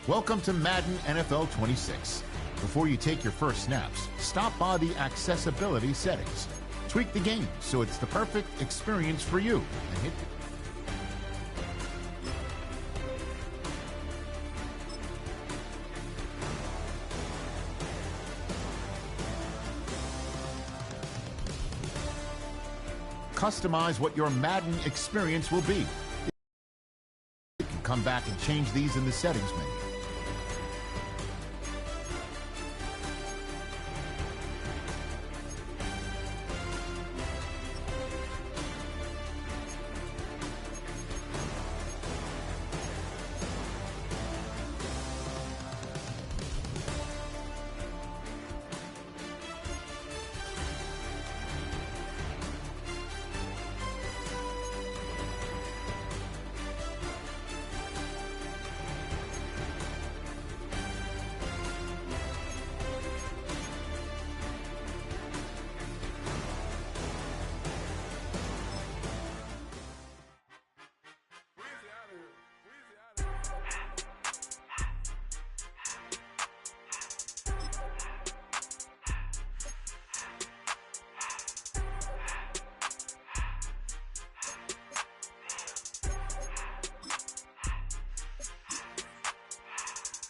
Welcome to Madden NFL 26. Before you take your first snaps, stop by the accessibility settings. Tweak the game so it's the perfect experience for you and hit customize what your Madden experience will be. You can come back and change these in the settings menu.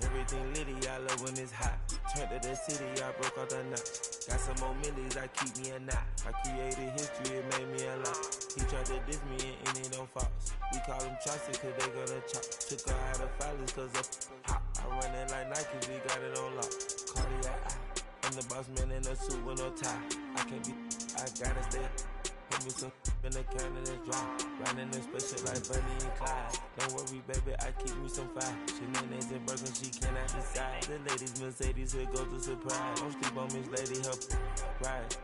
Everything litty, I love when it's hot. Turned to the city, I broke out the notch. Got some more millies, I keep me a knot. I created history, it made me a lot. He tried to diss me and it don't false. We call them Chaucer cause they gonna chop. Took her out of filers cause of hot. I run it like Nike, we got it on lock. Cardiac eye. I'm the boss man in a suit with no tie. I can't be, I gotta stay. Put me some in the can of the dry. Riding in special like Bunny and Clyde. Don't worry, baby, I keep me some fire. Shenanigans and broken, she cannot decide. The ladies Mercedes, here goes the surprise. Don't sleep on Miss Lady, help ride.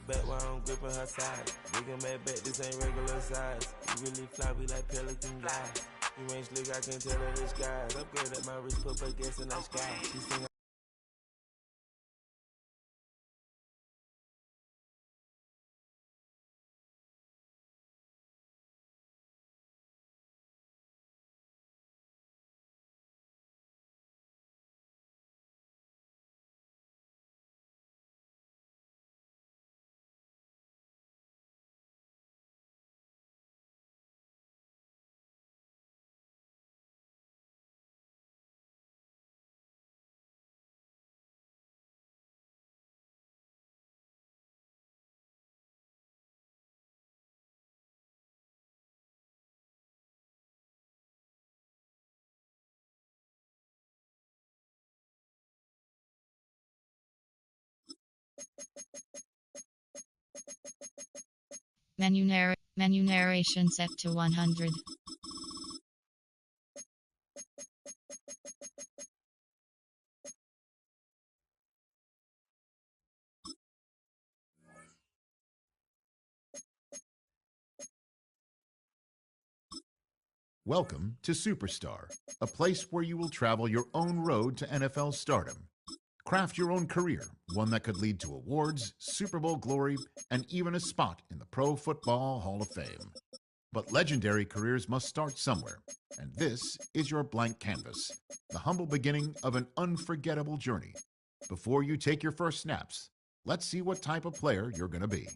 Bet while I'm gripping her side. Big and mad bet, this ain't regular size. You really fly, we like pelican guys. You ain't slick, I can tell her the skies. Upgrade at my wrist, put her gas in the sky. She sing. Menu narration set to 100. Welcome to Superstar, a place where you will travel your own road to NFL stardom. Craft your own career, one that could lead to awards, Super Bowl glory, and even a spot in the Pro Football Hall of Fame. But legendary careers must start somewhere, and this is your blank canvas, the humble beginning of an unforgettable journey. Before you take your first snaps, let's see what type of player you're going to be.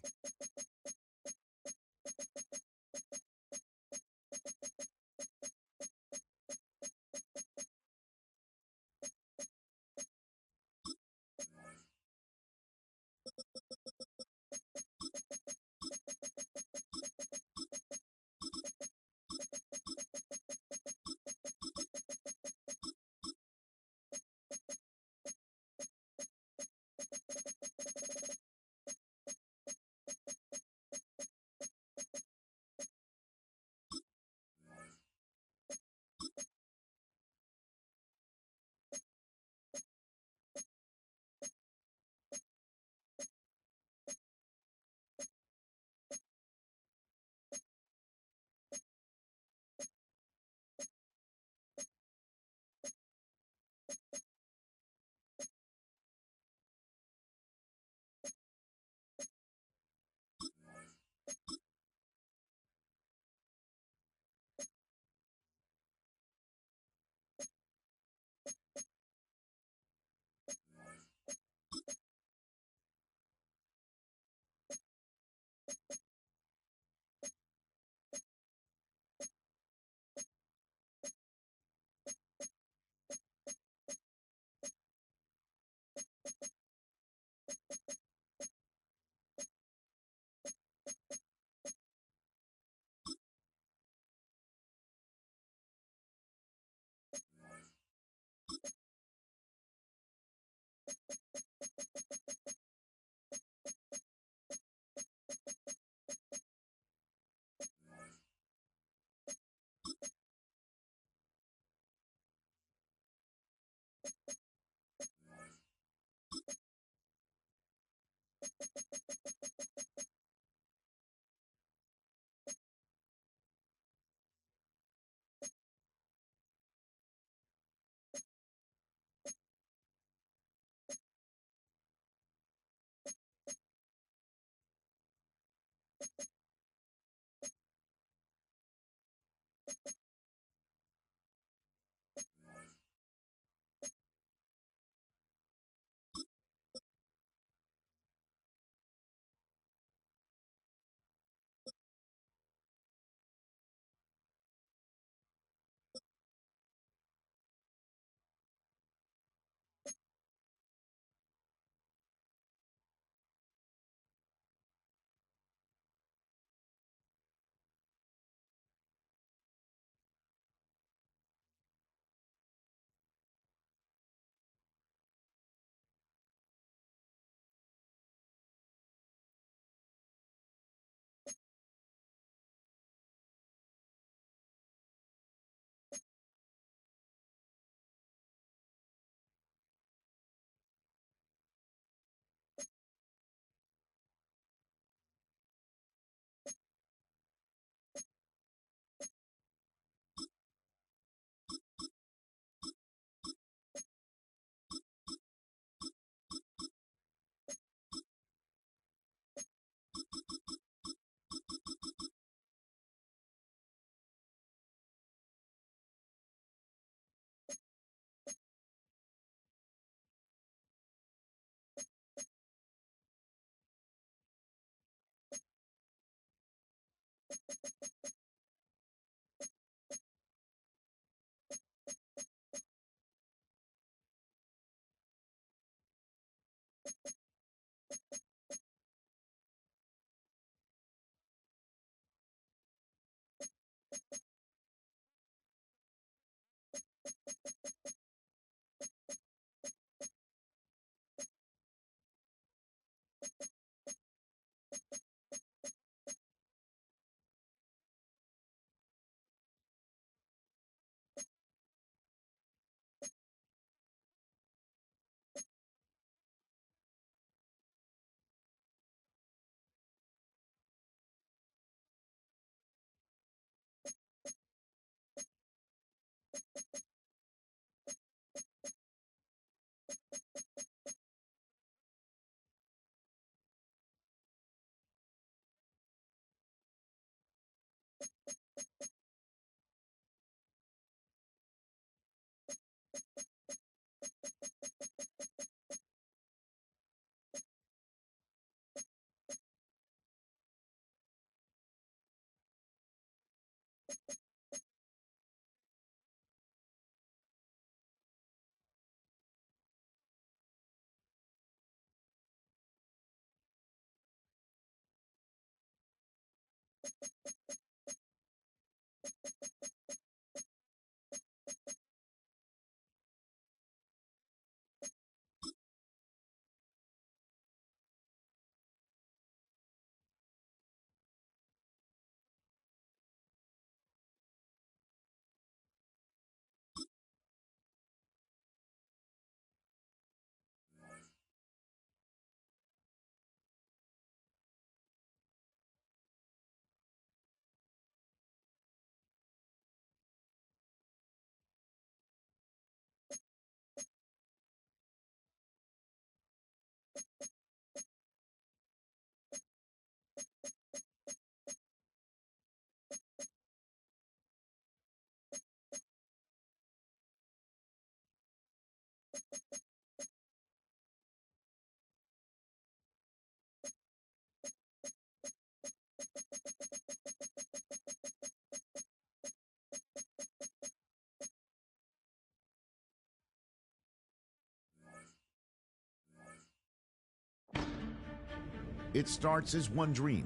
It starts as one dream,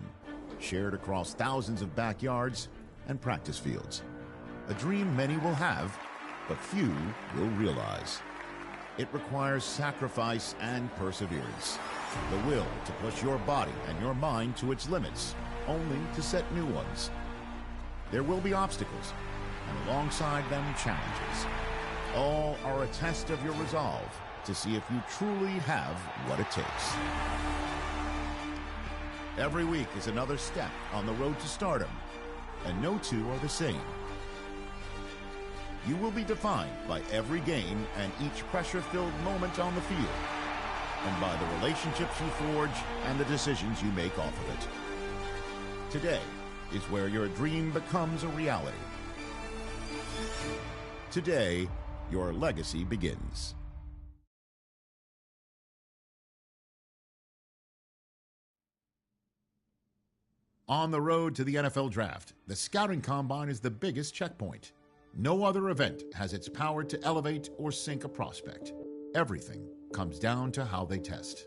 shared across thousands of backyards and practice fields. A dream many will have, but few will realize. It requires sacrifice and perseverance, the will to push your body and your mind to its limits, only to set new ones. There will be obstacles, and alongside them, challenges. All are a test of your resolve to see if you truly have what it takes. Every week is another step on the road to stardom, and no two are the same. You will be defined by every game and each pressure-filled moment on the field, and by the relationships you forge and the decisions you make off of it. Today is where your dream becomes a reality. Today, your legacy begins. On the road to the NFL Draft, the Scouting Combine is the biggest checkpoint. No other event has its power to elevate or sink a prospect. Everything comes down to how they test.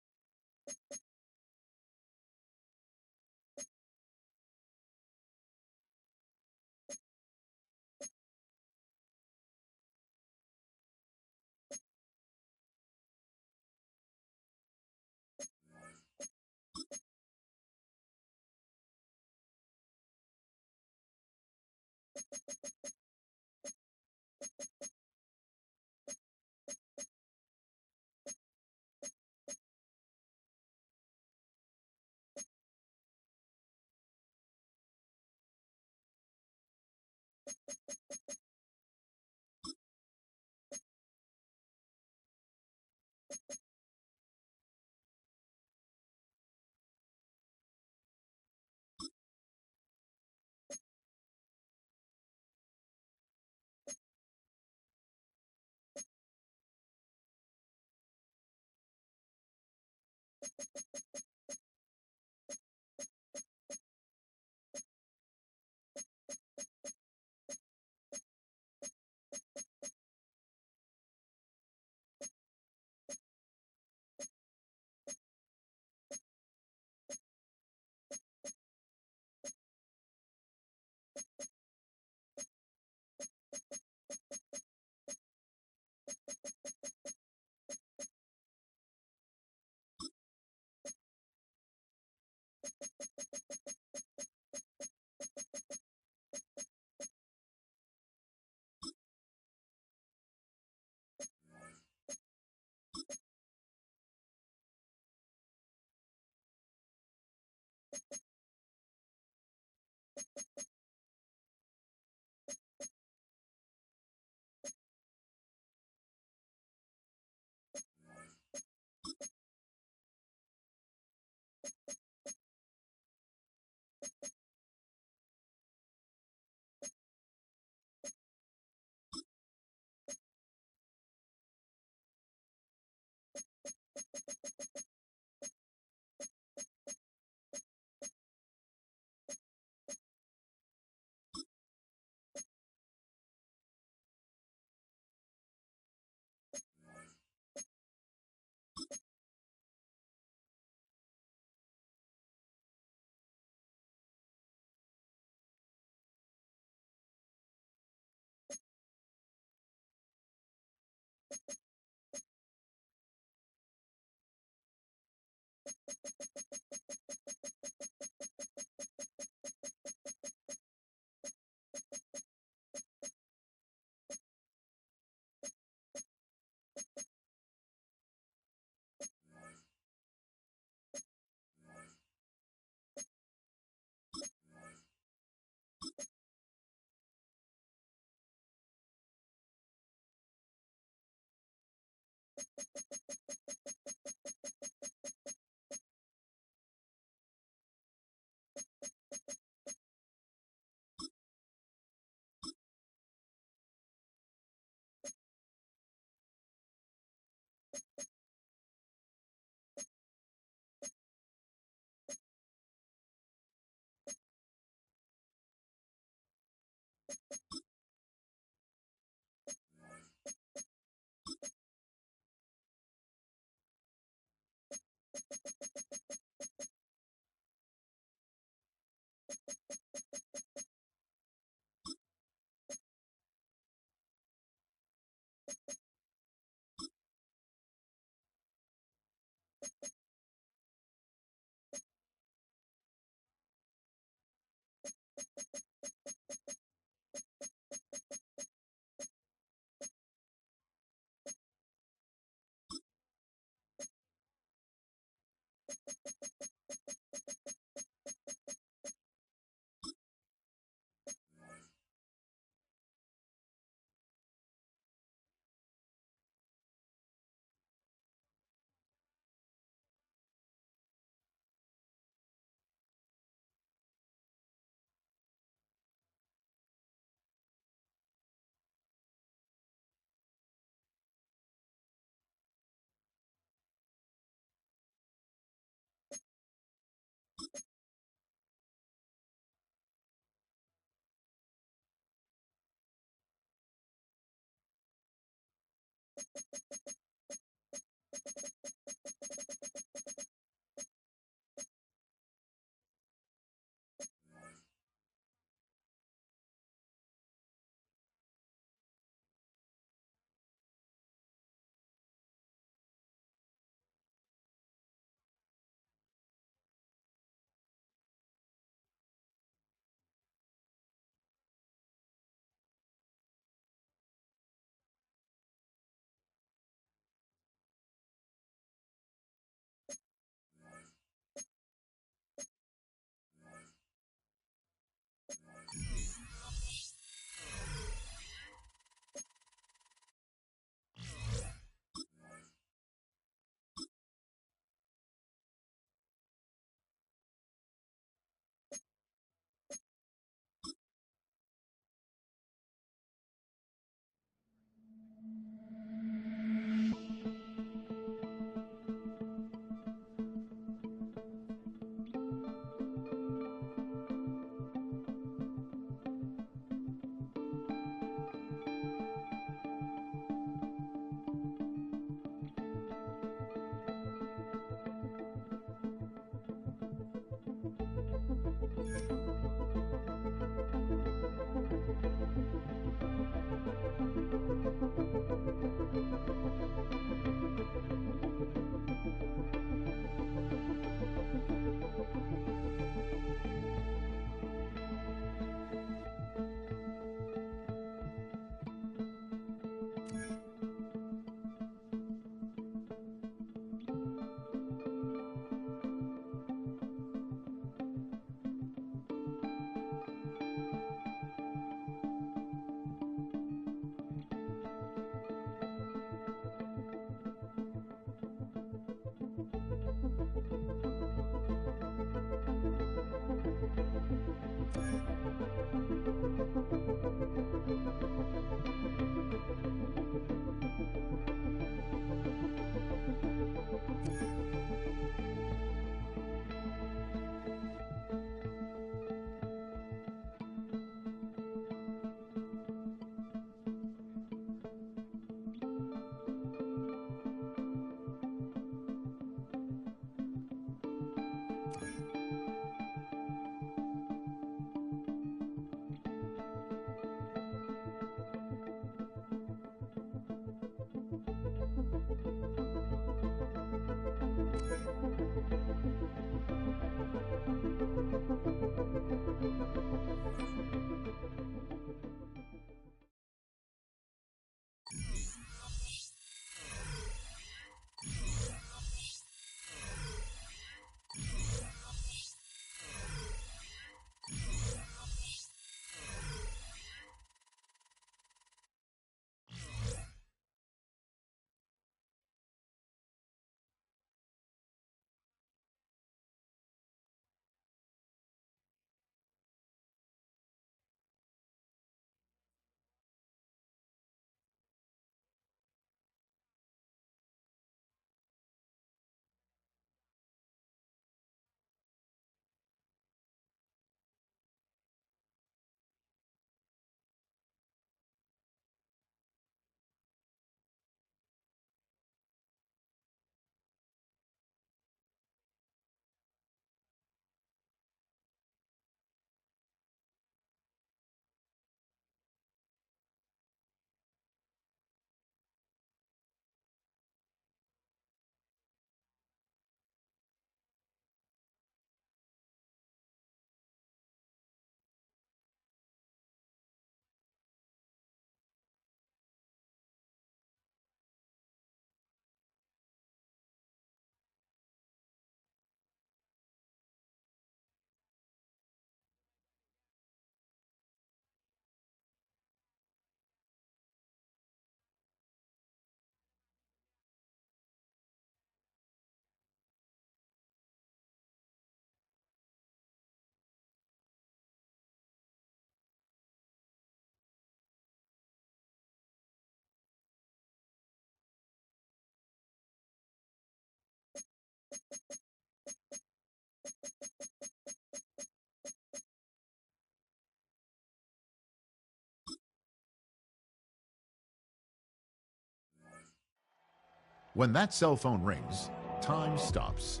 When that cell phone rings, time stops.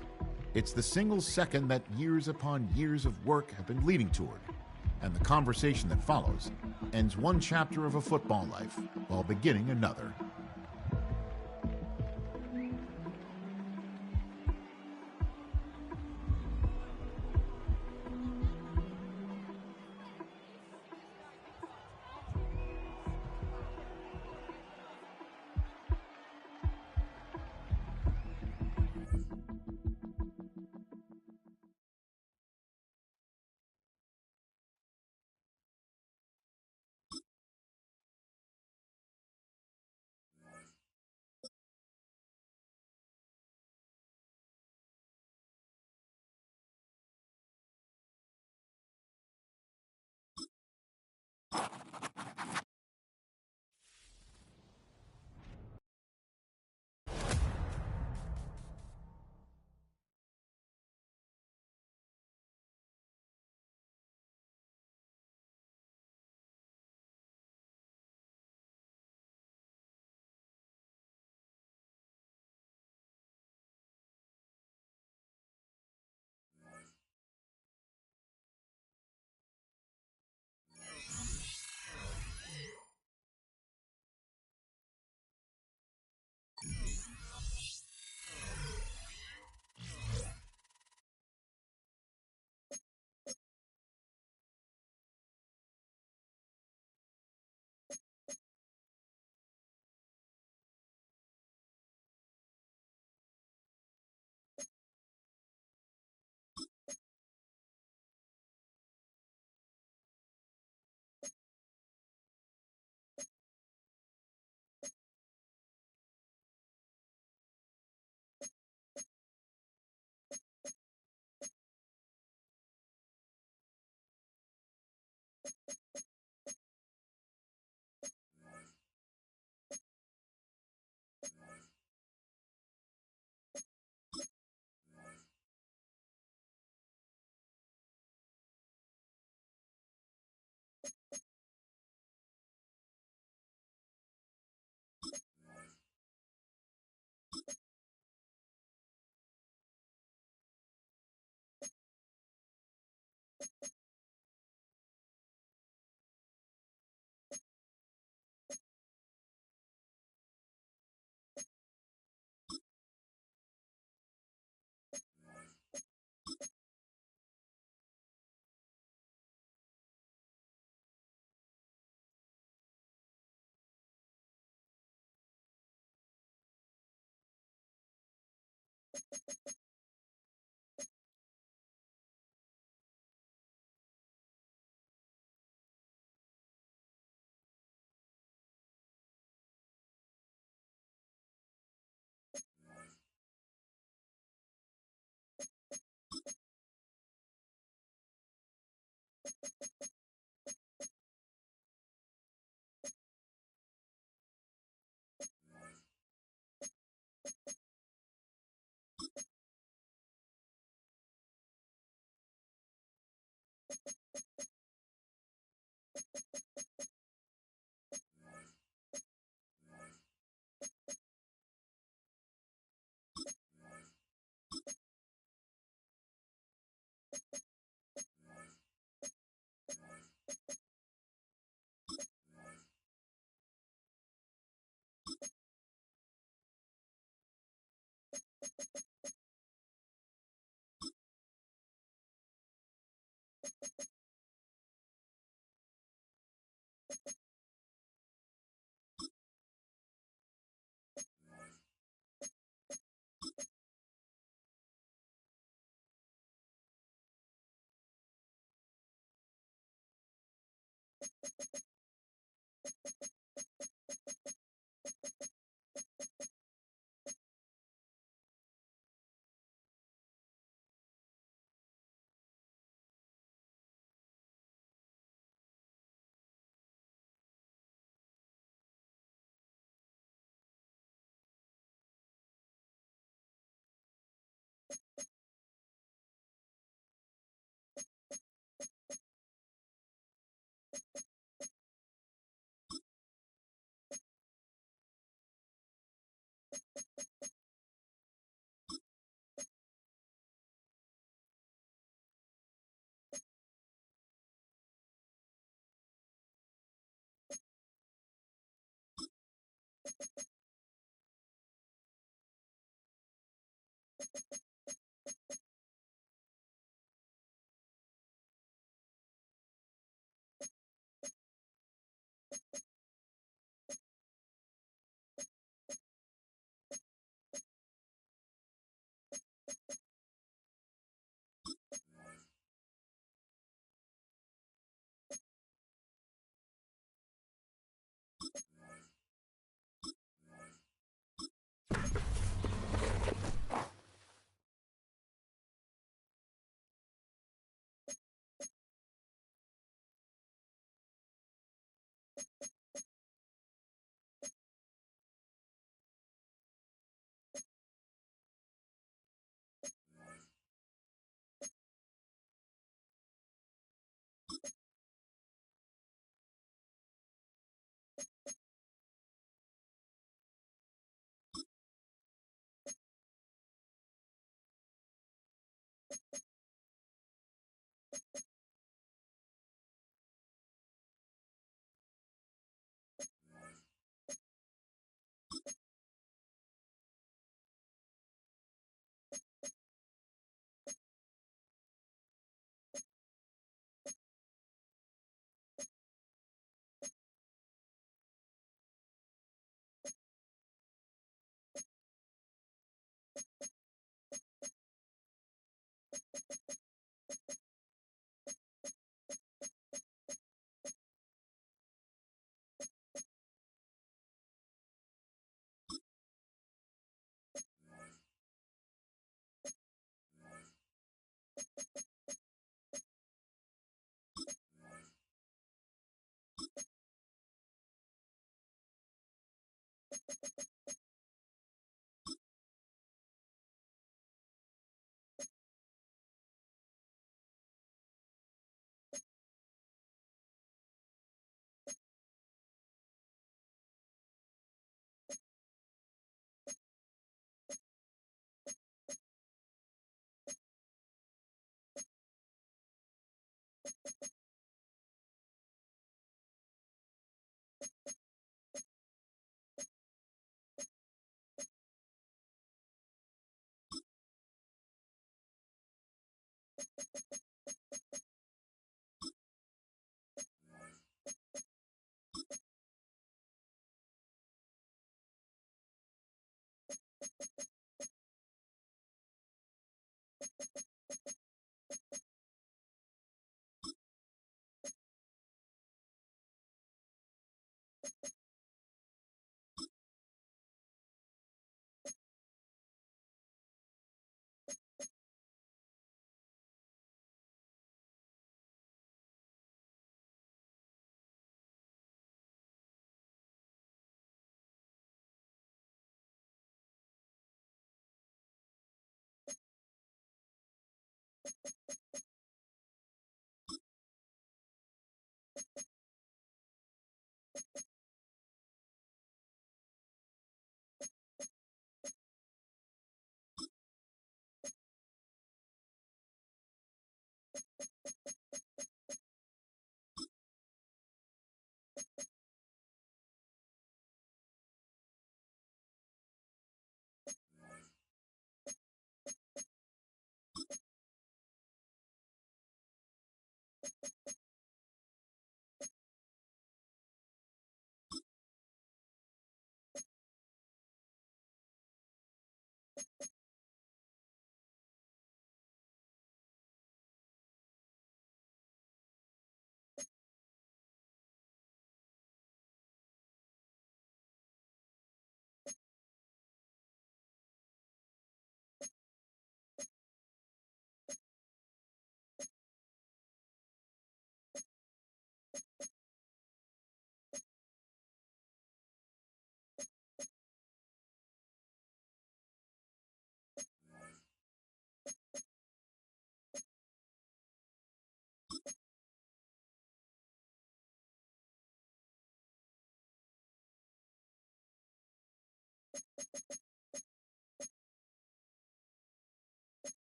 It's the single second that years upon years of work have been leading toward. And the conversation that follows ends one chapter of a football life while beginning another.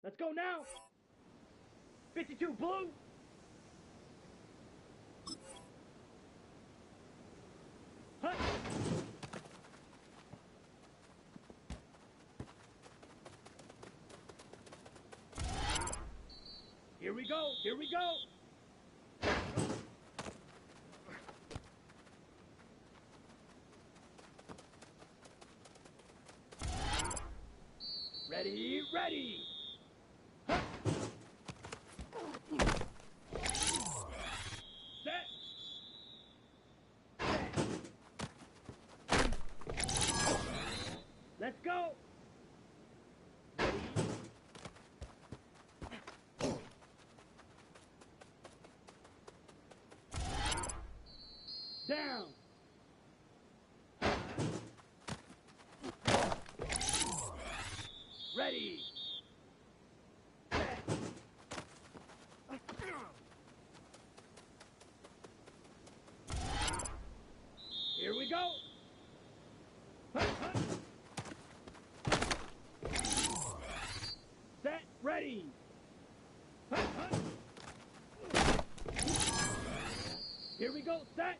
Let's go now. 52 blue. Hut. Here we go. Here we go. Ready, ready. Hut. Set. Let's go. Down. Ready. Set. Here we go. Hut, hut. Set. Ready. Hut, hut. Here we go. Set.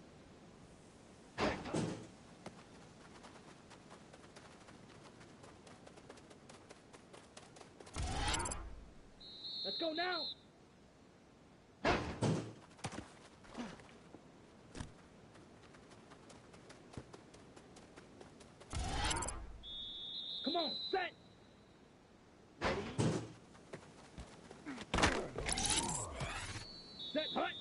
Let's go now. Come on, set. Ready. Set, hut.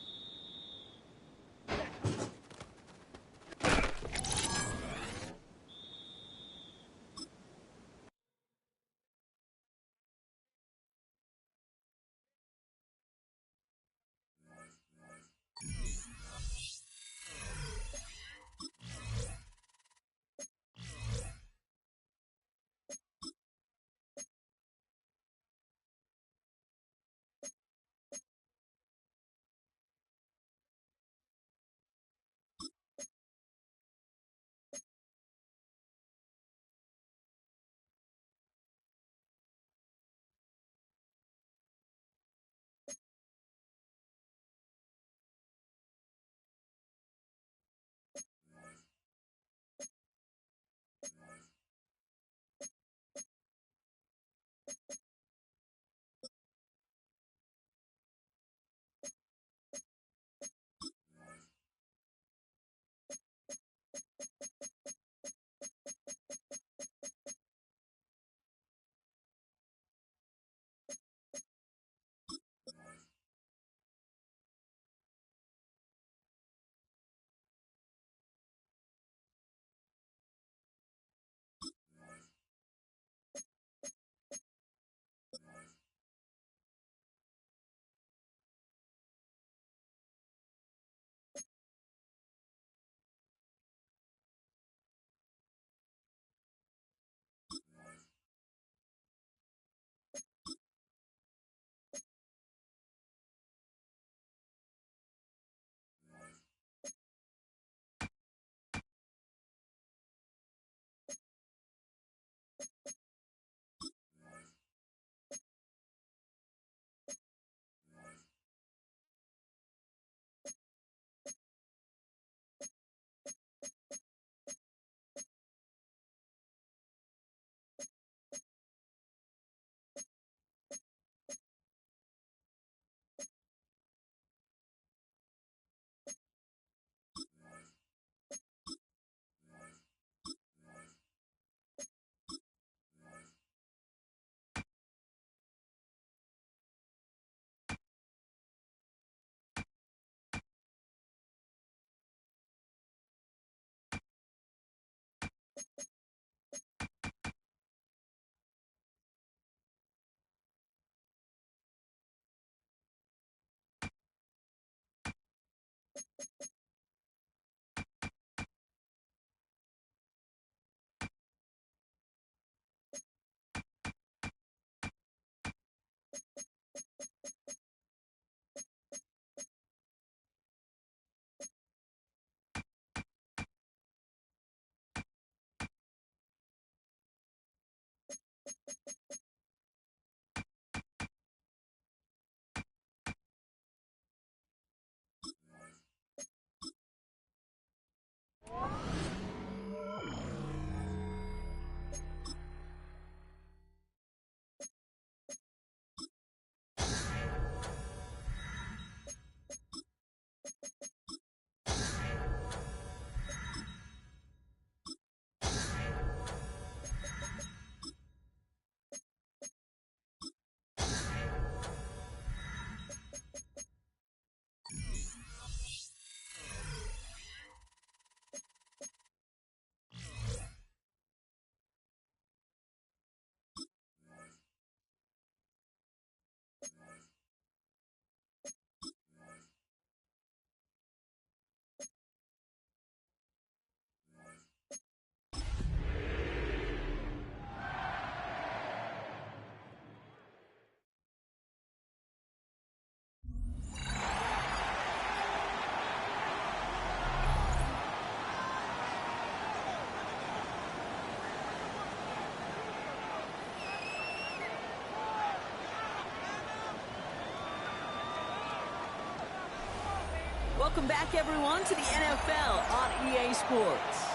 Welcome back, everyone, to the NFL on EA Sports.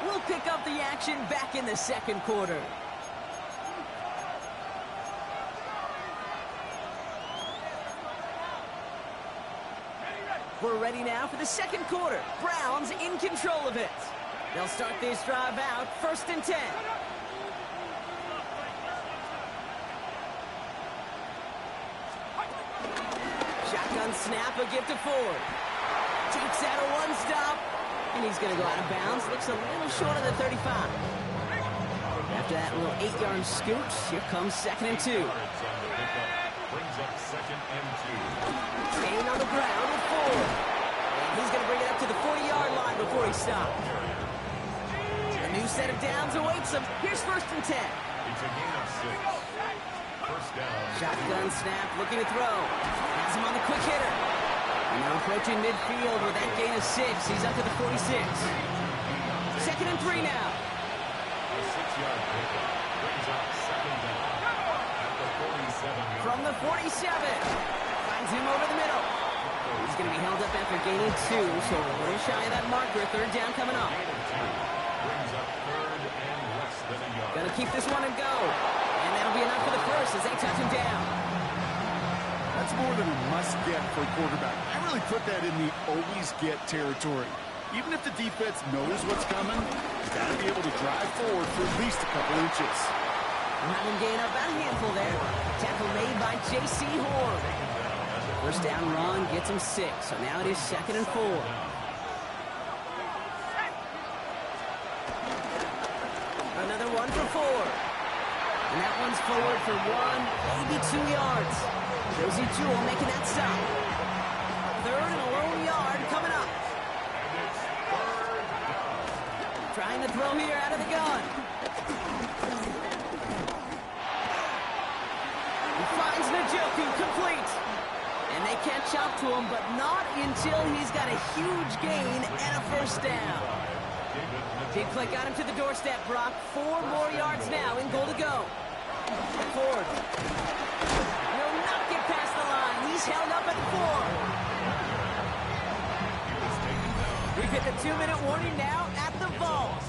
We'll pick up the action back in the second quarter. We're ready now for the second quarter. Browns in control of it. They'll start this drive out, 1st and 10. Shotgun snap, a gift to Ford. Takes out a one-stop, and he's going to go out of bounds. Looks a little short of the 35. After that little 8-yard scooch, here comes 2nd and 2. Brings up 2nd and 2. Staying on the ground with Ford. And he's going to bring it up to the 40-yard line before he stops. A new set of downs awaits him. Here's 1st and 10. It's a gain of 6. 1st down. Shotgun snap, looking to throw. Has him on the quick hitter. And now approaching midfield with that gain of 6. He's up to the 46. 2nd and 3 now. A 6-yard pickup brings up 2nd down at the 47. From the 47. Finds him over the middle. He's going to be held up after gaining 2, so a little shy of that marker. 3rd down coming up. Brings up 3rd and less than a yard. Going to keep this one and go. And that'll be enough for the first as they touch him down. That's more than a must-get for a quarterback. I really put that in the always-get territory. Even if the defense knows what's coming, you've got to be able to drive forward for at least a couple inches. Running gain up about a handful there. Tackle made by J.C. Horn. 1st down run gets him 6, so now it is 2nd and 4. Another one for 4. And that one's forward for 1, maybe 2 yards. Josie Jewell making that stop. 3rd and a lone yard coming up. Trying to throw here out of the gun. He finds Njoku complete. And they catch up to him, but not until he's got a huge gain and a 1st down. Big play got him to the doorstep, Brock. 4 more yards now in goal to go. Ford will not get past the line. He's held up at the 4. We've hit the 2-minute warning now at the vault.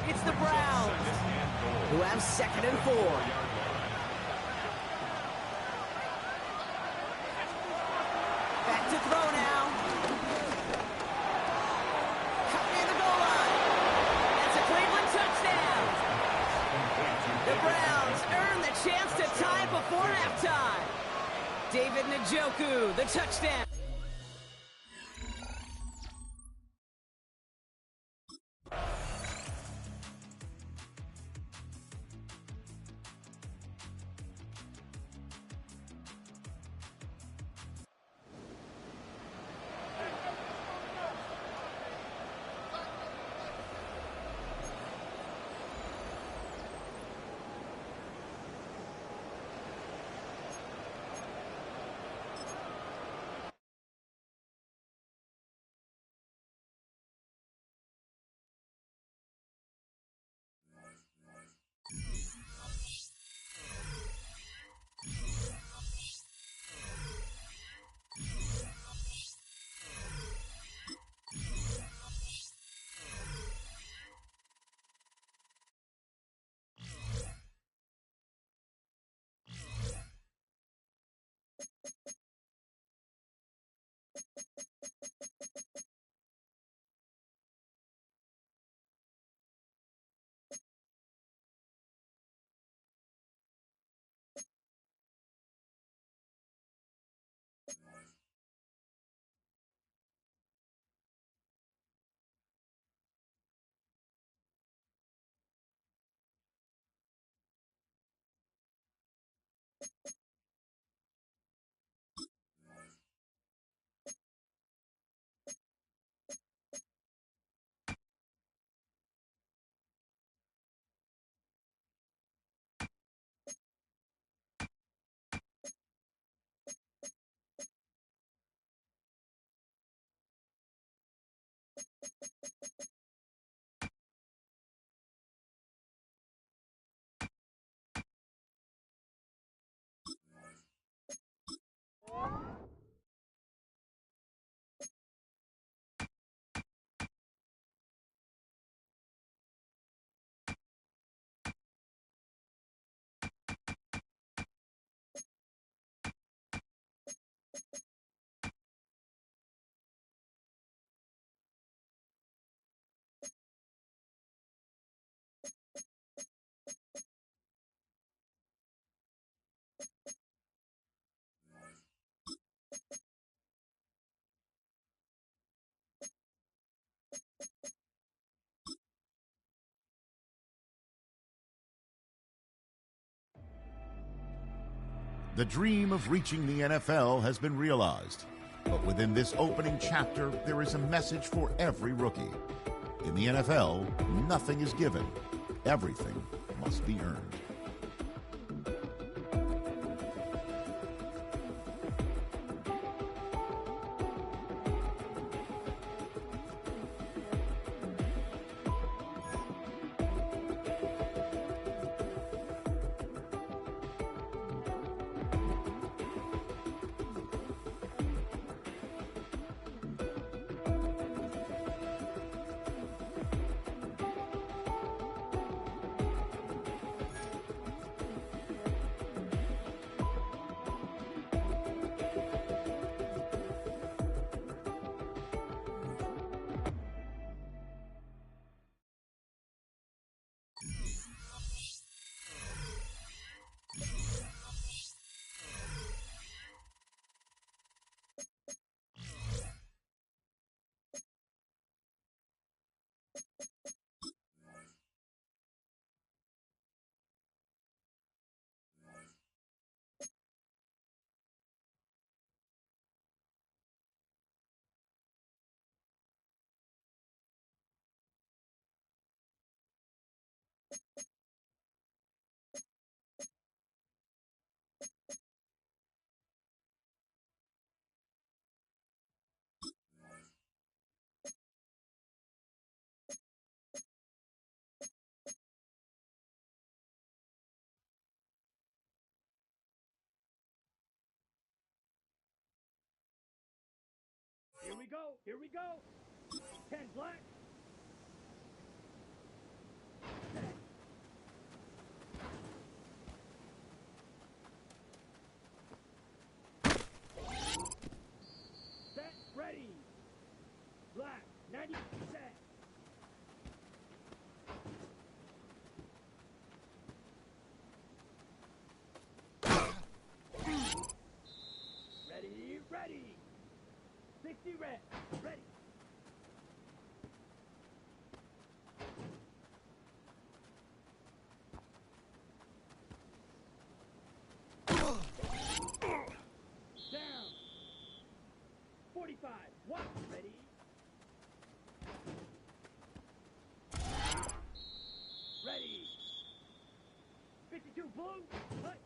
It's the Browns who have 2nd and 4. Back to throw now. Cut near the goal line. That's a Cleveland touchdown. The Browns earn the chance to tie before halftime. David Njoku, the touchdown. The dream of reaching the NFL has been realized. But within this opening chapter, there is a message for every rookie. In the NFL, nothing is given. Everything must be earned. Here we go. Here we go. 10 black. Set. Ready. Black. 90%. Ready. Ready. 60 red. Ready. Down. 45. One. Ready. Ready. 52 blue. Hut.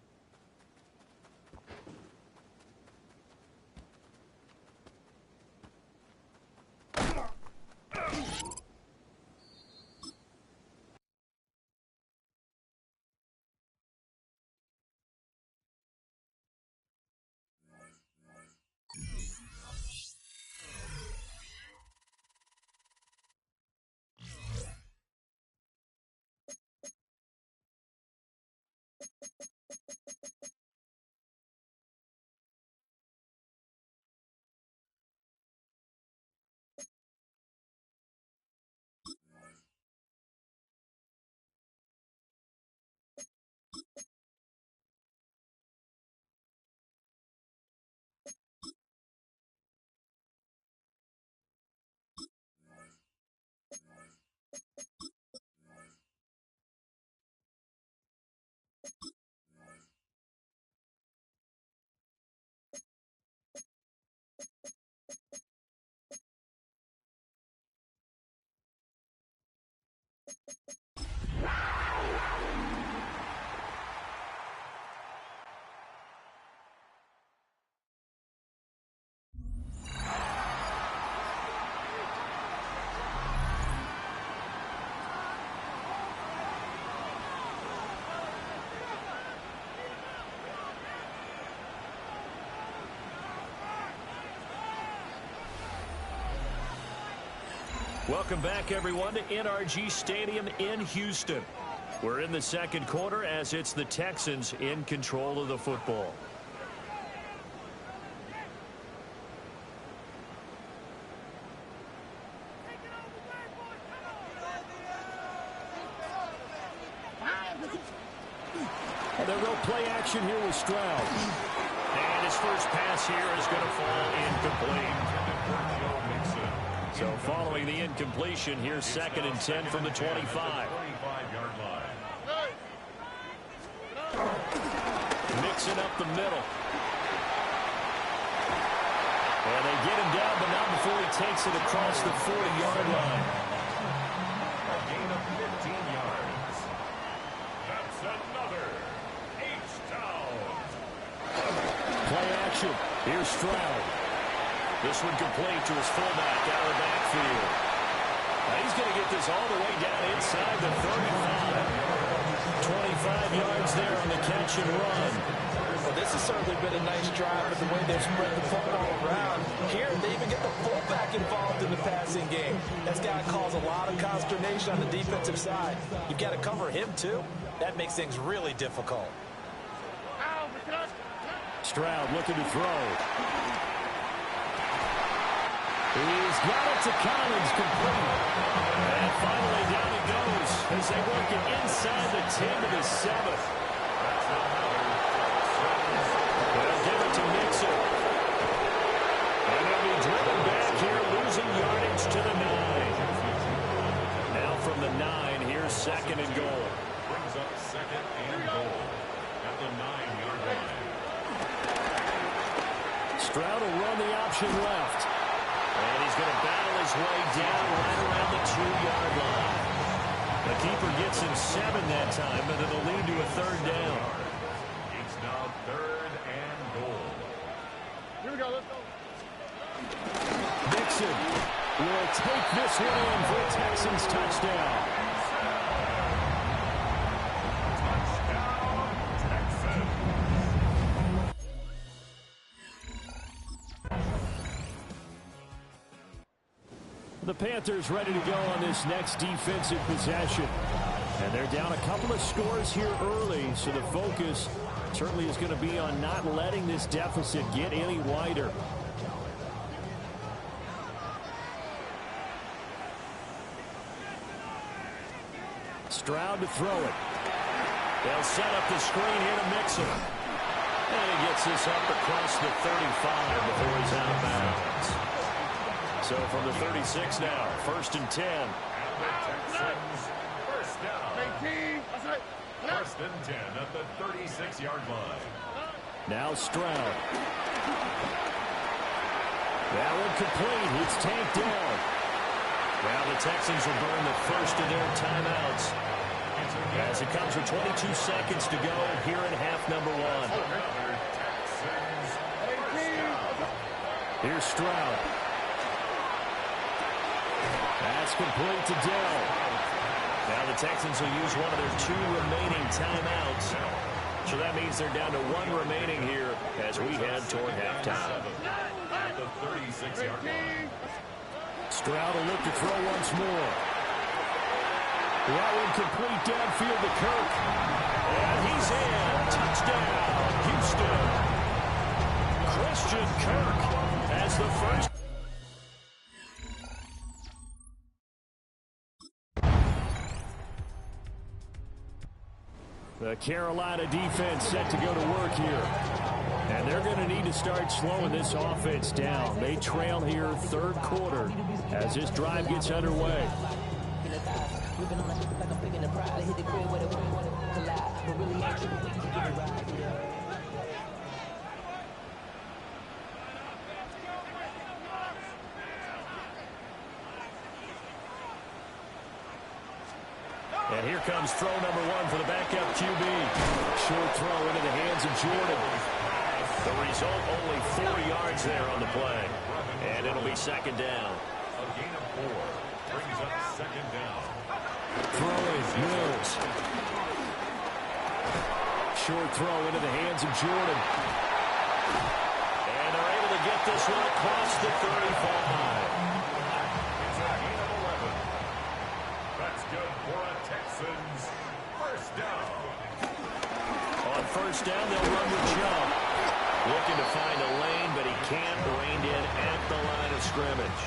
Welcome back, everyone, to NRG Stadium in Houston. We're in the second quarter as it's the Texans in control of the football. And they'll go play action here with Stroud. And his first pass here is going to fall incomplete. So following the incompletion, here's 2nd and 10 from the 25. Mixing up the middle. And they get him down, but not before he takes it across the 40-yard line. A gain of 15 yards. That's another H-down. Play action. Here's Stroud. This one complete to his fullback out of the backfield. Now he's going to get this all the way down inside the 35. 25 yards there on the catch and run. Well, this has certainly been a nice drive with the way they've spread the football around. Here, they even get the fullback involved in the passing game. That's got to cause a lot of consternation on the defensive side. You've got to cover him, too. That makes things really difficult. Stroud looking to throw. He's got it to Collins, complete. And finally down he goes as they work it inside the 10 to the 7. They'll give it to Mixon. And he'll be driven back here, losing yardage to the 9. Now from the 9, here's 2nd and goal. Brings up 2nd and goal at the 9-yard line. Stroud will run the option left. And he's going to battle his way down right around the 2-yard line. The keeper gets him 7 that time, but it'll lead to a 3rd down. It's now 3rd and goal. Here we go, let's go. Mixon will take this one in for a Texans touchdown. Touchdown, Texans. The Panthers ready to go on this next defensive possession. And they're down a couple of scores here early, so the focus certainly is going to be on not letting this deficit get any wider. Stroud to throw it. They'll set up the screen here to Mixon. And he gets this up across the 35 before he's out of bounds. So from the 36 now, 1st and 10. And the Texans first down. 1st and 10 at the 36-yard line. Now Stroud. That one complete. It's tanked down. Now the Texans will burn the first of their timeouts as it comes with 22 seconds to go here in half number 1. Here's Stroud. That's complete to Dell. Now the Texans will use one of their 2 remaining timeouts. So that means they're down to 1 remaining here as we head toward halftime. At the 36-yard line. Stroud will look to throw once more. That one complete downfield to Kirk. And he's in. Touchdown, Houston. Christian Kirk as the first. The Carolina defense set to go to work here. And they're going to need to start slowing this offense down. They trail here 3rd quarter as this drive gets underway. And here comes throw number one for the backup QB. Short throw into the hands of Jordan. The result, only 4 yards there on the play. And it'll be second down. A gain of 4 brings up second down. Throwing, Mills. Short throw into the hands of Jordan. And they're able to get this one across the 35. It's a gain of 11. That's good for a Texans first down. On first down, they'll run with Chubb. Looking to find a lane, but he can't. Reined in at the line of scrimmage.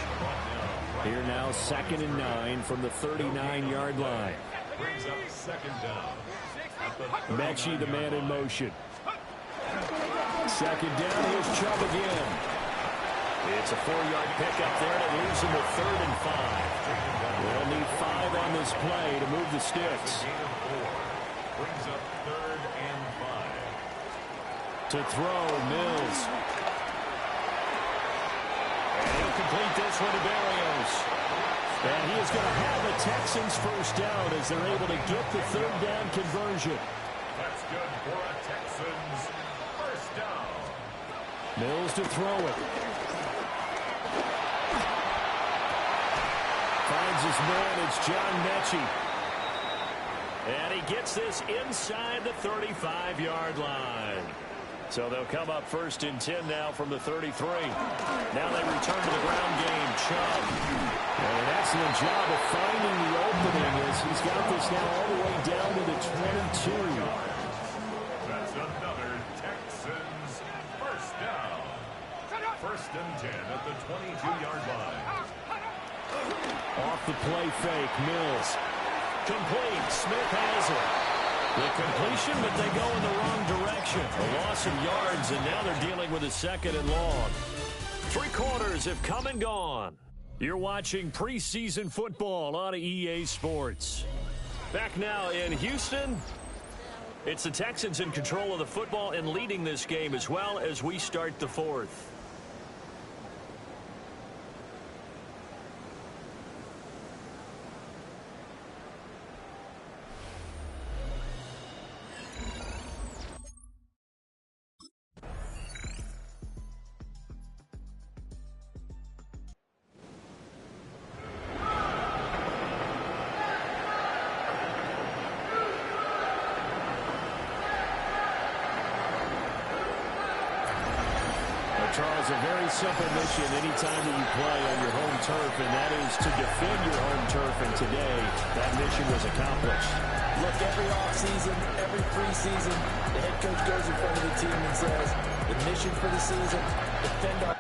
Here now, 2nd and 9 from the 39-yard line. Brings up second down. Mechie, the man in motion. Second down, here's Chubb again. It's a 4-yard pickup there to lose him to 3rd and 5. They'll need 5 on this play to move the sticks. Brings up 3rd and 5. To throw, Mills. And he'll complete this one to Berrios. And he is going to have the Texans first down as they're able to get the 3rd down conversion. That's good for a Texans first down. Mills to throw it. Finds his man, it's John Mechie. And he gets this inside the 35-yard line. So they'll come up 1st and 10 now from the 33. Now they return to the ground game. Chubb. And an excellent job of finding the opening as he's got this now all the way down to the 22. That's another Texans first down. 1st and 10 at the 22-yard line. Off the play fake, Mills. Complete. Smith has it. The completion, but they go in the wrong direction. A loss of yards, and now they're dealing with a 2nd and long. 3 quarters have come and gone. You're watching preseason football on EA Sports. Back now in Houston. It's the Texans in control of the football and leading this game as well as we start the 4th. Charles, a very simple mission anytime that you play on your home turf, and that is to defend your home turf, and today that mission was accomplished. Look, every offseason, every preseason, the head coach goes in front of the team and says, the mission for the season, defend our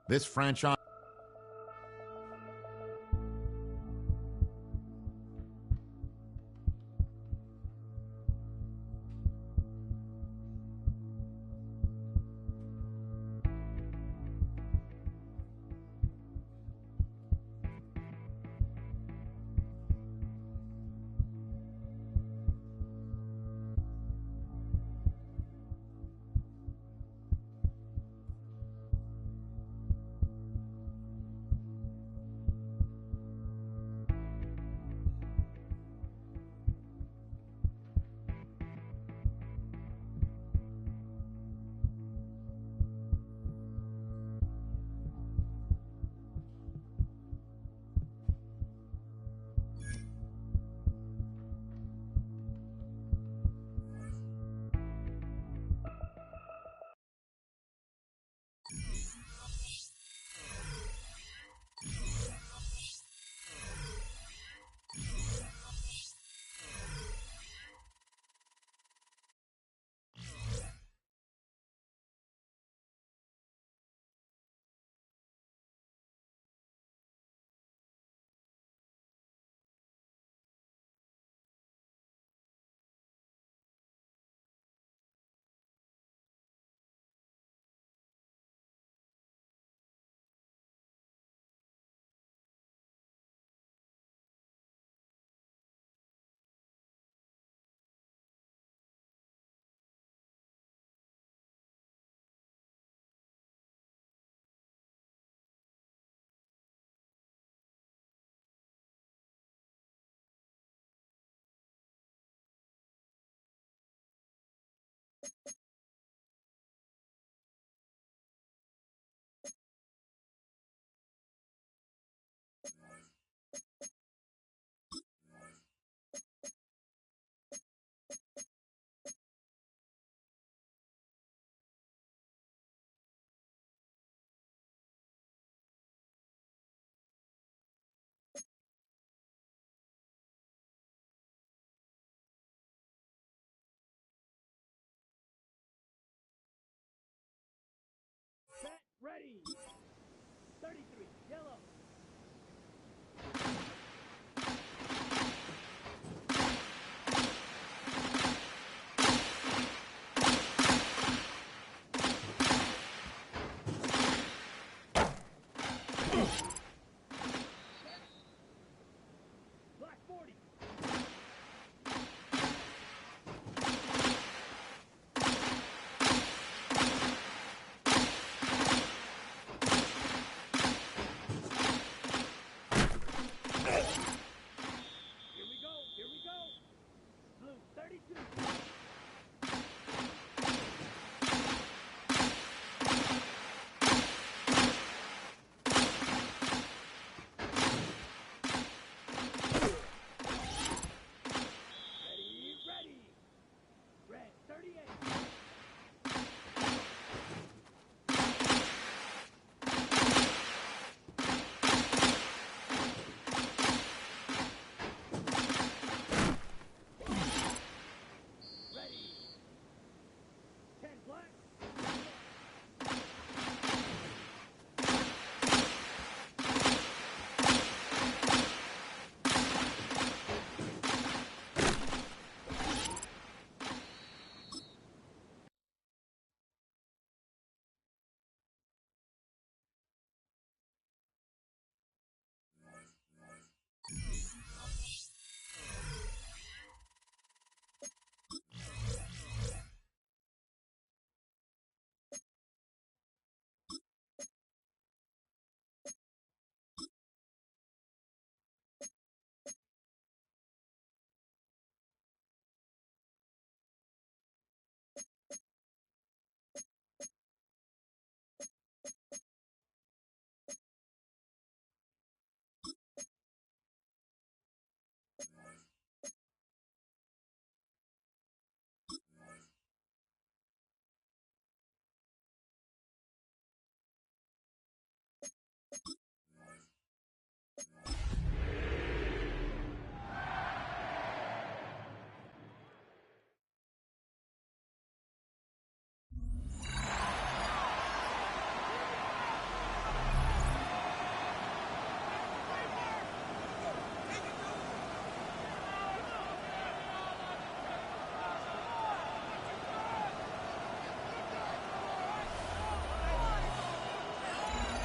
This franchise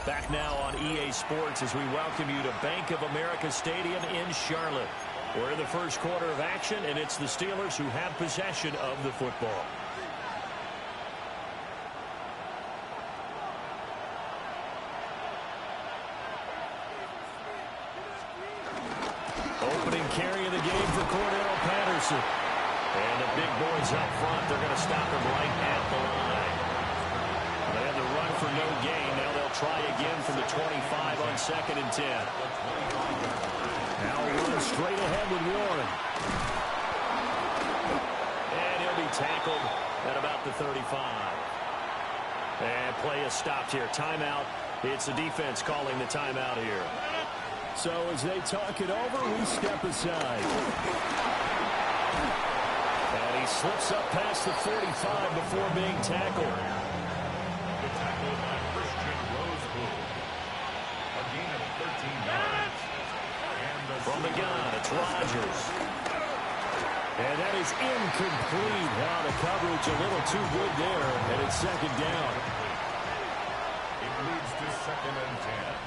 Back now on EA Sports as we welcome you to Bank of America Stadium in Charlotte. We're in the first quarter of action, and it's the Steelers who have possession of the football. Opening carry of the game for Cordell Patterson. And the big boys up front, they're going to stop him right at the line. They had the run for no gain. Now they'll try again from the 25 on 2nd and 10. Now run straight ahead with Warren. And he'll be tackled at about the 35. And play is stopped here. Timeout. It's the defense calling the timeout here. So as they talk it over, we step aside. And he slips up past the 45 before being tackled. The tackle by Christian Rosebud. A gain of 13 yards. And from the gun, it's Rodgers. And that is incomplete. Now the coverage a little too good there, and it's 2nd down. It leads to 2nd and 10.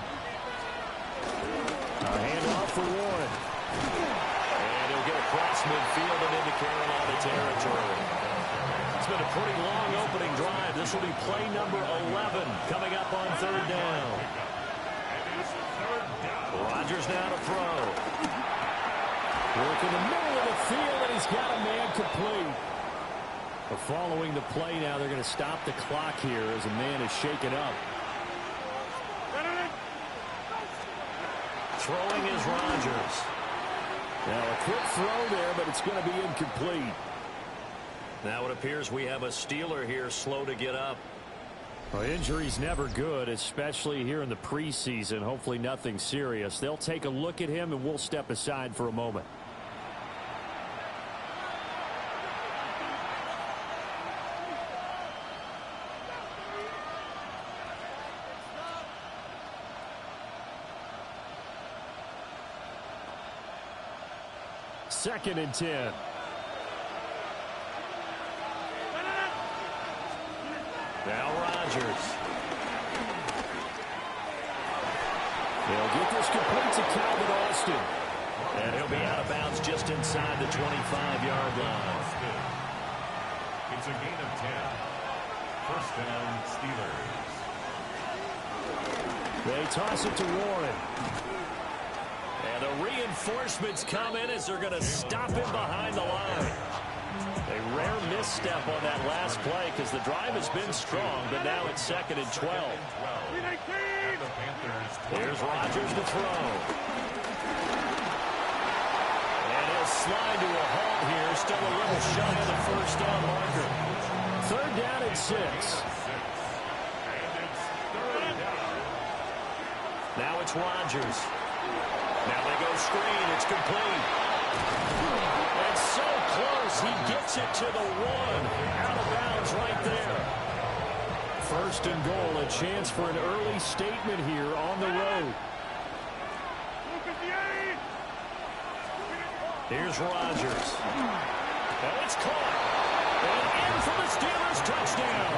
A handoff for Warren. And he'll get across midfield and into Carolina territory. It's been a pretty long opening drive. This will be play number 11 coming up on 3rd down. Rodgers now to throw. Work in the middle of the field, and he's got a man complete. Following the play now, they're going to stop the clock here as a man is shaken up. Throwing is Rodgers. Now a quick throw there, but it's going to be incomplete. Now it appears we have a Steeler here slow to get up. Well, injury's never good, especially here in the preseason. Hopefully nothing serious. They'll take a look at him, and we'll step aside for a moment. Second and 10. Now Rodgers. They'll get this complete to Calvin Austin. And he'll be out of bounds just inside the 25-yard line. It's a gain of 10. First down, Steelers. They toss it to Warren. And the reinforcements come in as they're going to stop him behind the line. A rare misstep on that last play because the drive has been strong, but now it's 2nd and 12. Here's Rodgers to throw. And he'll slide to a halt here, still a little shy of the first down marker. 3rd down and 6. Now it's Rodgers. Now they go screen. It's complete. And so close. He gets it to the 1. Out of bounds right there. 1st and goal. A chance for an early statement here on the road. Here's Rodgers. And it's caught. And in for the Steelers touchdown.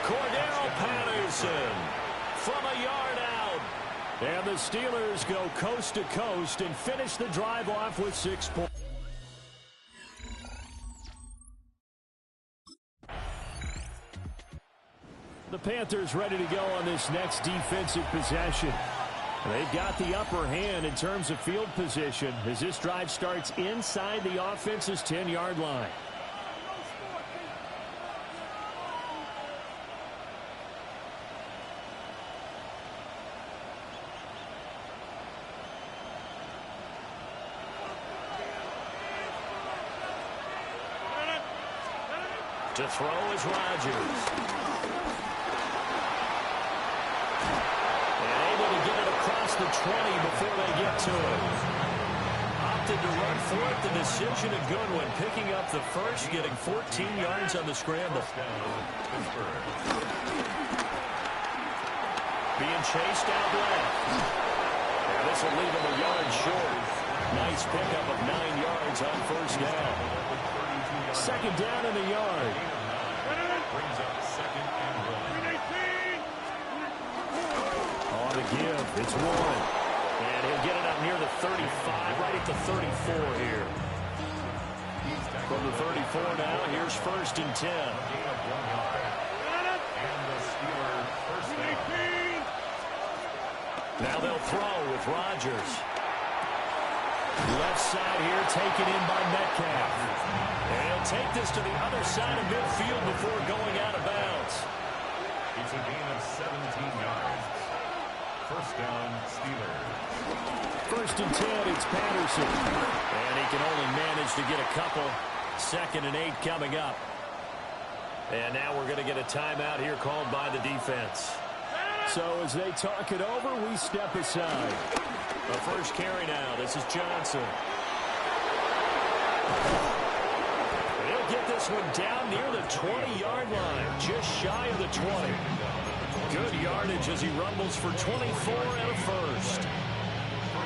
Cordell Patterson from a yard out. And the Steelers go coast to coast and finish the drive off with 6 points. The Panthers ready to go on this next defensive possession. They've got the upper hand in terms of field position as this drive starts inside the offense's 10-yard line. To throw is Rodgers. And able to get it across the 20 before they get to it. Opted to run for it. The decision a good one. Picking up the first, getting 14 yards on the scramble. Being chased out left. And this will leave him a yard short. Nice pickup of 9 yards on first down. 2nd down in the yard. Brings up 2nd and 1. to give. It's Warren. And he'll get it up near the 35, right at the 34 here. From the 34 now, here's 1st and 10. Now they'll throw with Rodgers. Left side here taken in by Metcalf. And he'll take this to the other side of midfield before going out of bounds. It's a gain of 17 yards. 1st down, Steelers. 1st and 10, it's Patterson. And he can only manage to get a couple. 2nd and 8 coming up. And now we're going to get a timeout here called by the defense. So as they talk it over, we step aside. The first carry now. This is Johnson. He'll get this one down near the 20-yard line, just shy of the 20. Good yardage as he rumbles for 24 and a first.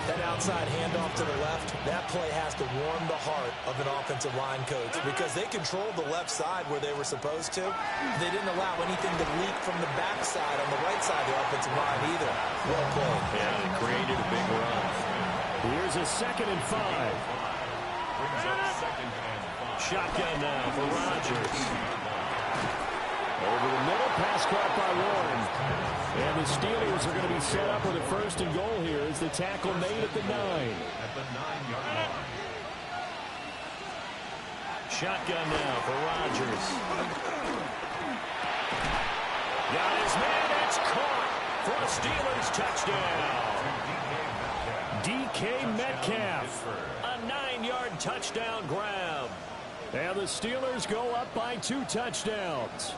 That outside handoff to the left, that play has to warm the heart of an offensive line coach because they controlled the left side where they were supposed to. They didn't allow anything to leak from the backside on the right side of the offensive line either. Well played. Yeah, it created a big run. Here's a 2nd and 5. Brings up 2nd and 5. Shotgun now for Rodgers. Over the middle, pass caught by Warren. And the Steelers are going to be set up with a 1st and goal here as the tackle made at the 9. At the 9-yard line. Shotgun now for Rodgers. Got his man, it's caught for a Steelers touchdown. DK Metcalf, a 9-yard touchdown grab. And the Steelers go up by 2 touchdowns.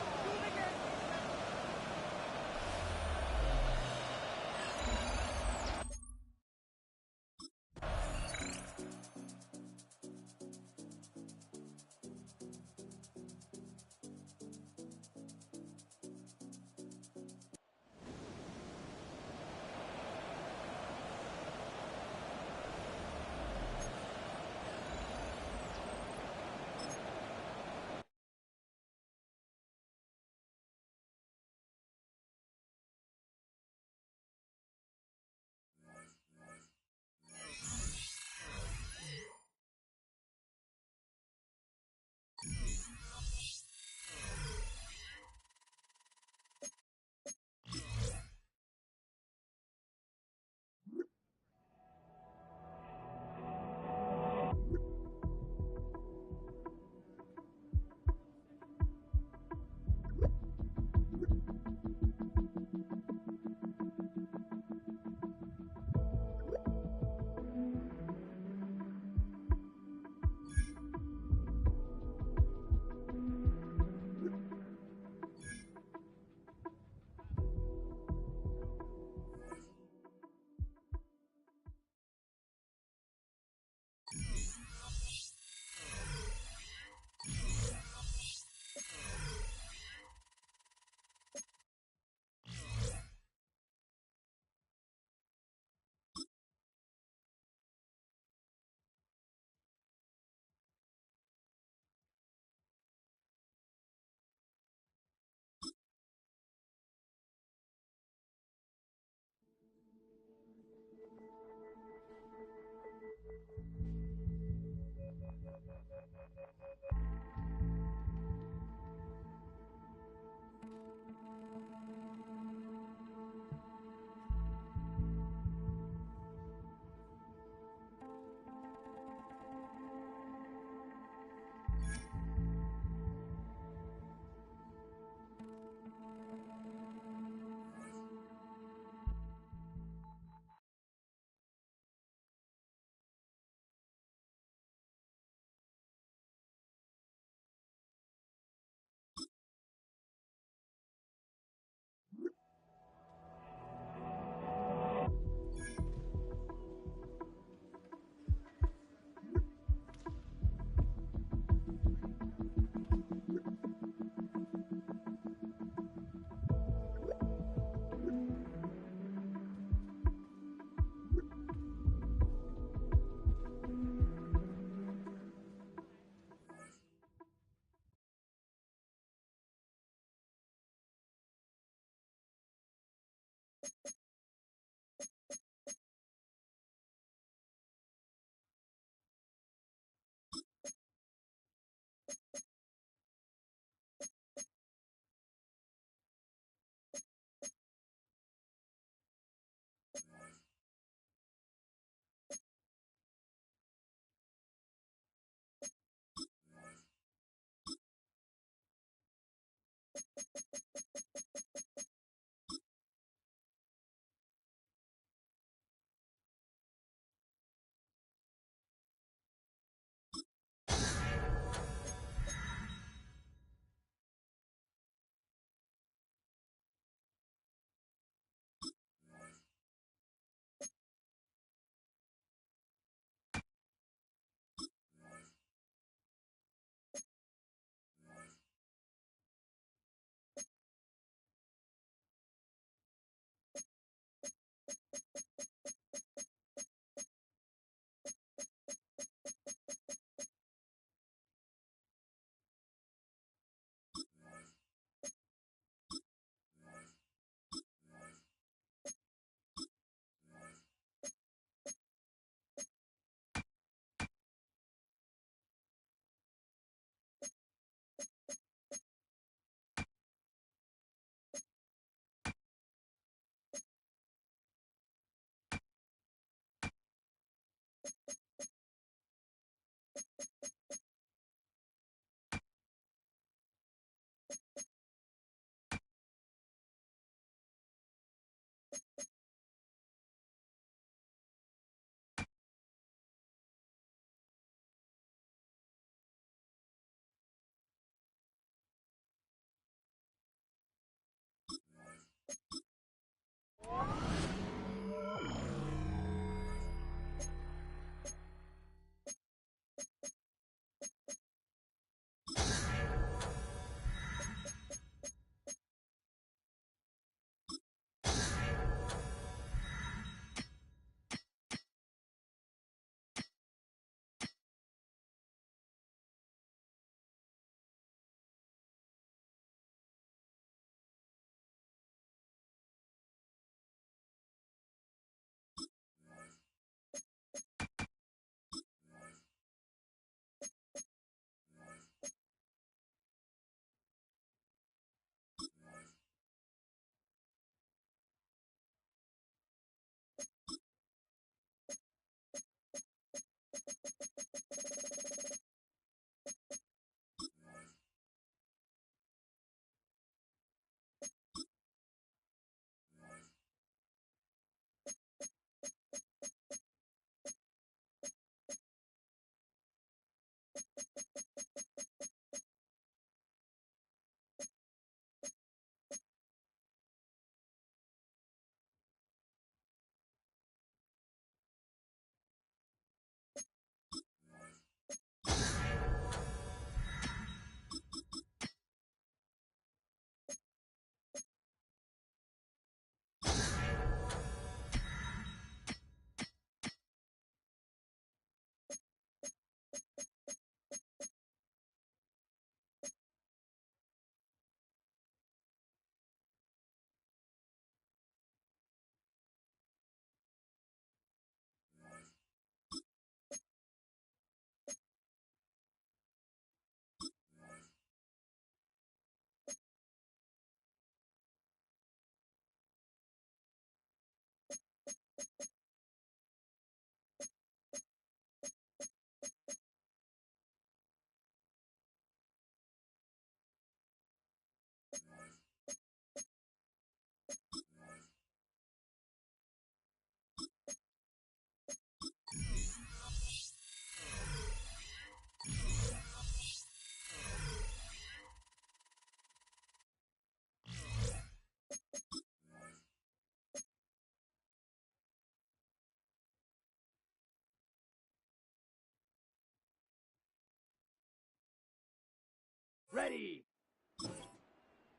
Ready.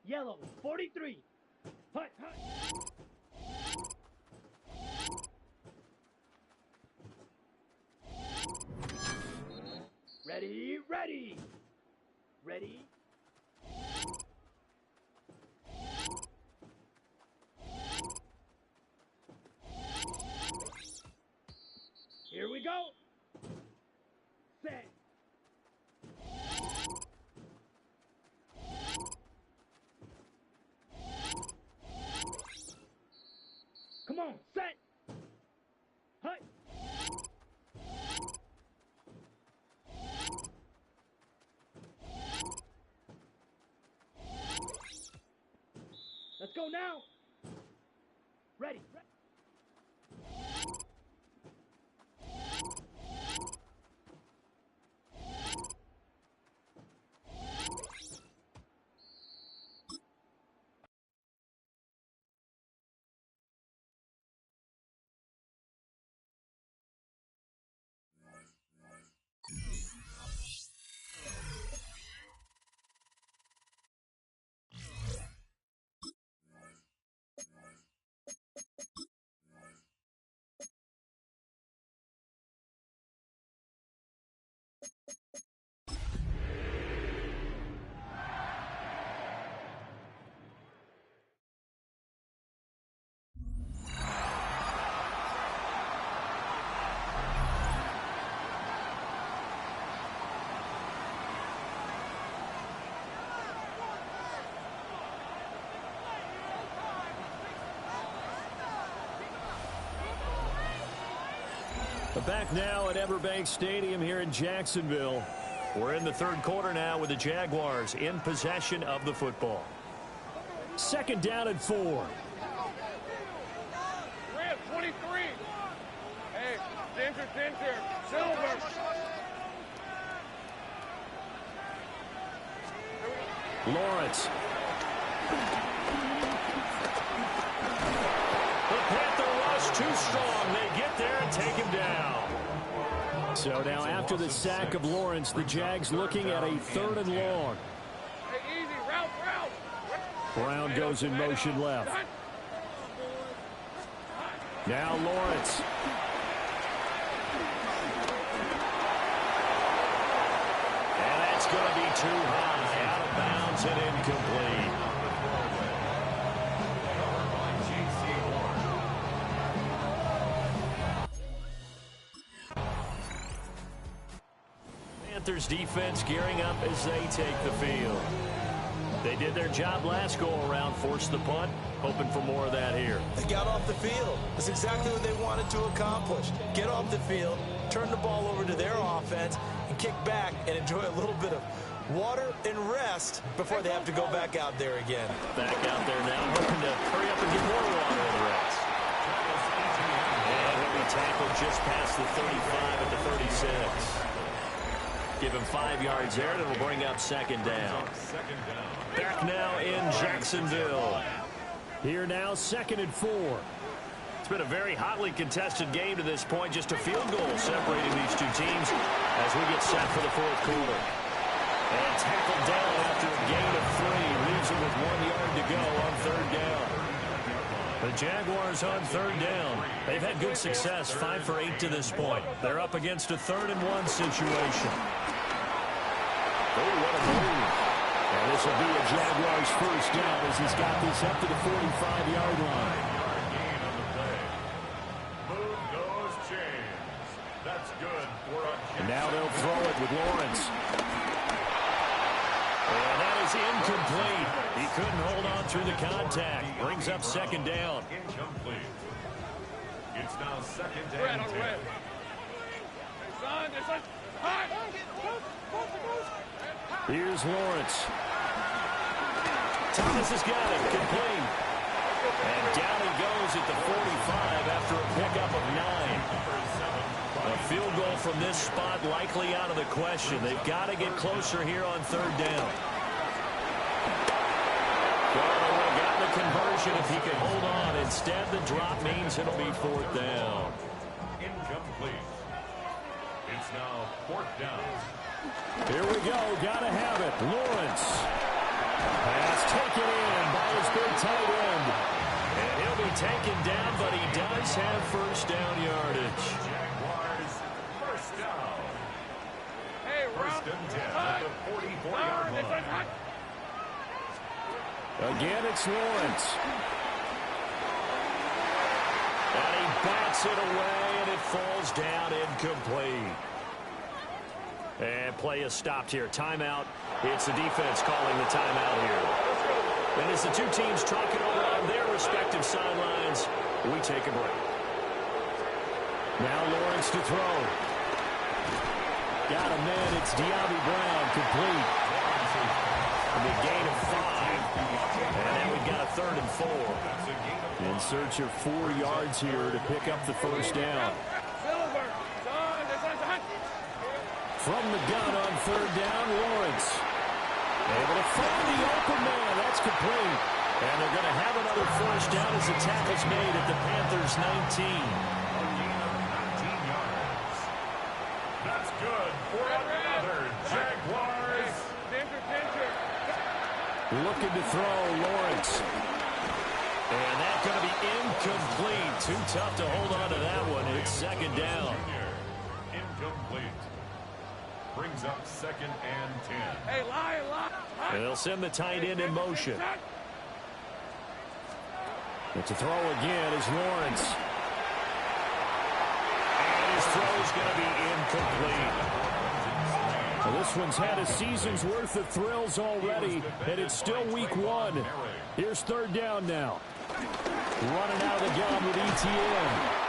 Yellow, 43. Hut, hut. Ready, ready. Ready. Here we go. Set. Come on, set. Hut. go now. Ready. Back now at Everbank Stadium here in Jacksonville. We're in the third quarter now with the Jaguars in possession of the football. Second down and 4. We're at 23. Hey, Ginger, Silver. Lawrence. The Panther rush too strong. They get there and take him down. So now after the sack of Lawrence, the Jags looking at a third and long. Hey, easy, route. Brown goes in motion left. Now Lawrence. And that's going to be too high. Out of bounds and incomplete. Panthers defense gearing up as they take the field. They did their job last go-around, forced the punt, hoping for more of that here. They got off the field. That's exactly what they wanted to accomplish. Get off the field, turn the ball over to their offense, and kick back and enjoy a little bit of water and rest before they have to go back out there again. Back out there now, hoping to hurry up and get more water and rest. And he'll be tackled just past the 35 at the 36. Give him 5 yards there, and it'll bring up second down. Back now in Jacksonville. Here now, 2nd and 4. It's been a very hotly contested game to this point. Just a field goal separating these two teams as we get set for the fourth quarter. And tackled down after a gain of 3. Leaves him with 1 yard to go on third down. The Jaguars on third down. They've had good success, 5 for 8 to this point. They're up against a 3rd and 1 situation. Oh, what a move. And this will be a Jaguars first down as he's got this up to the 45-yard line. Move those chains. That's good for a And now they'll throw it with Lawrence. And that is incomplete. He couldn't hold on through the contact. Brings up second down. incomplete. It's now 2nd and 10. Here's Lawrence. Thomas has got it. Complete. And down he goes at the 45 after a pickup of 9. A field goal from this spot likely out of the question. They've got to get closer here on third down. Well, they would have gotten the conversion if he could hold on. Instead, the drop means it'll be 4th down. Incomplete. It's now 4th down. Here we go. Got to have it. Lawrence. Pass taken in by his big tight end. And he'll be taken down, but he does have first down yardage. Jaguars, first down. Hey, First and 10 at the 44-yard line. Again, it's Lawrence. And he bats it away, and it falls down incomplete. And play is stopped here. Timeout. It's the defense calling the timeout here. And as the two teams talk it over on their respective sidelines, we take a break. Now Lawrence to throw. Got a man. It's De'Ami Brown complete. And the gain of 5. And now we've got a 3rd and 4. In search of 4 yards here to pick up the first down. From the gun on 3rd down, Lawrence. Able to find the open man. That's complete. And they're going to have another first down as the tackle's made at the Panthers' 19. A gain of 19 yards. That's good for another Jaguars. Looking to throw, Lawrence. And that's going to be incomplete. Too tough to hold on to that one. It's 2nd down. Incomplete. Brings up 2nd and 10. Hey, lie. And they'll send the tight end in motion. But to throw again is Lawrence. And his throw's going to be incomplete. Well, this one's had a season's worth of thrills already, and it's still week 1. Here's 3rd down now. Running out of the gun with ETN.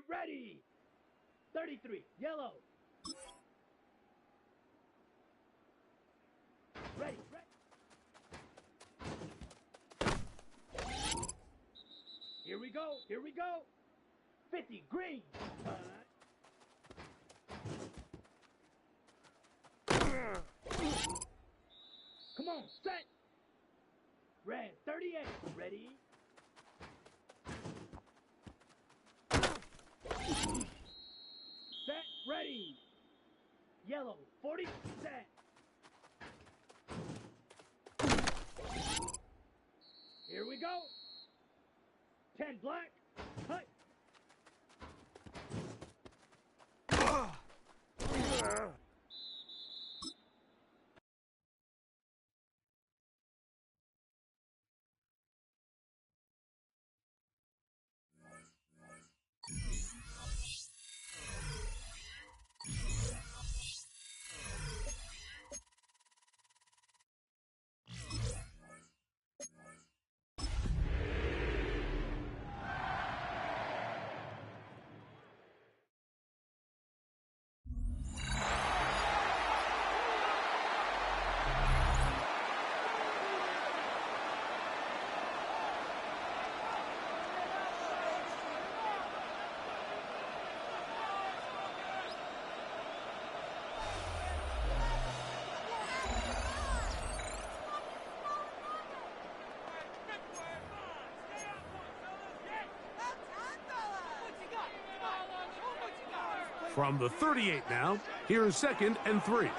Ready. 33, yellow. Ready. Here we go. 50, green. Set. Red 38. Ready. Set. Ready. Yellow 40. Set. Here we go. 10 black. Cut. From the 38 now, here's 2nd and 3.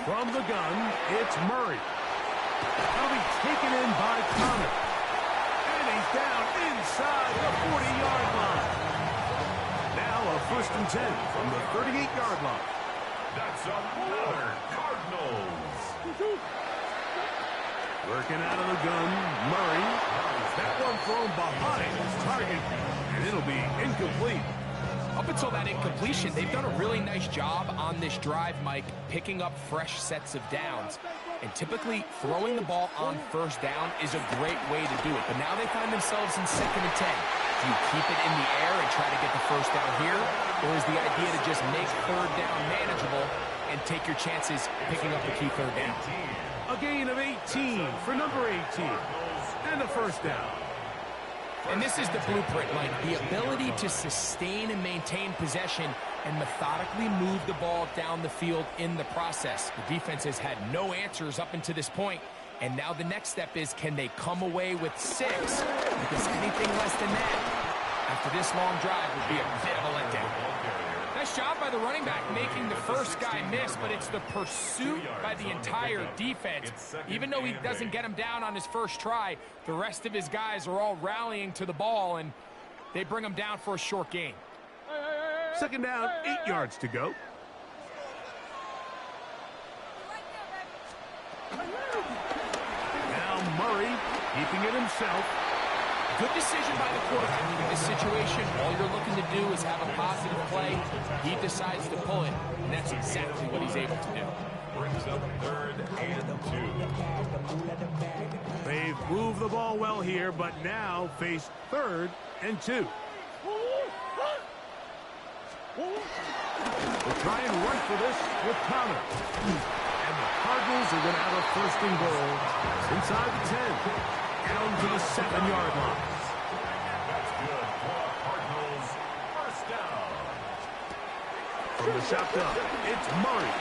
From the gun, it's Murray. That'll be taken in by Connor. And he's down inside the 40-yard line. Now a 1st and 10 from the 38-yard line. That's another Cardinals. Working out of the gun, Murray. That one thrown behind his target, and it'll be incomplete. Up until that incompletion, they've done a really nice job on this drive, Mike, picking up fresh sets of downs. And typically, throwing the ball on 1st down is a great way to do it. But now they find themselves in 2nd and 10. Do you keep it in the air and try to get the 1st down here? Or is the idea to just make 3rd down manageable and take your chances picking up the key 3rd down? A gain of 18 for number 18. And a 1st down. And this is the blueprint, Mike. The ability to sustain and maintain possession and methodically move the ball down the field in the process. The defense has had no answers up until this point. And now the next step is, can they come away with 6? Because anything less than that, after this long drive, would be a bit of a letdown. Nice job by the running back making the first guy miss, but it's the pursuit by the entire defense. Even though he doesn't get him down on his first try, the rest of his guys are all rallying to the ball, and they bring him down for a short gain. 2nd down, 8 yards to go. Now Murray keeping it himself. Good decision by the quarterback. In this situation, all you're looking to do is have a positive play. He decides to pull it, and that's exactly what he's able to do. Brings up 3rd and 2. They've moved the ball well here, but now face 3rd and 2. We'll try and run for this with Connor. And the Cardinals are going to have a 1st and goal inside the 10. Down to the 7-yard line. That's good for Cardinals. 1st down. From the shotgun, it's Murray.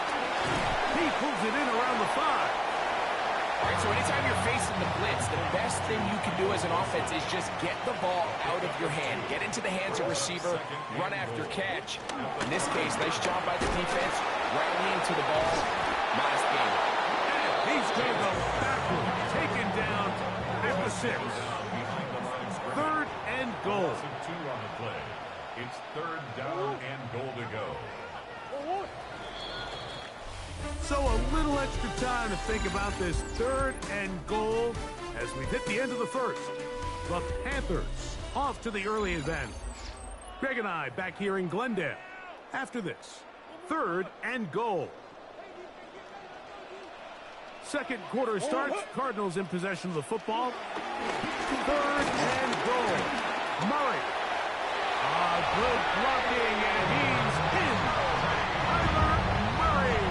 He pulls it in around the 5. All right, so anytime you're facing the blitz, the best thing you can do as an offense is just get the ball out of your hand. Get into the hands of receiver, run after catch. In this case, nice job by the defense, rallying to the ball. Last game. He's going to go backward, taken down at the 6. 3rd and goal. 2 on the play. It's 3rd down and goal to go. So a little extra time to think about this 3rd and goal as we hit the end of the 1st. The Panthers off to the early advantage. Greg and I back here in Glendale. After this, 3rd and goal. 2nd quarter starts. Cardinals in possession of the football. 3rd and goal. Murray. Good blocking, and he's in. Kyler Murray.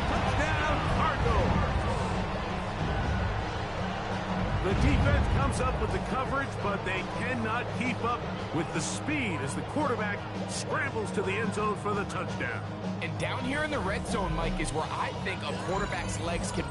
Touchdown, Cardinals. The defense comes up with the coverage, but they cannot keep up with the speed as the quarterback scrambles to the end zone for the touchdown. And down here in the red zone, Mike, is where I think a quarterback's legs can...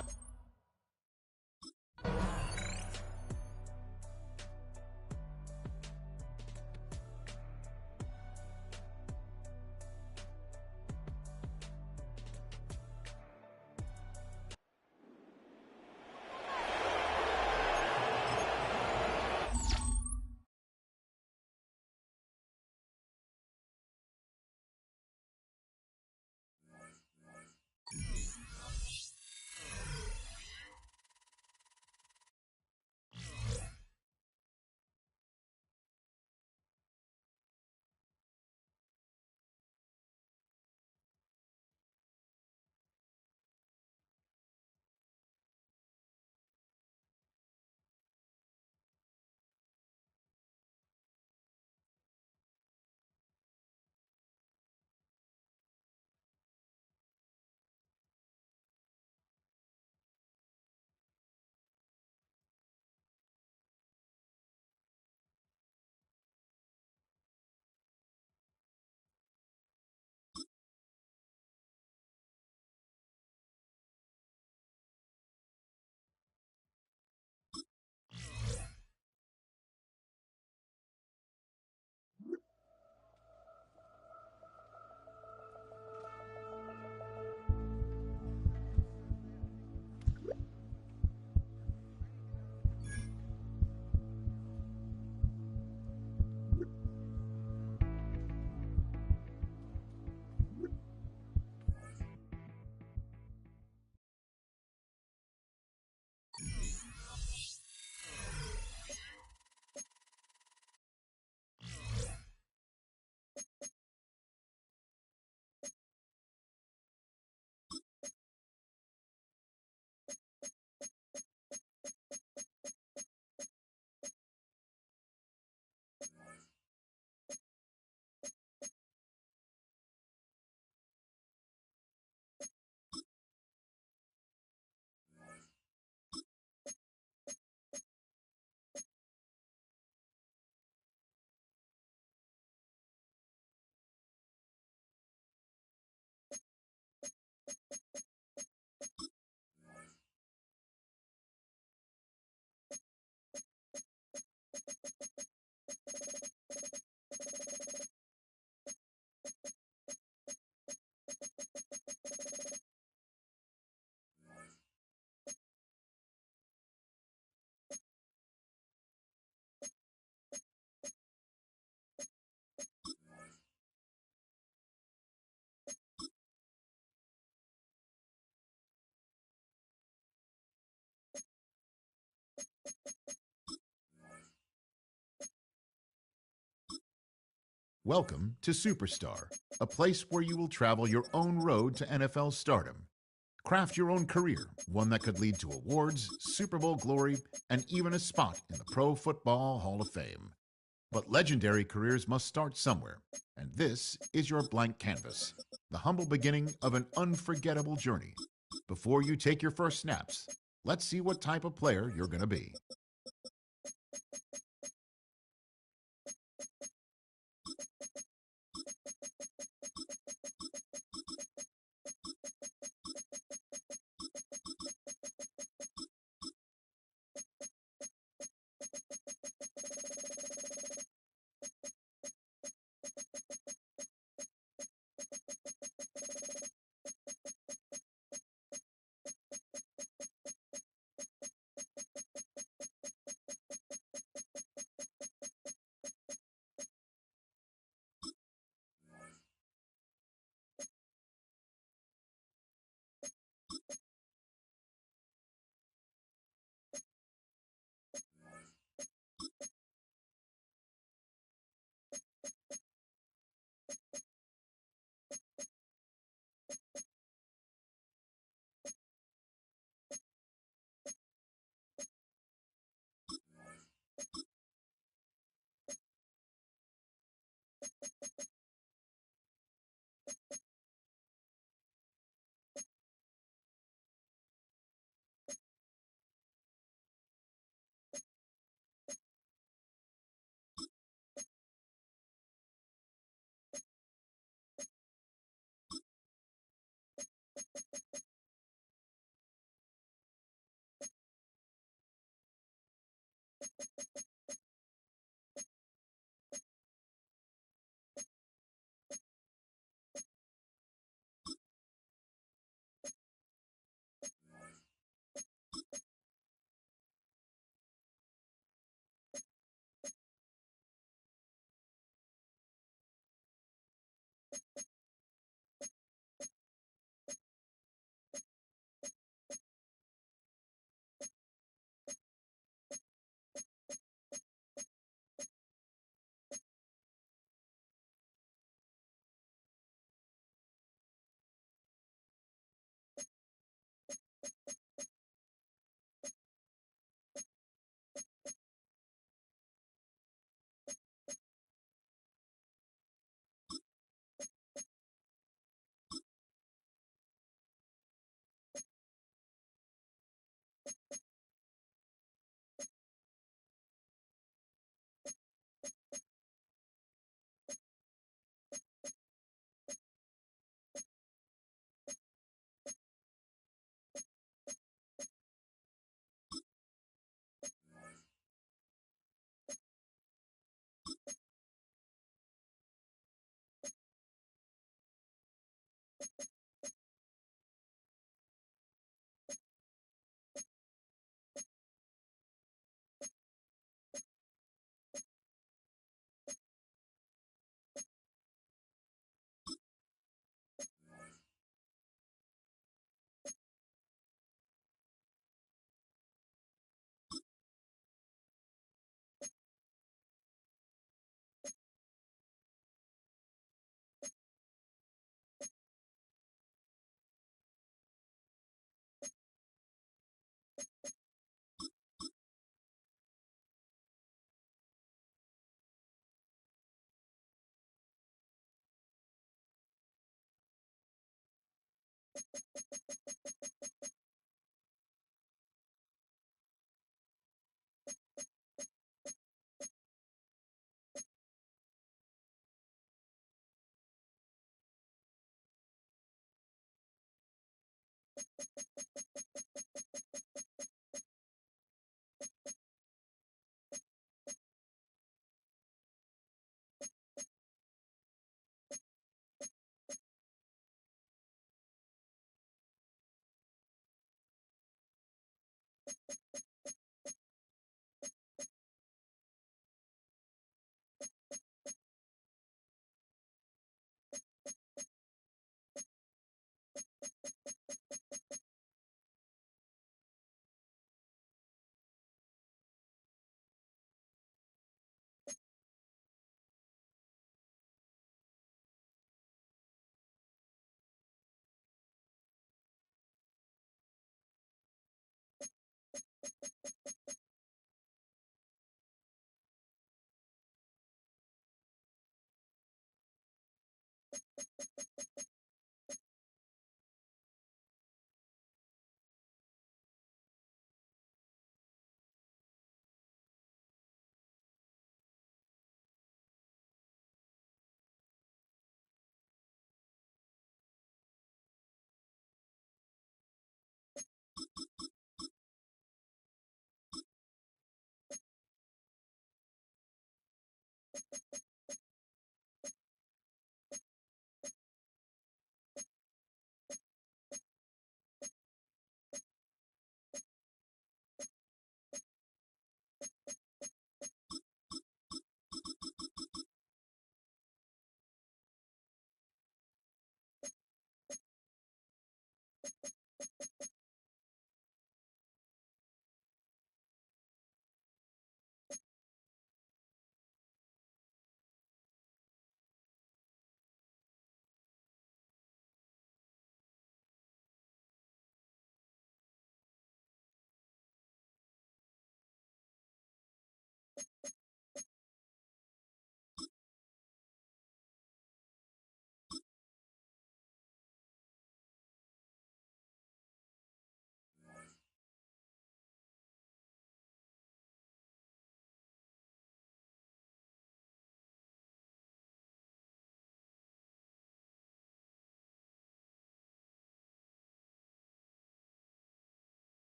Welcome to Superstar, a place where you will travel your own road to NFL stardom. Craft your own career, one that could lead to awards, Super Bowl glory, and even a spot in the Pro Football Hall of Fame. But legendary careers must start somewhere, and this is your blank canvas, the humble beginning of an unforgettable journey. Before you take your first snaps, let's see what type of player you're going to be.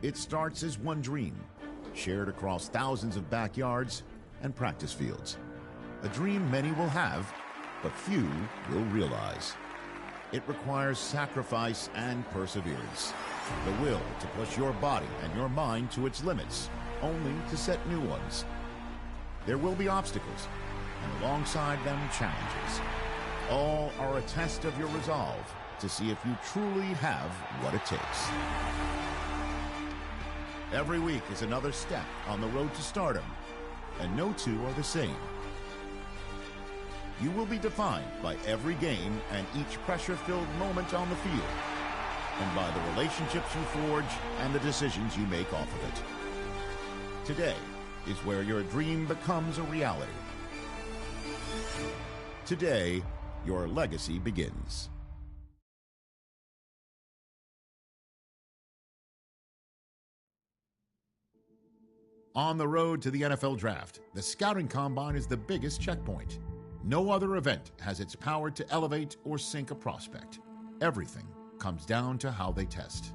It starts as one dream, shared across thousands of backyards and practice fields. A dream many will have, but few will realize. It requires sacrifice and perseverance. The will to push your body and your mind to its limits, only to set new ones. There will be obstacles, and alongside them, challenges. All are a test of your resolve to see if you truly have what it takes. Every week is another step on the road to stardom, and no two are the same. You will be defined by every game and each pressure-filled moment on the field, and by the relationships you forge and the decisions you make off of it. Today is where your dream becomes a reality. Today, your legacy begins. On the road to the NFL Draft, the Scouting Combine is the biggest checkpoint. No other event has its power to elevate or sink a prospect. Everything comes down to how they test.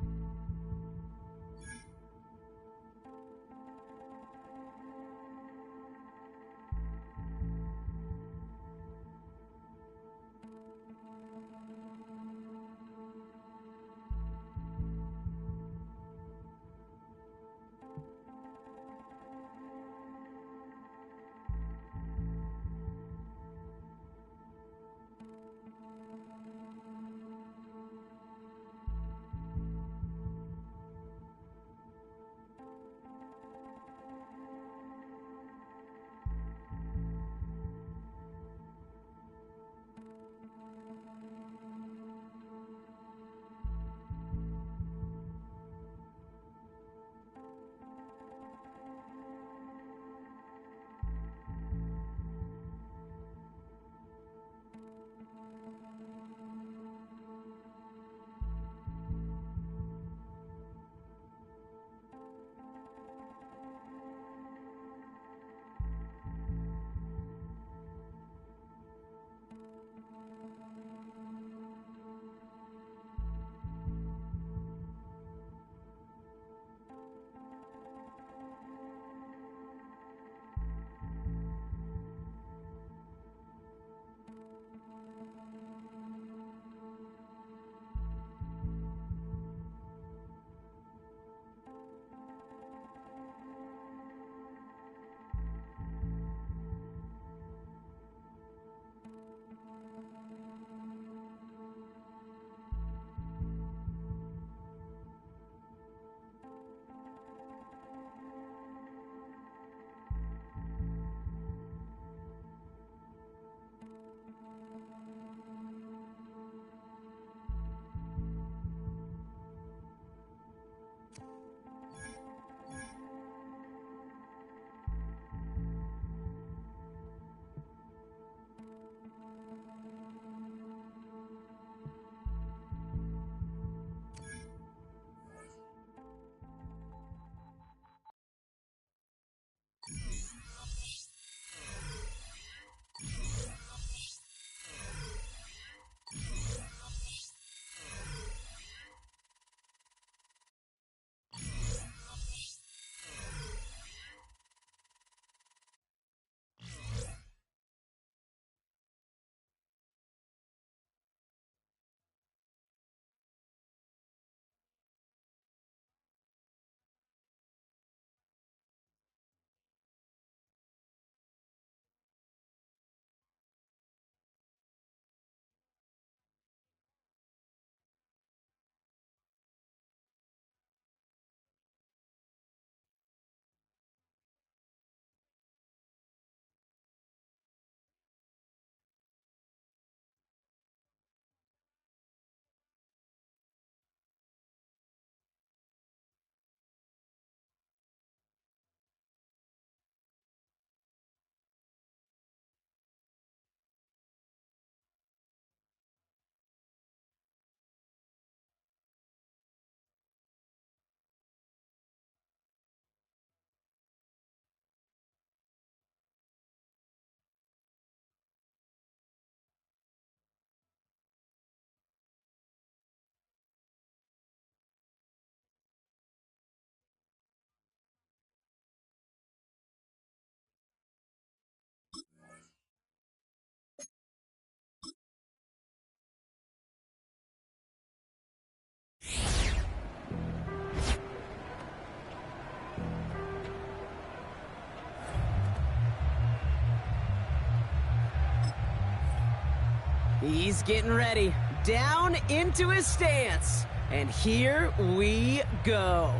He's getting ready. Down into his stance. And here we go.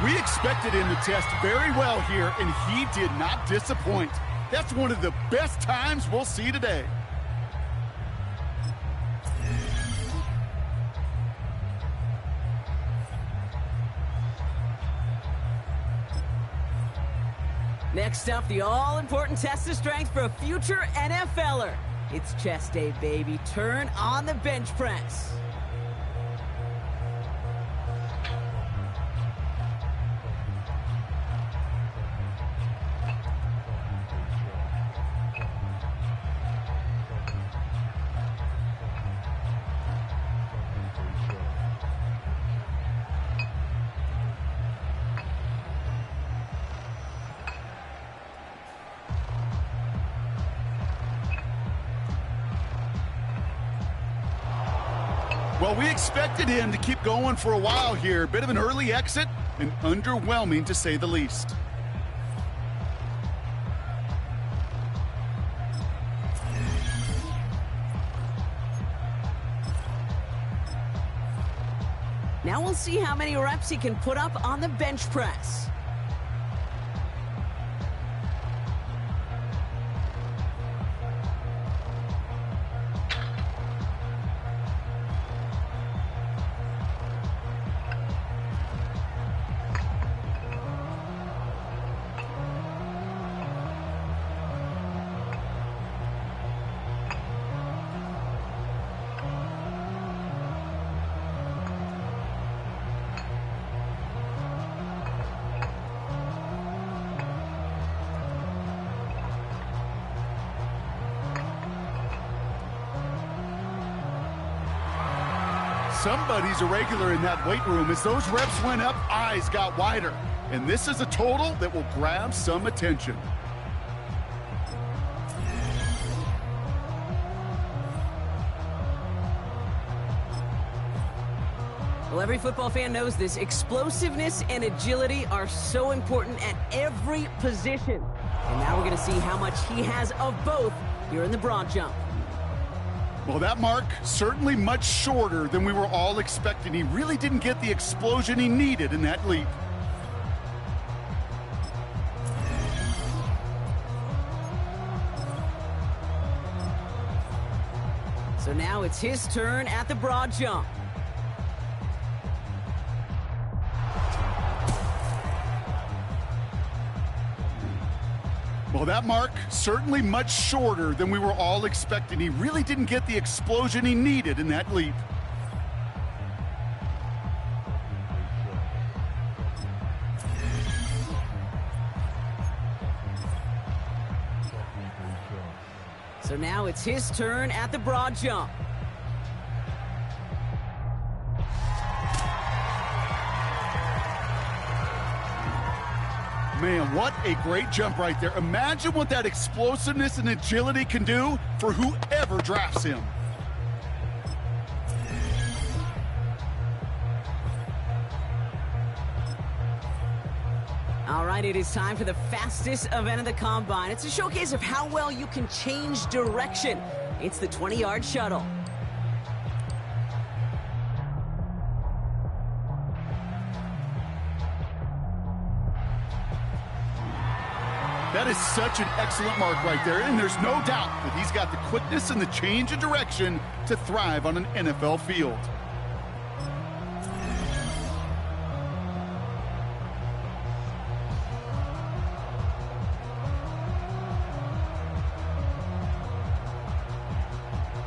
We expected him to test very well here, and he did not disappoint. That's one of the best times we'll see today. Next up, the all-important test of strength for a future NFLer. It's chest day, baby. Turn on the bench press. Well, we expected him to keep going for a while here. Bit of an early exit and underwhelming to say the least. Now we'll see how many reps he can put up on the bench press. Somebody's a regular in that weight room. As those reps went up, eyes got wider. And this is a total that will grab some attention. Well, every football fan knows this. Explosiveness and agility are so important at every position. And now we're going to see how much he has of both here in the broad jump. Well, that mark certainly much shorter than we were all expecting. He really didn't get the explosion he needed in that leap. So now it's his turn at the broad jump. Well, that mark certainly much shorter than we were all expecting. He really didn't get the explosion he needed in that leap. So now it's his turn at the broad jump. Man, what a great jump right there. Imagine what that explosiveness and agility can do for whoever drafts him. All right, it is time for the fastest event of the Combine. It's a showcase of how well you can change direction. It's the 20-yard shuttle. That is such an excellent mark right there, and there's no doubt that he's got the quickness and the change of direction to thrive on an NFL field.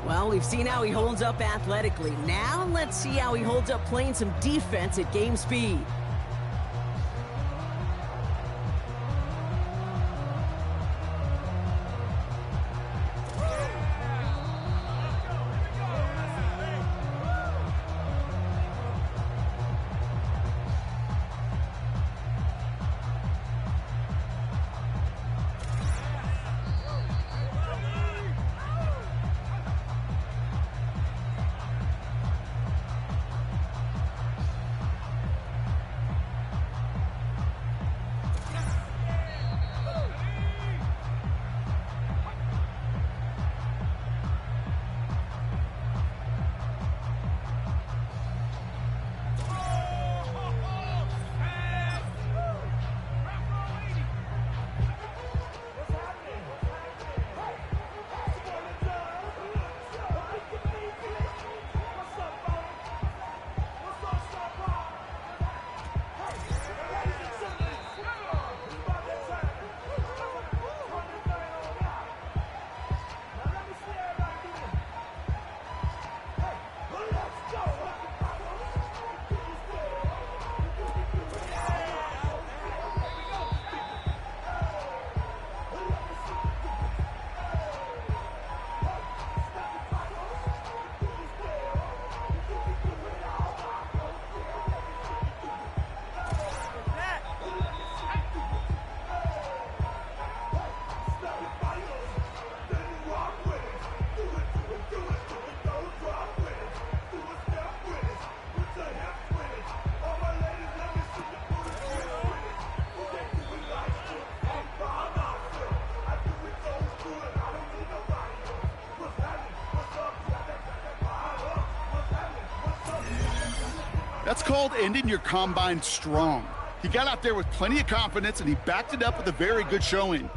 Well, we've seen how he holds up athletically. Now let's see how he holds up playing some defense at game speed. That's called ending your combine strong. He got out there with plenty of confidence, and he backed it up with a very good showing.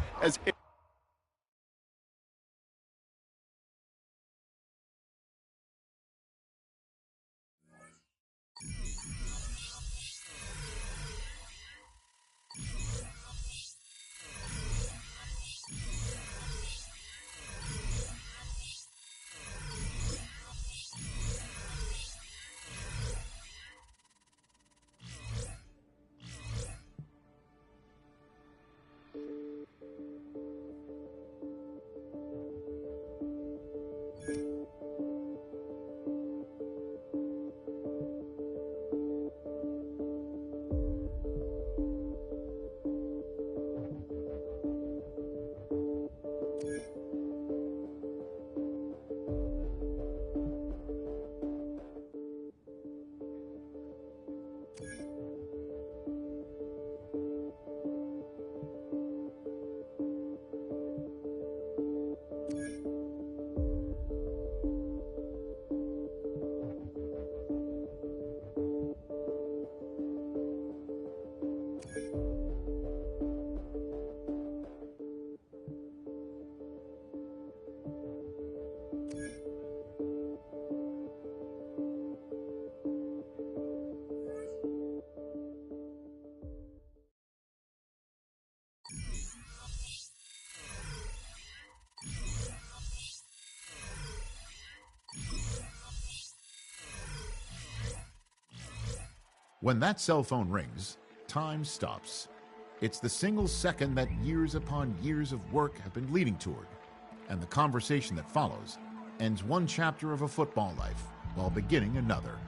When that cell phone rings, time stops. It's the single second that years upon years of work have been leading toward, and the conversation that follows ends one chapter of a football life while beginning another.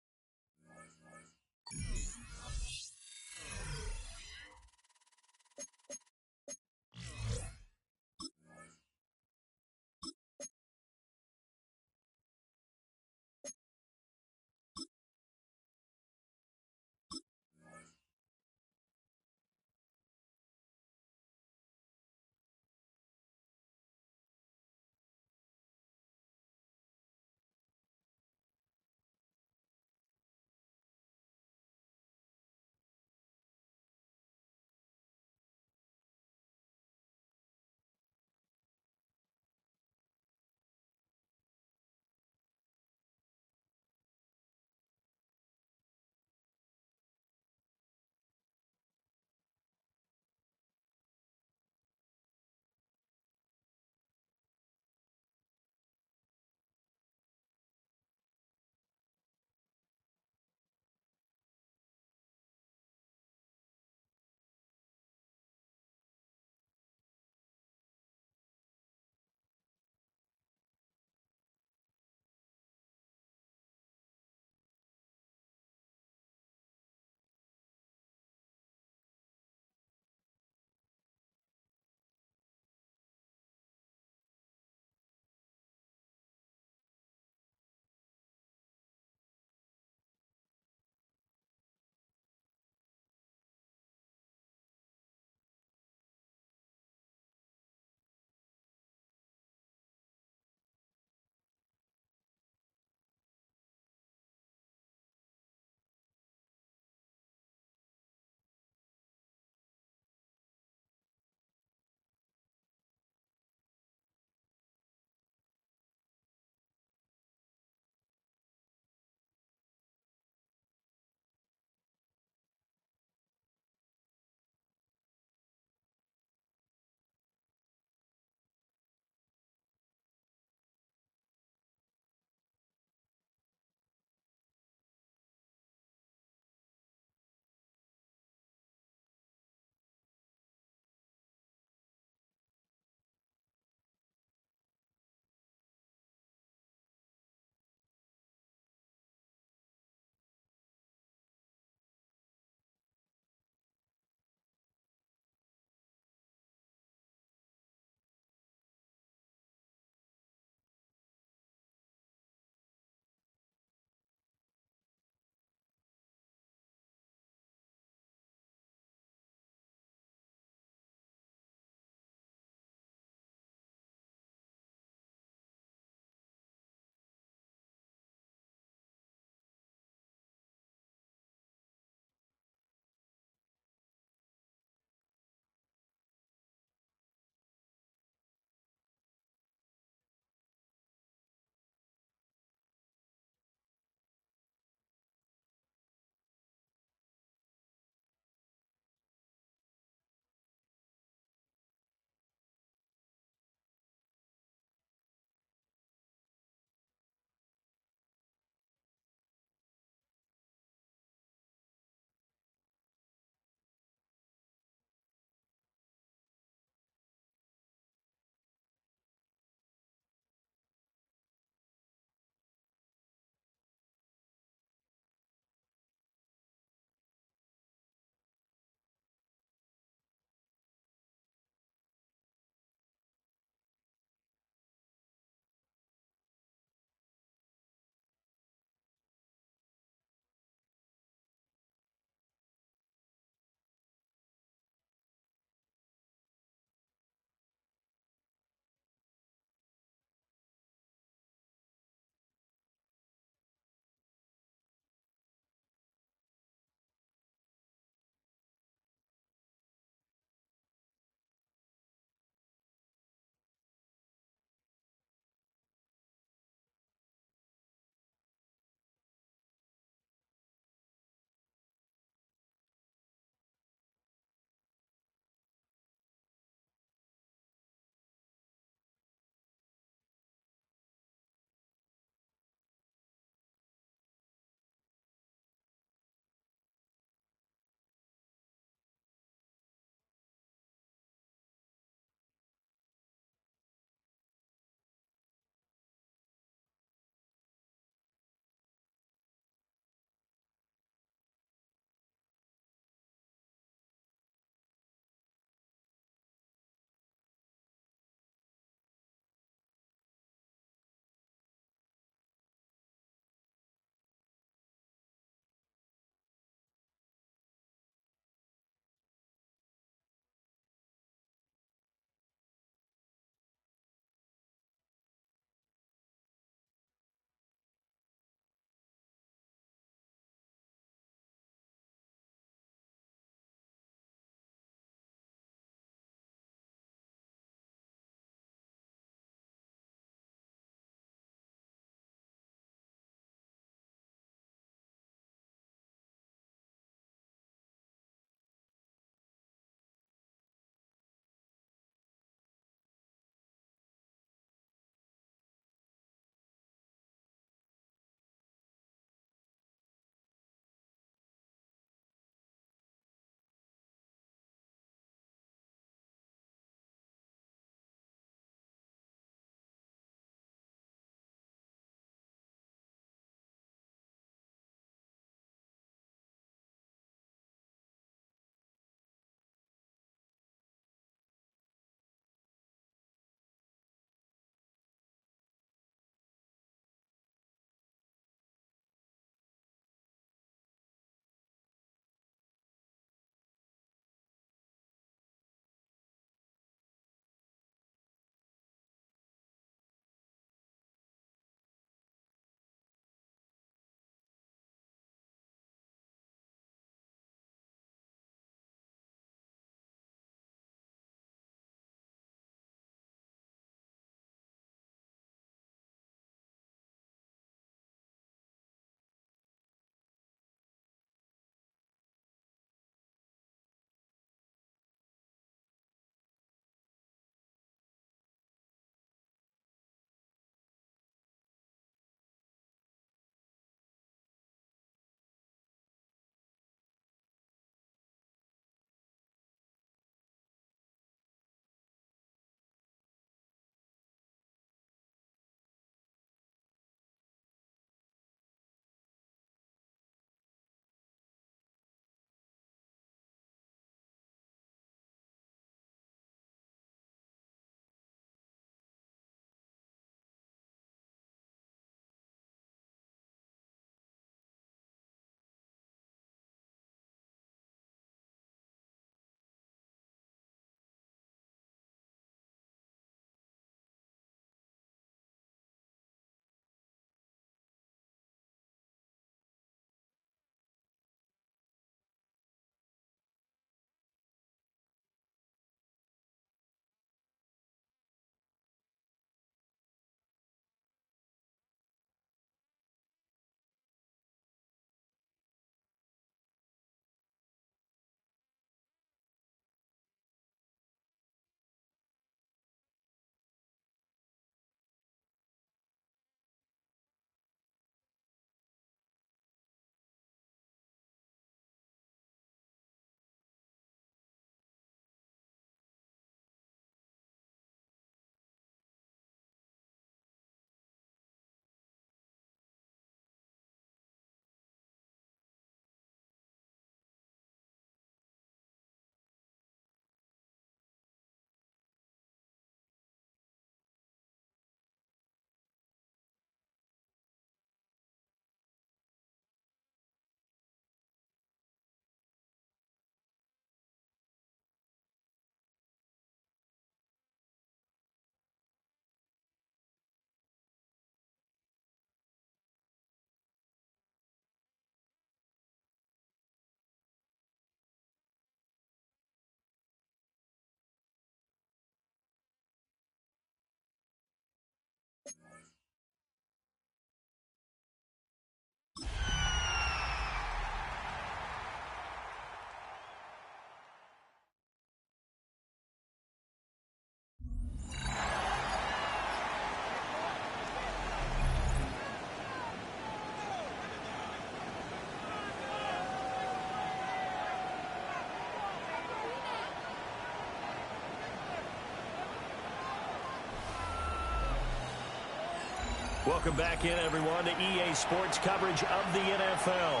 Welcome back in, everyone, to EA Sports coverage of the NFL.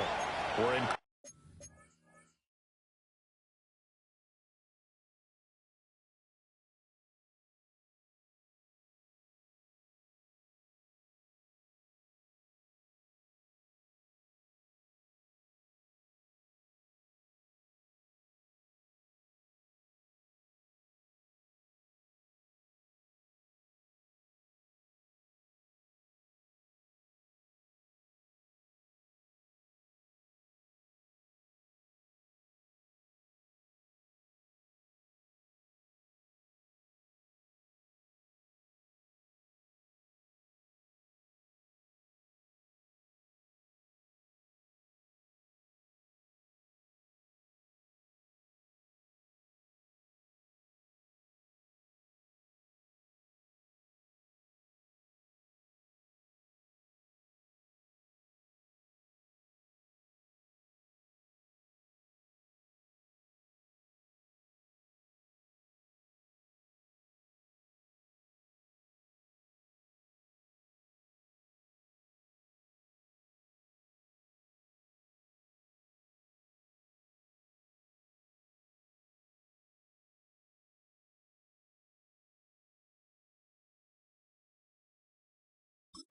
We're in.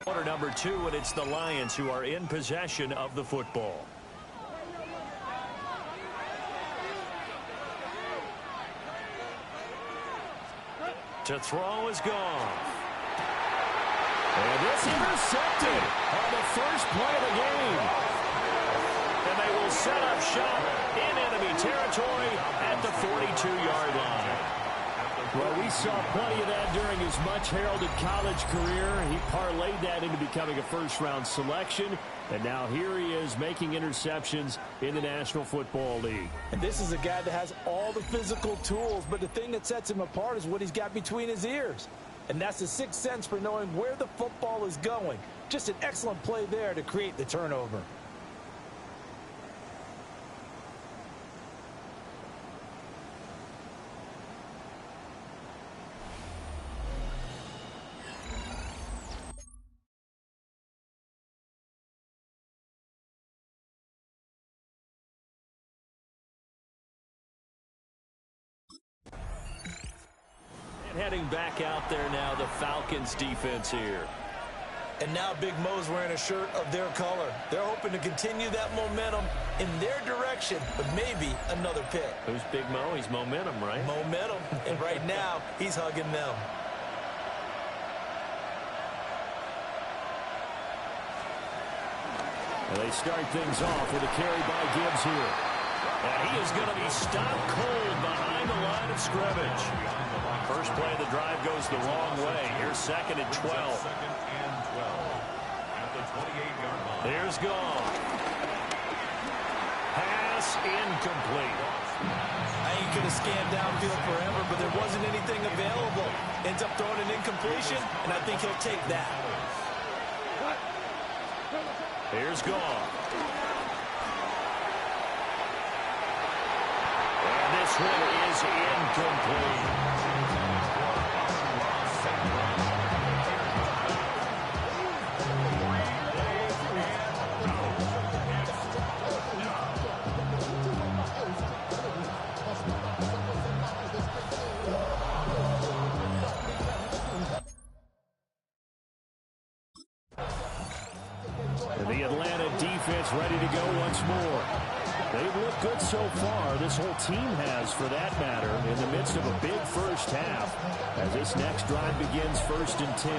Quarter number 2, and it's the Lions who are in possession of the football. To throw is gone. And this intercepted on the first play of the game. And they will set up shop in enemy territory at the 42-yard line. Well, we saw plenty of that during his much-heralded college career. He parlayed that into becoming a first-round selection, and now here he is making interceptions in the National Football League. And this is a guy that has all the physical tools, but the thing that sets him apart is what he's got between his ears. And that's the sixth sense for knowing where the football is going. Just an excellent play there to create the turnover. Heading back out there now, the Falcons defense here. And now Big Mo's wearing a shirt of their color. They're hoping to continue that momentum in their direction, but maybe another pick. Who's Big Mo? He's momentum, right? Momentum. And right now, he's hugging them. And they start things off with a carry by Gibbs here. And he is going to be stopped cold behind the line of scrimmage. First play of the drive goes the wrong way. Here's 2nd and 12. At the 28-yard line. Here's Goff. Pass incomplete. I ain't going to scan downfield forever, but there wasn't anything available. Ends up throwing an incompletion, and I think he'll take that. Here's Goff. And this one is incomplete. Ready to go once more. They've looked good so far. This whole team has, for that matter, in the midst of a big first half as this next drive begins 1st and 10.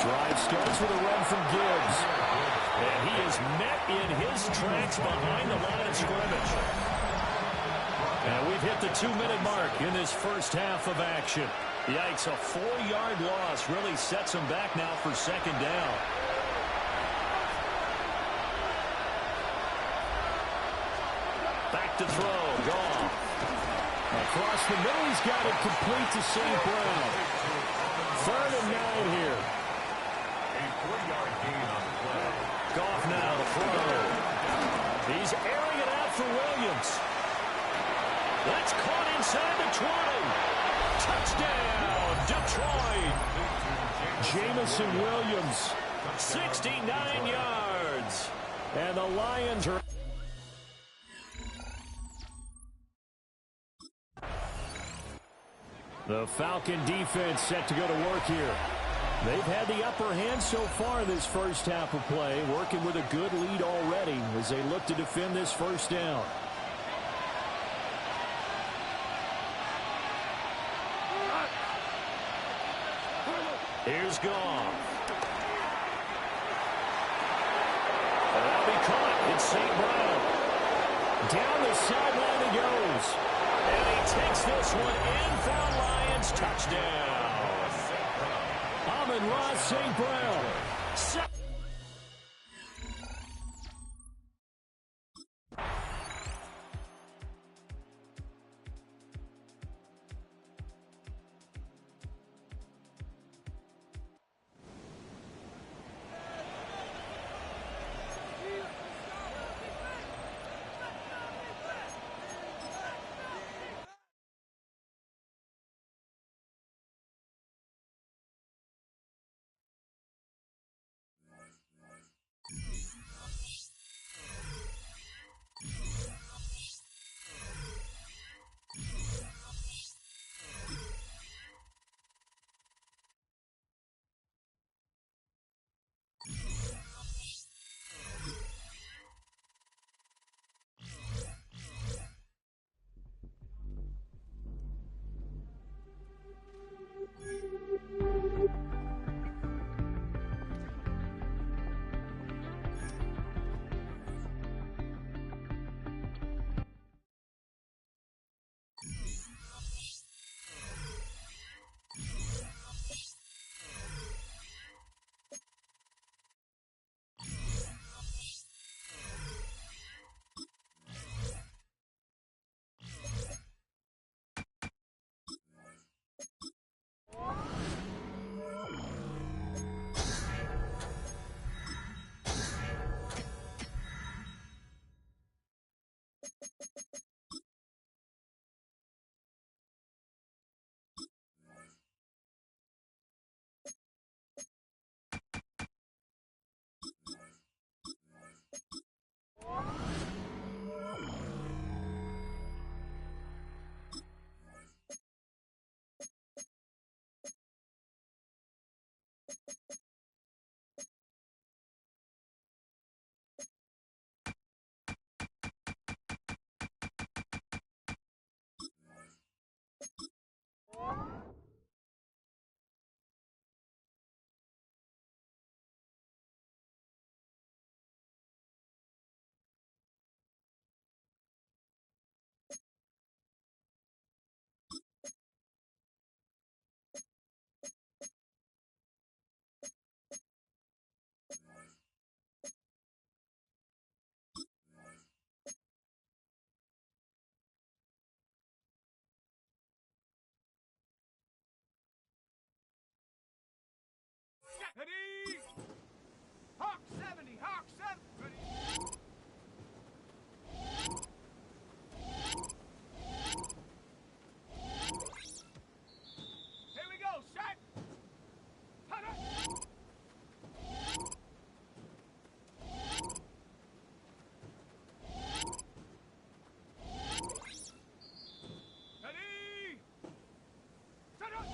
Drive starts with a run from Gibbs. And he is met in his tracks behind the line of scrimmage. And we've hit the 2-minute mark in this first half of action. Yikes, a 4-yard loss really sets him back now for 2nd down. Back to throw, Goff. Across the middle, he's got it complete to St. Brown. 3rd and 9 here. 3-yard gain on the play. Goff now to throw. He's airing it out for Williams. That's caught inside the 20. Touchdown, Detroit. Jamison Williams, 69 yards. And the Lions are... The Falcon defense set to go to work here. They've had the upper hand so far this first half of play, working with a good lead already as they look to defend this first down. Here's Goff. And that'll be caught. It's St. Brown. Down the sideline he goes. And he takes this one in for a Lions touchdown. Amon-Ra St. Brown. Ready? Hawk 70, Hawk 7. Ready? Here we go, shot. Ready? Set up.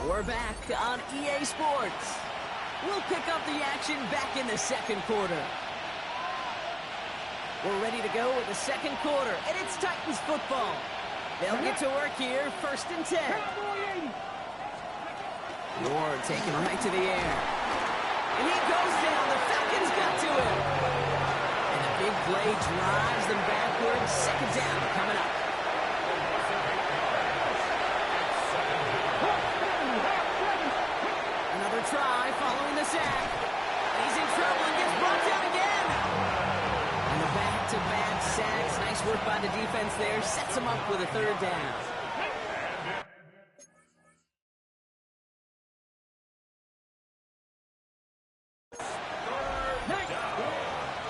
We're back on EA Sports. We'll pick up the action back in the second quarter. We're ready to go with the second quarter, and it's Titans football. They'll get to work here, 1st and 10. Ward taken right to the air. And he goes down. The Falcons got to him. And a big play drives them backwards. 2nd down coming up. Another try following the sack. He's in trouble and gets brought down again. And the back-to-back sacks. Nice work by the defense there. Sets him up with a 3rd down.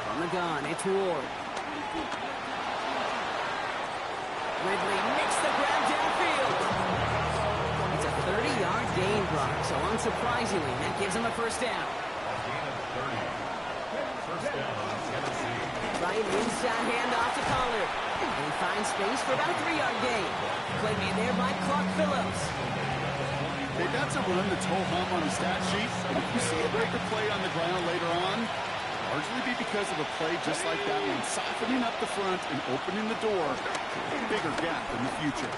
From the gun, it's Ward. Ridley makes the grab downfield. It's a 30-yard gain, Brock, so unsurprisingly, that gives him a 1st down. Right inside handoff to Pollard. And he finds space for about a 3-yard gain. Play made there by Clark Phillips. Hey, that's a run that's ho-hum on the stat sheet. And if you see a bigger play on the ground later on, largely be because of a play just like that one, softening up the front and opening the door to a bigger gap in the future.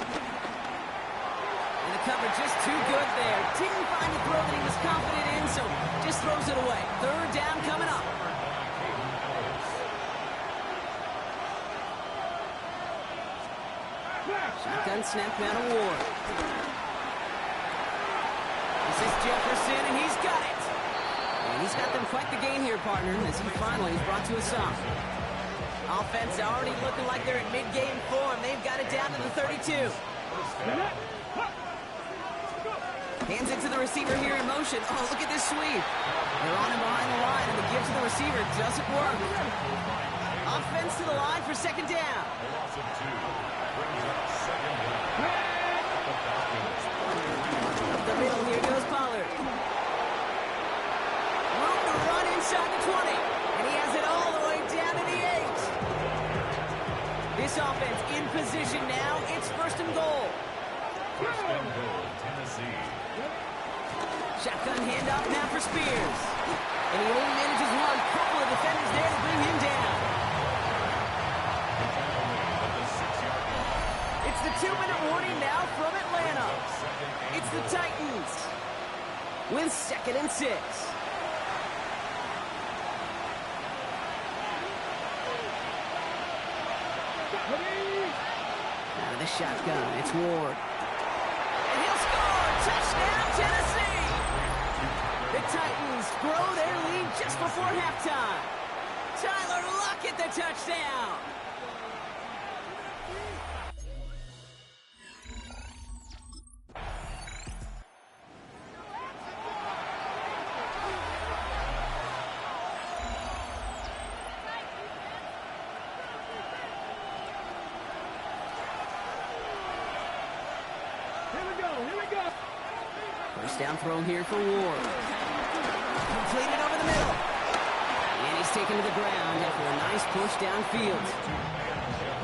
And the cover just too good there. Didn't find the throw that he was confident in, so just throws it away. 3rd down coming up. Shotgun snap out of Ward. This is Jefferson, and he's got it. And he's got them quite the game here, partner, as he finally is brought to a stop. Offense already looking like they're in mid-game form. They've got it down to the 32. Hands it to the receiver here in motion. Oh, look at this sweep. They're on him behind the line, and the give to the receiver doesn't work. Offense to the line for 2nd down. Up the middle, here goes Pollard. Room to run inside the 20. And he has it all the way down to the 8. This offense in position now. It's 1st and goal. 1st and goal, Tennessee. Shotgun handoff now for Spears. And he only manages one. Couple of defenders there to bring him down. It's the 2-minute warning now from Atlanta. It's the Titans with 2nd and 6. Out of the shotgun, it's Ward. And he'll score! Touchdown, Tennessee! The Titans grow their lead just before halftime. Tyler Lockett, the touchdown! First down throw here for Ward. Completed over the middle. And he's taken to the ground after a nice push downfield.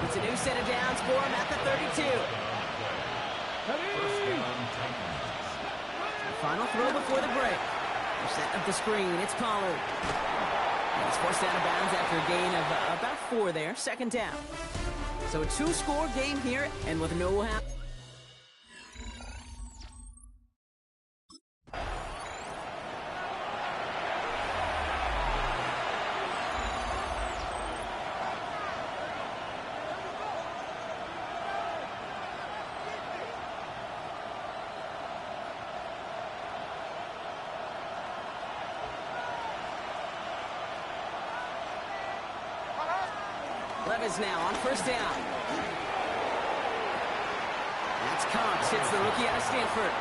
It's a new set of downs for him at the 32. The final throw before the break. They're setting up the screen. It's Pollard. And he's forced out of bounds after a gain of about 4 there. 2nd down. So a 2-score game here, and with no half. Levis now on 1st down. That's Cox, hits the rookie out of Stanford.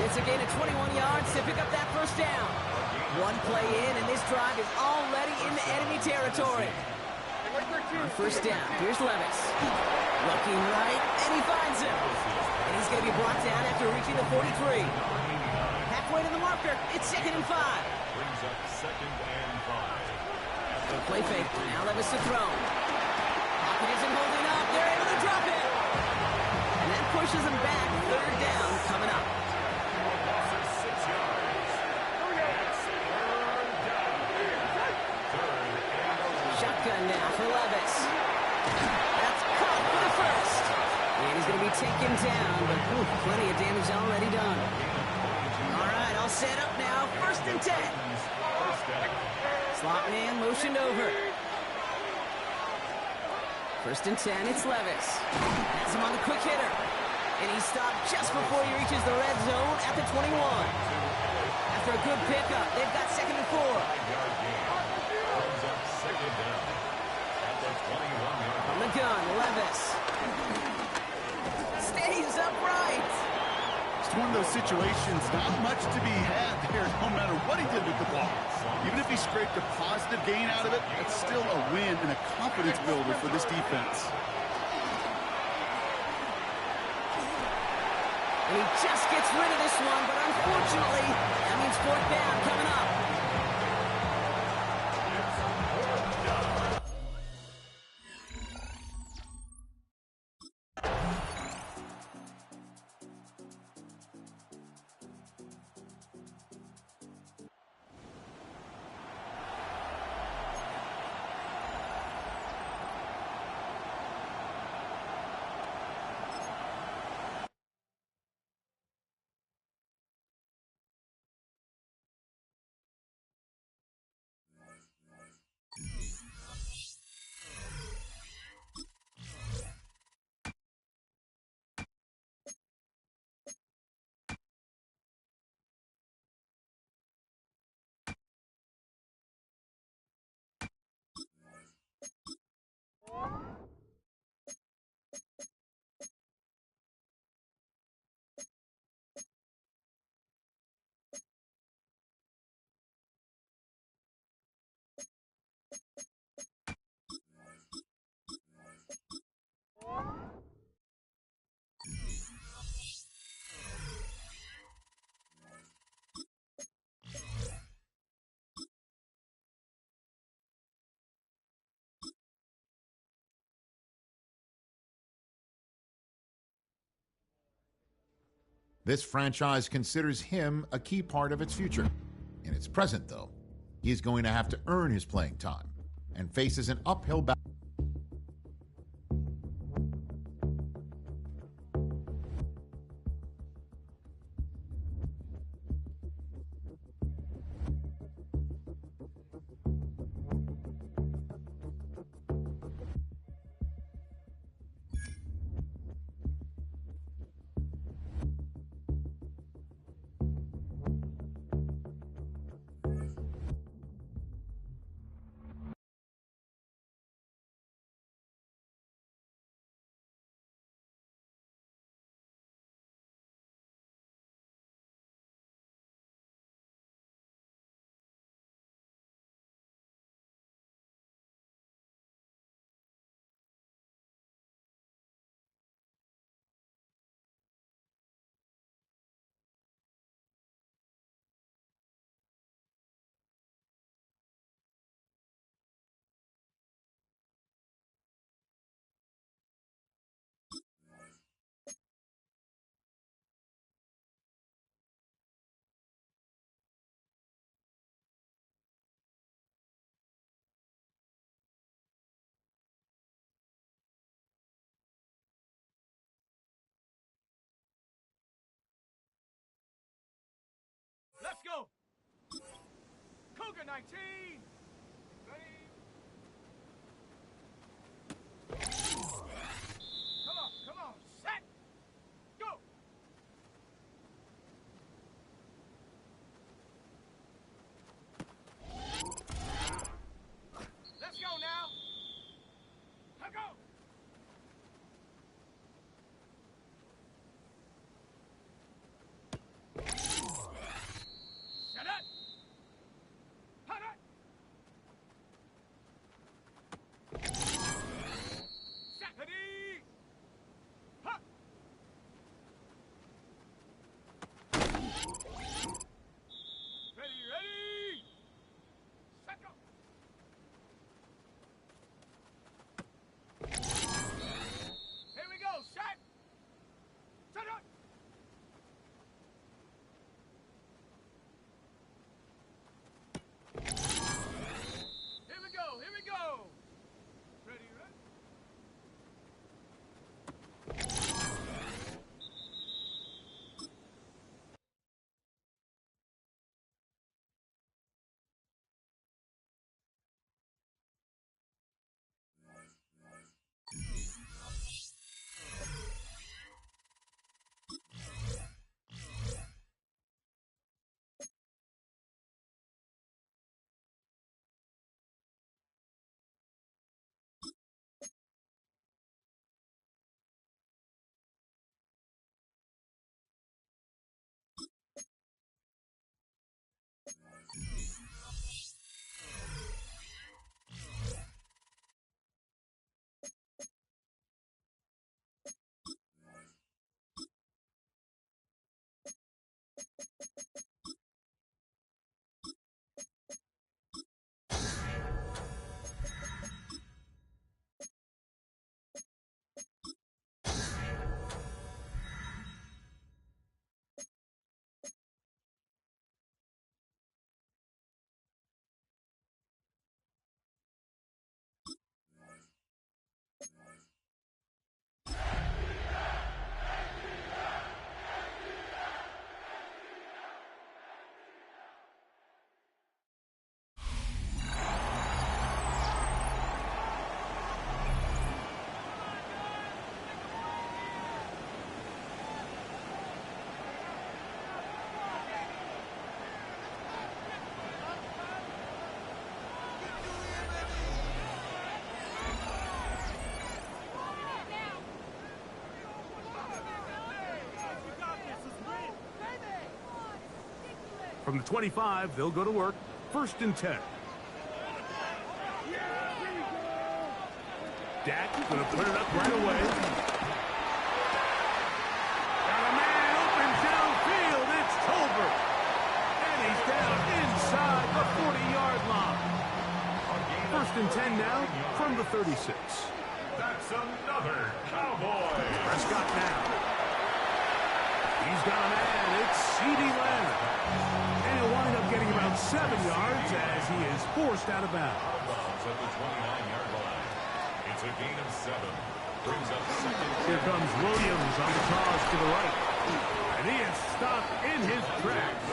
It's a gain of 21 yards to pick up that 1st down. One play in, and this drive is already into enemy territory. On 1st down, here's Levis. Looking right, and he finds him. And he's going to be brought down after reaching the 43. Halfway to the marker, it's 2nd and 5. Brings up 2nd and 5. Play fake, now Levis to throw. Pocket isn't holding up, they're able to drop it. And that pushes him back, 3rd down coming up. shotgun now for Levis. That's caught for the first. And he's going to be taken down, but plenty of damage already done. All right, all set up now. 1st and 10. Slot man motioned over. 1st and 10, it's Levis. Has him on the quick hitter. And he stopped just before he reaches the red zone at the 21. After a good pickup, they've got 2nd and 4. On the gun, Levis. Stays upright. It's one of those situations, not much to be had there, no matter what he did with the ball. Even if he scraped a positive gain out of it, that's still a win and a confidence builder for this defense. And he just gets rid of this one, but unfortunately, that means 4th down coming up. This franchise considers him a key part of its future. In its present, though, he's going to have to earn his playing time and faces an uphill battle. Let's go! Cougar 19! Come on, set! Go! Let's go now! Let's go! Set it! Put it! From the 25, they'll go to work. 1st and 10. Dak is going to put it up right away. Got a man open downfield. It's Tolbert. And he's down inside the 40-yard line. 1st and 10 now from the 36. That's another Cowboy. Prescott now. He's got a man. It's CeeDee Lamb. And he'll wind up getting about 7 yards as he is forced out of bounds. At the 29-yard line. It's a gain of 7. Brings up second. Here comes Williams on the toss to the right. And he is stopped in his tracks.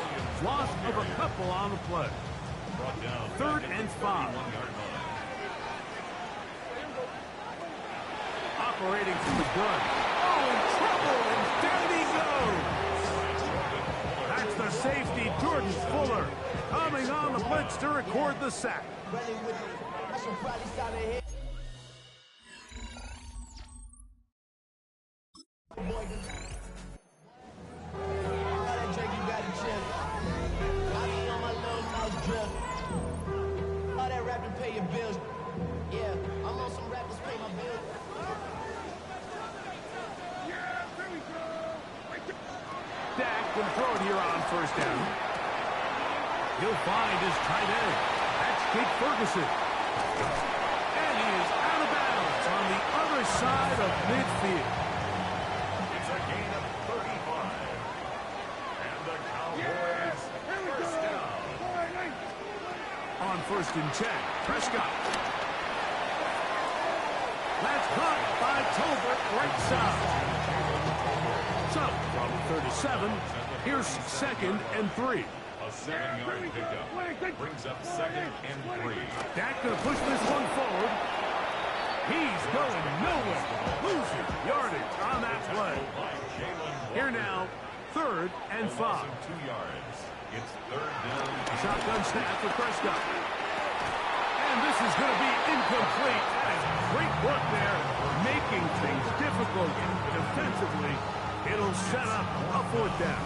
Loss of a couple on the play. 3rd and 5. Operating from the gun. Oh, in trouble, and down he goes. That's the safety, Jordan Fuller, coming on the blitz to record the sack. Dak can throw it here on 1st down. He'll find his tight end. That's Jake Ferguson. And he is out of bounds on the other side of midfield. It's a gain of 35. And the Cowboys, 1st down. On 1st and 10, Prescott. That's caught by Tolbert right side. So, from 37, here's 2nd and 3. A 7-yard pickup. Brings up 2nd and 3. Dak gonna push this one forward. He's going nowhere. Losing yardage on that play. Here now, 3rd and 5. 2 yards. It's 3rd down. Shotgun snap for Prescott. And this is going to be incomplete. That is great work there, making things difficult defensively. It'll set up a 4th down.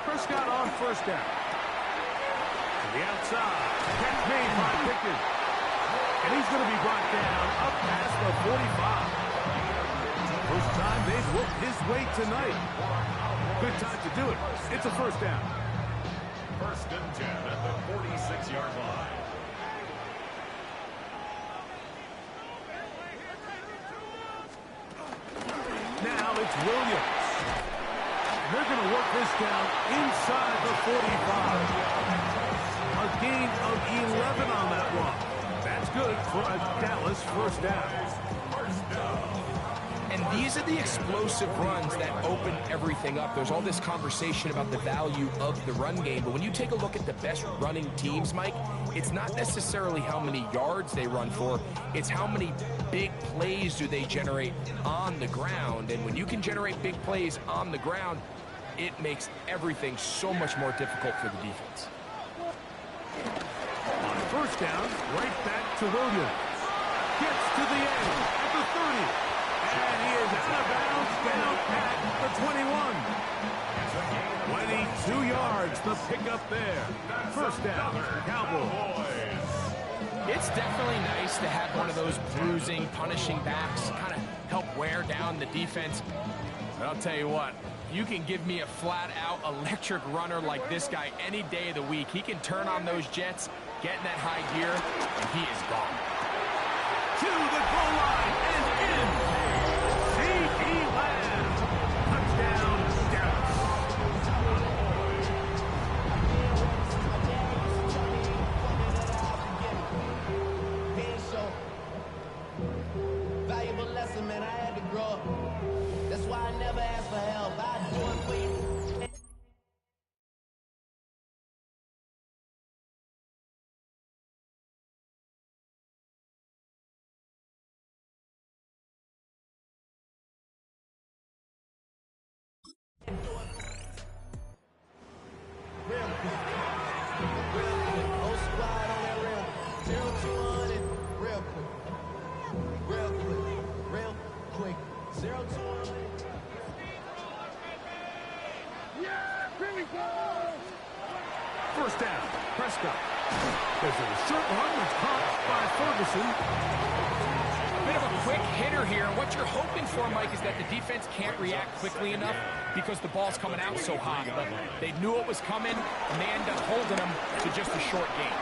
Prescott on 1st down. To the outside. Catch made by Pickens. And he's going to be brought down up past the 45. First time they've worked his way tonight. Good time to do it. It's a 1st down. 1st and 10 at the 46-yard line. Now it's Williams. They're going to work this down inside the 45. A gain of 11 on that one. That's good for a Dallas 1st down. And these are the explosive runs that open everything up. There's all this conversation about the value of the run game, but when you take a look at the best running teams, Mike, it's not necessarily how many yards they run for, it's how many big plays do they generate on the ground. And when you can generate big plays on the ground, it makes everything so much more difficult for the defense. On 1st down, right back to Williams. Gets to the end at the 30. And he is out of bounds down at the 21. 22 yards, the pickup there. 1st down, Cowboys. It's definitely nice to have one of those bruising, punishing backs kind of help wear down the defense. But I'll tell you what, you can give me a flat-out electric runner like this guy any day of the week. He can turn on those jets, get in that high gear, and he is gone. To the goal line and in. CeeDee Lamb. Touchdown, Dallas. Valuable lesson, man. I had to grow up. That's why I never ask for help. I do it for you. First down, Prescott. There's a short run that's caught by Ferguson. A bit of a quick hitter here. What you're hoping for, Mike, is that the defense can't react quickly enough because the ball's coming out so hot. But they knew it was coming, and they end up holding them to just a short gain.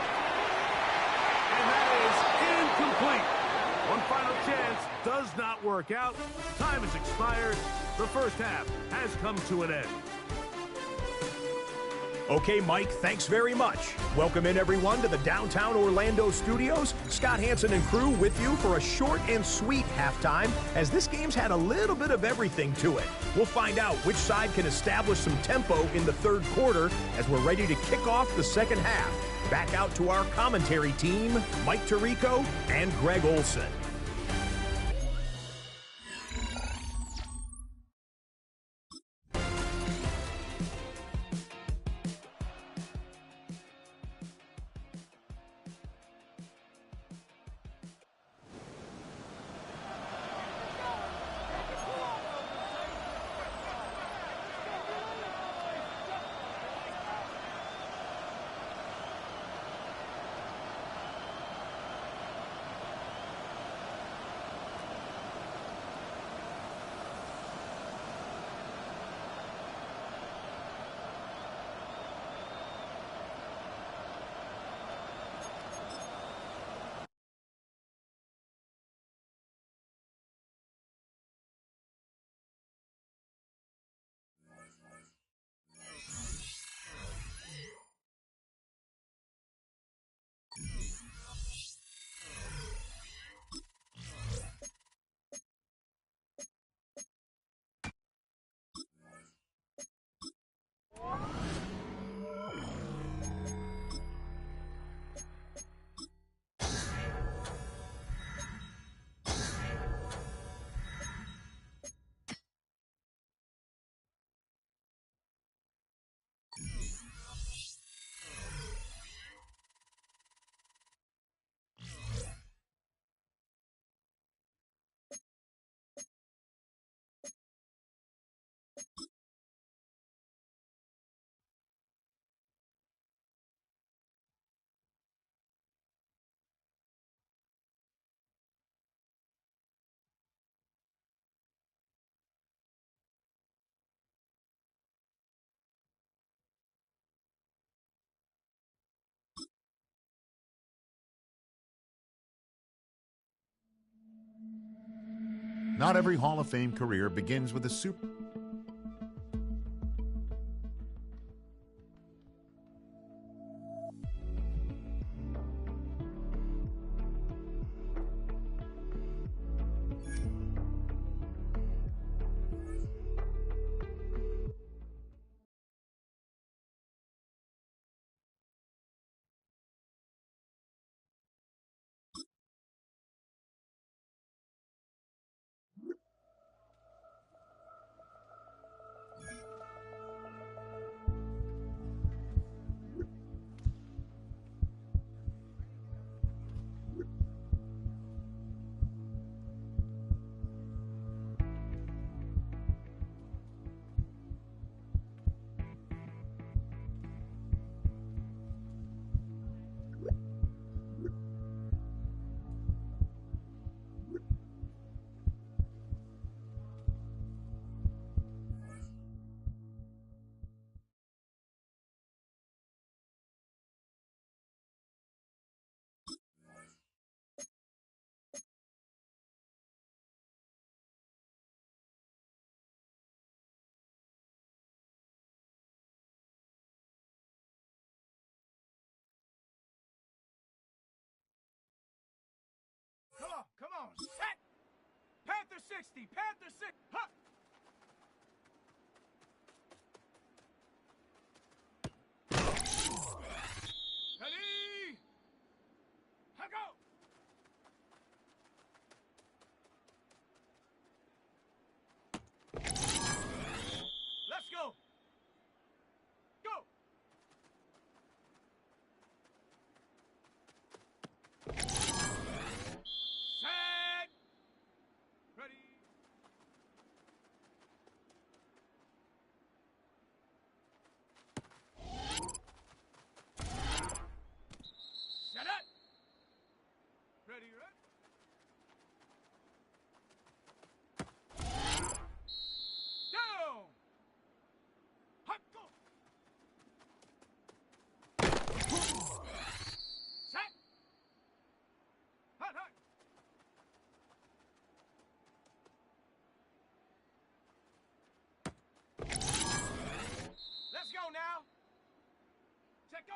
And that is incomplete. One final chance does not work out. Time has expired. The first half has come to an end. Okay, Mike, thanks very much. Welcome in, everyone, to the downtown Orlando studios. Scott Hansen and crew with you for a short and sweet halftime, as this game's had a little bit of everything to it. We'll find out which side can establish some tempo in the third quarter as we're ready to kick off the second half. Back out to our commentary team, Mike Tirico and Greg Olson. Not every Hall of Fame career begins with a Super... Come on, set! Panther 60, Panther 6, huh! Ready? Go! Let's go! Go! Set! Ready? now. Check, go.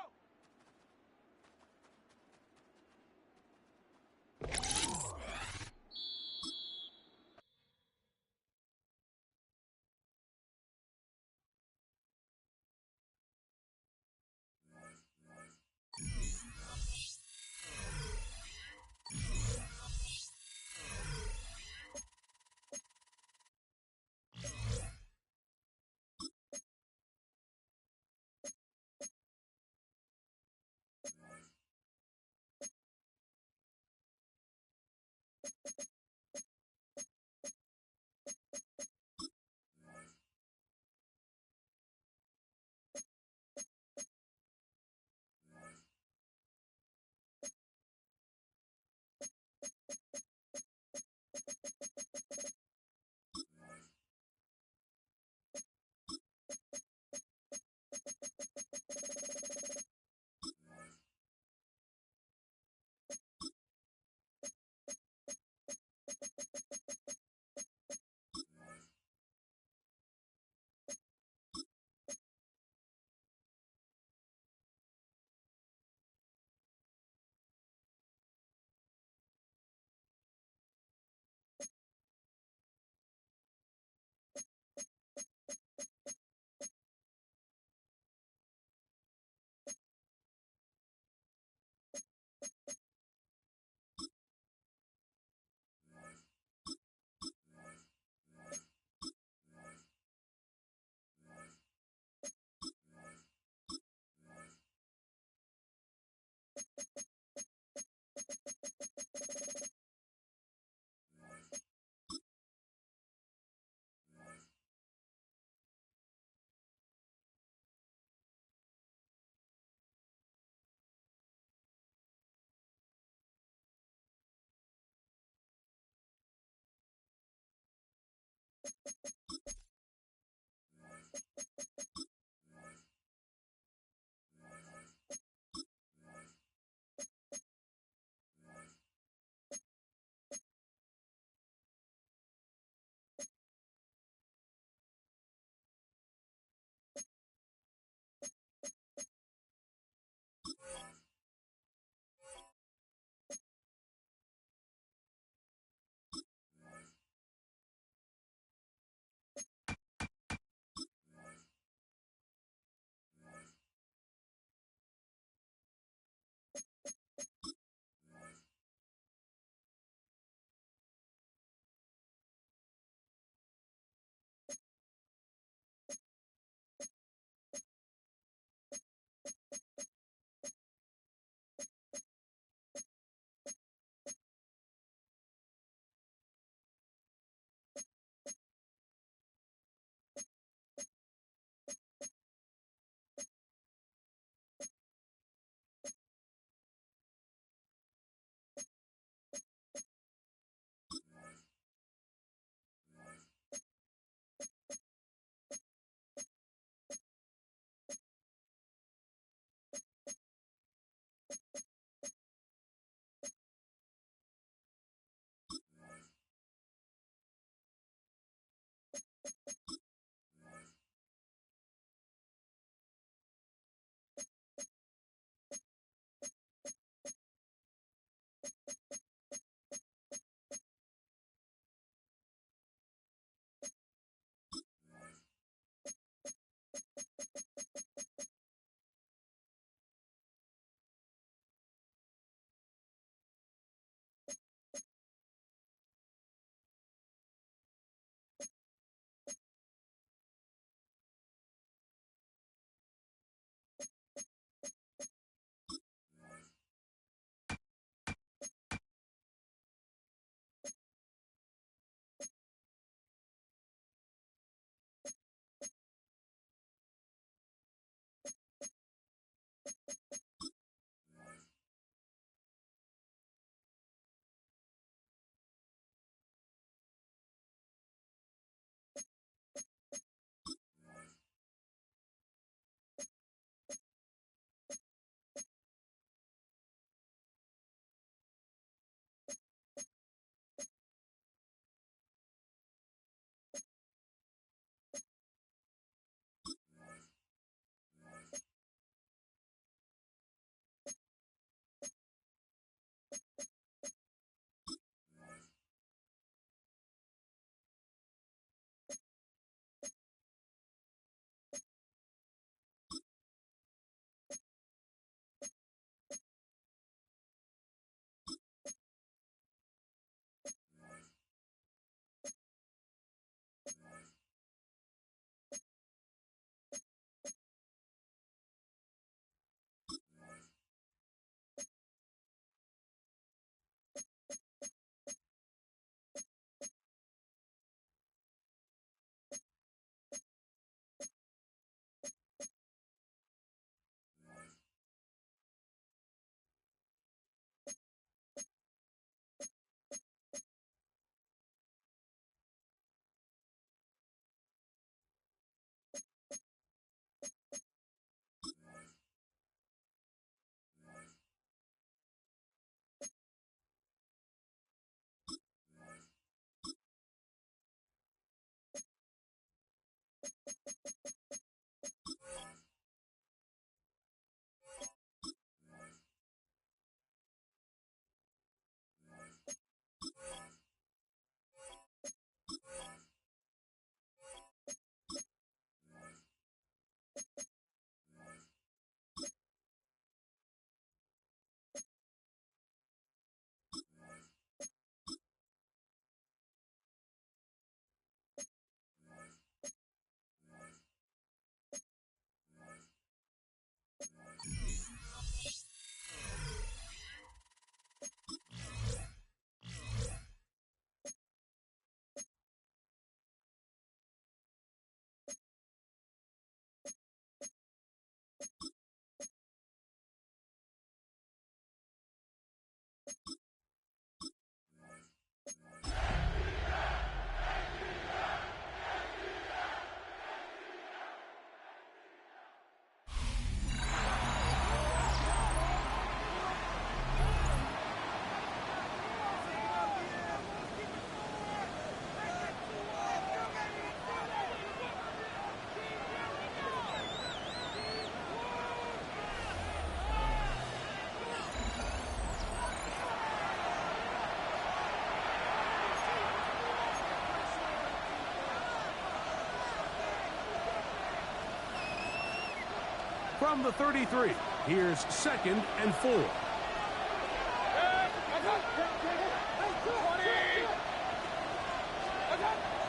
From the 33, here's 2nd and 4.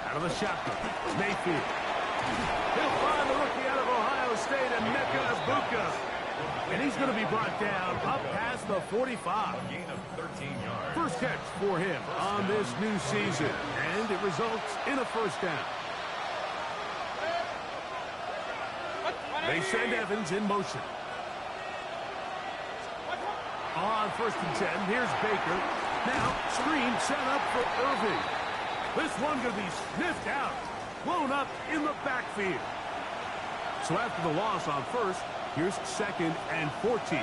Out of the shotgun, Mayfield. He'll find the rookie out of Ohio State, and Emeka Egbuka. And he's going to be brought down up past the 45. Gain of 13 yards. First catch for him on this new season, and it results in a first down. They send Evans in motion. On 1st and 10, here's Baker. Now, screen set up for Irving. This one going to be sniffed out, blown up in the backfield. So after the loss on 1st, here's 2nd and 14.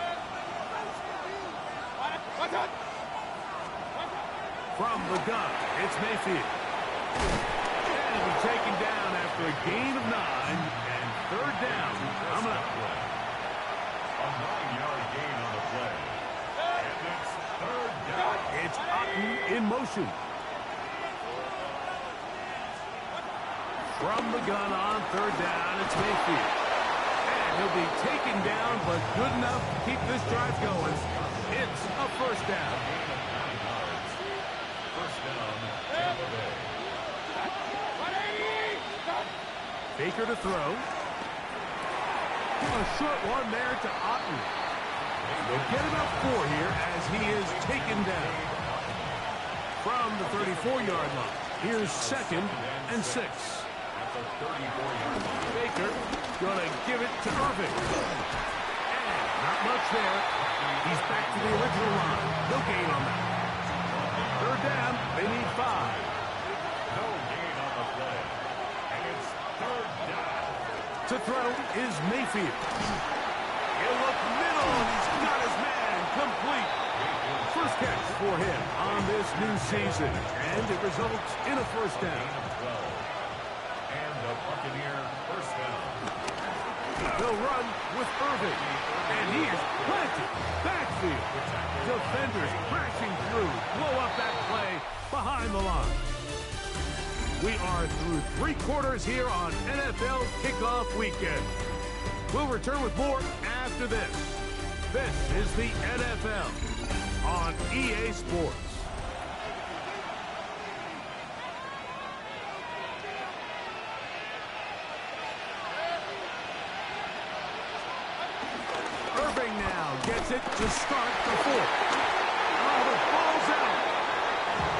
From the gun, it's Mayfield. And he'll be taken down after a gain of 9, and 3rd down coming up. A 9-yard gain on the play. And it's 3rd down. It's Otten in motion. From the gun on 3rd down, it's Mayfield. And he'll be taken down, but good enough to keep this drive going. It's a first down. First down, Tampa Bay. Baker to throw. A short one there to Otten. They'll get enough for here as he is taken down. From the 34-yard line, here's 2nd and 6. Baker going to give it to Irving. And not much there. He's back to the original line. No gain on that. 3rd down, they need 5. No gain on the play. And it's 3rd down. To throw is Mayfield. He'll look middle, and he's got his man complete. First catch for him on this new season, and it results in a first down. And the Buccaneer first down. They'll run with Irving, and he is planted backfield. Defenders crashing through, blow up that play behind the line. We are through 3 quarters here on NFL Kickoff Weekend. We'll return with more after this. This is the NFL on EA Sports. Irving now gets it to start the 4th. Oh, the ball's out.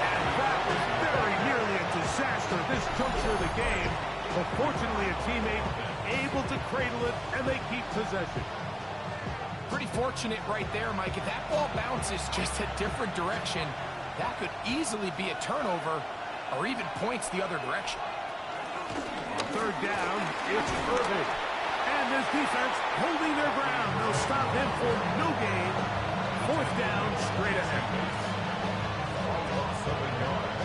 And that was very nearly a disaster this juncture of the game. But fortunately, a teammate able to cradle it, and they keep possession. Pretty fortunate right there, Mike. If that ball bounces just a different direction, that could easily be a turnover or even points the other direction. 3rd down, it's Irving. And this defense holding their ground. They'll stop him for no gain. 4th down, straight ahead. 7 yards.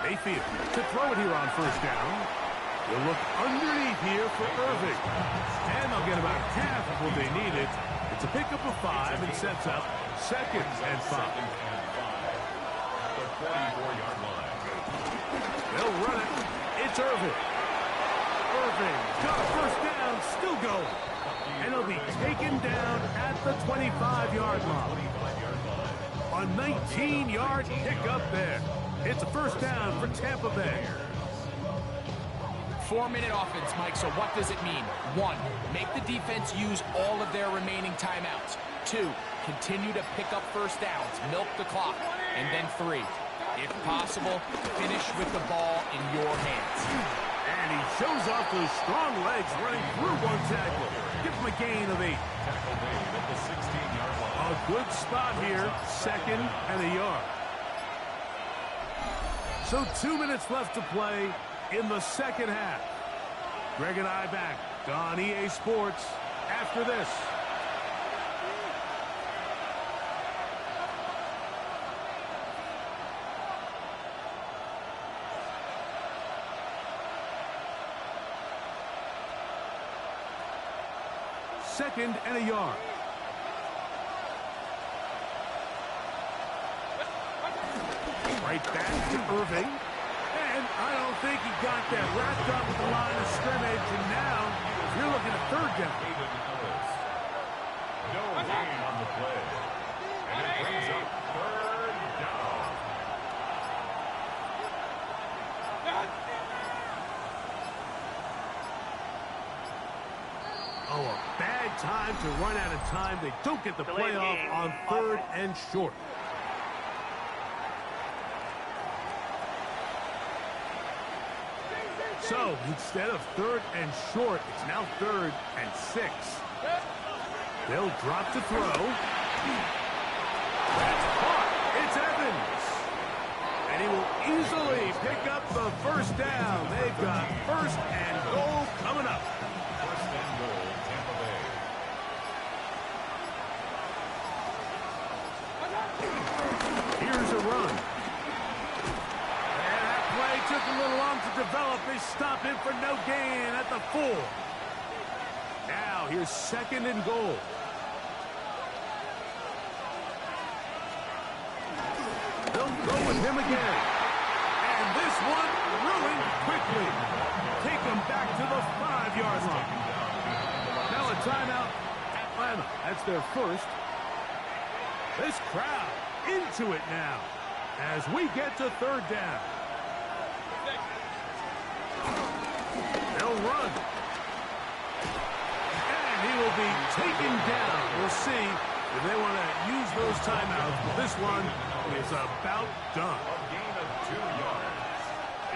Mayfield to throw it here on 1st down. They'll look underneath here for Irving. And they'll get about half of what they needed. It's a pickup of 5 and sets up 2nd and 5. The 44-yard line. They'll run it. It's Irving. Irving got a first down, still going. And he'll be taken down at the 25-yard line. A 19-yard pickup there. It's a first down for Tampa Bay. 4-minute offense, Mike, so what does it mean? 1, make the defense use all of their remaining timeouts. 2, continue to pick up first downs, milk the clock. And then 3, If possible, finish with the ball in your hands. And he shows off those strong legs running through one tackle. Give him a gain of 8. Tackle made at the 16-yard line. A good spot here, 2nd and a yard. So 2 minutes left to play in the second half. Greg and I back on EA Sports after this. Second and a yard. Right back to Irving. And I don't think he got that wrapped up with the line of scrimmage. And now you're looking at 3rd down. No gain on the play. And it brings up 3rd down. Oh, a bad time to run out of time. They don't get the playoff on 3rd and short. So, instead of 3rd and short, it's now 3rd and 6. They'll drop to throw. That's caught. It's Evans. And he will easily pick up the 1st down. They've got 1st and goal coming up. 1st and goal, Tampa Bay. Here's a run. Took a little long to develop. They stop him for no gain at the 4. Now here's 2nd and goal. They'll go with him again. And this one ruined quickly. Take him back to the 5-yard line. Now a timeout, Atlanta. That's their 1st. This crowd into it now as we get to 3rd down. They'll run. And he will be taken down. We'll see if they want to use those timeouts. But this one is about done. A gain of 2 yards.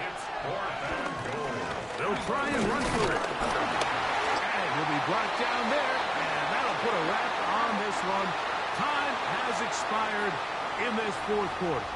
It's 4th and goal. They'll try and run for it. And he'll be brought down there. And that'll put a wrap on this one. Time has expired in this 4th quarter.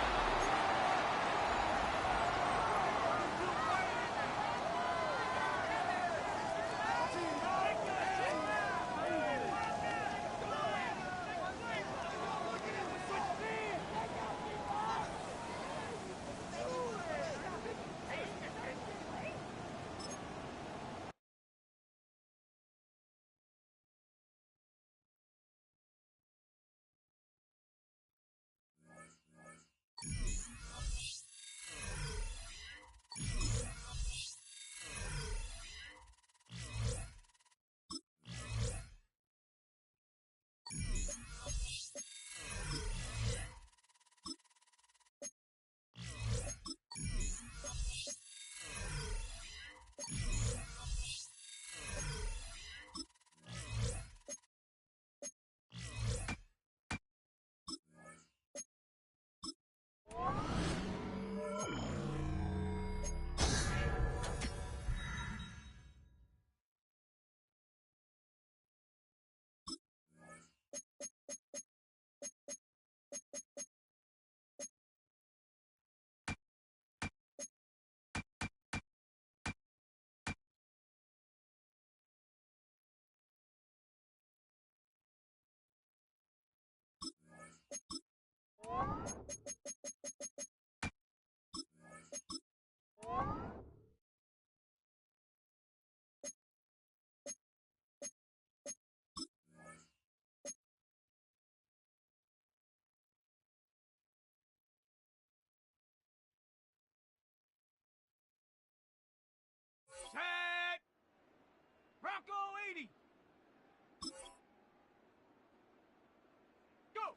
Tag! Bronco 80! Go!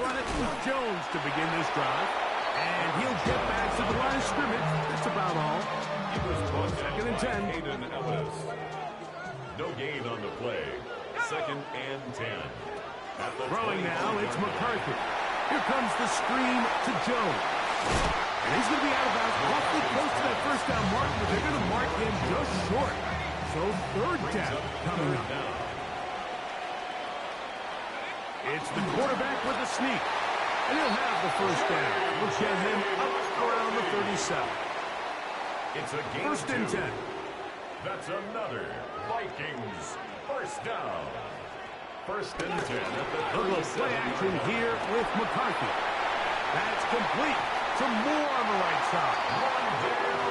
run it with Jones to begin this drive. And he'll get back to the line of scrimmage. That's about all. Second and 10. Hayden Ellis. No gain on the play. Second and 10. Throwing now, it's McCarthy. Here comes the screen to Jones. And he's going to be out of bounds awfully close to that first down mark, but they're going to mark him just short. So third down coming up. It's the quarterback with the sneak. And he'll have the first down. We'll get him up around the 37. It's a gain first and 10. That's another Vikings first down. First and 10 at the 37. Little play action here with McCarthy. That's complete. Some more on the right side.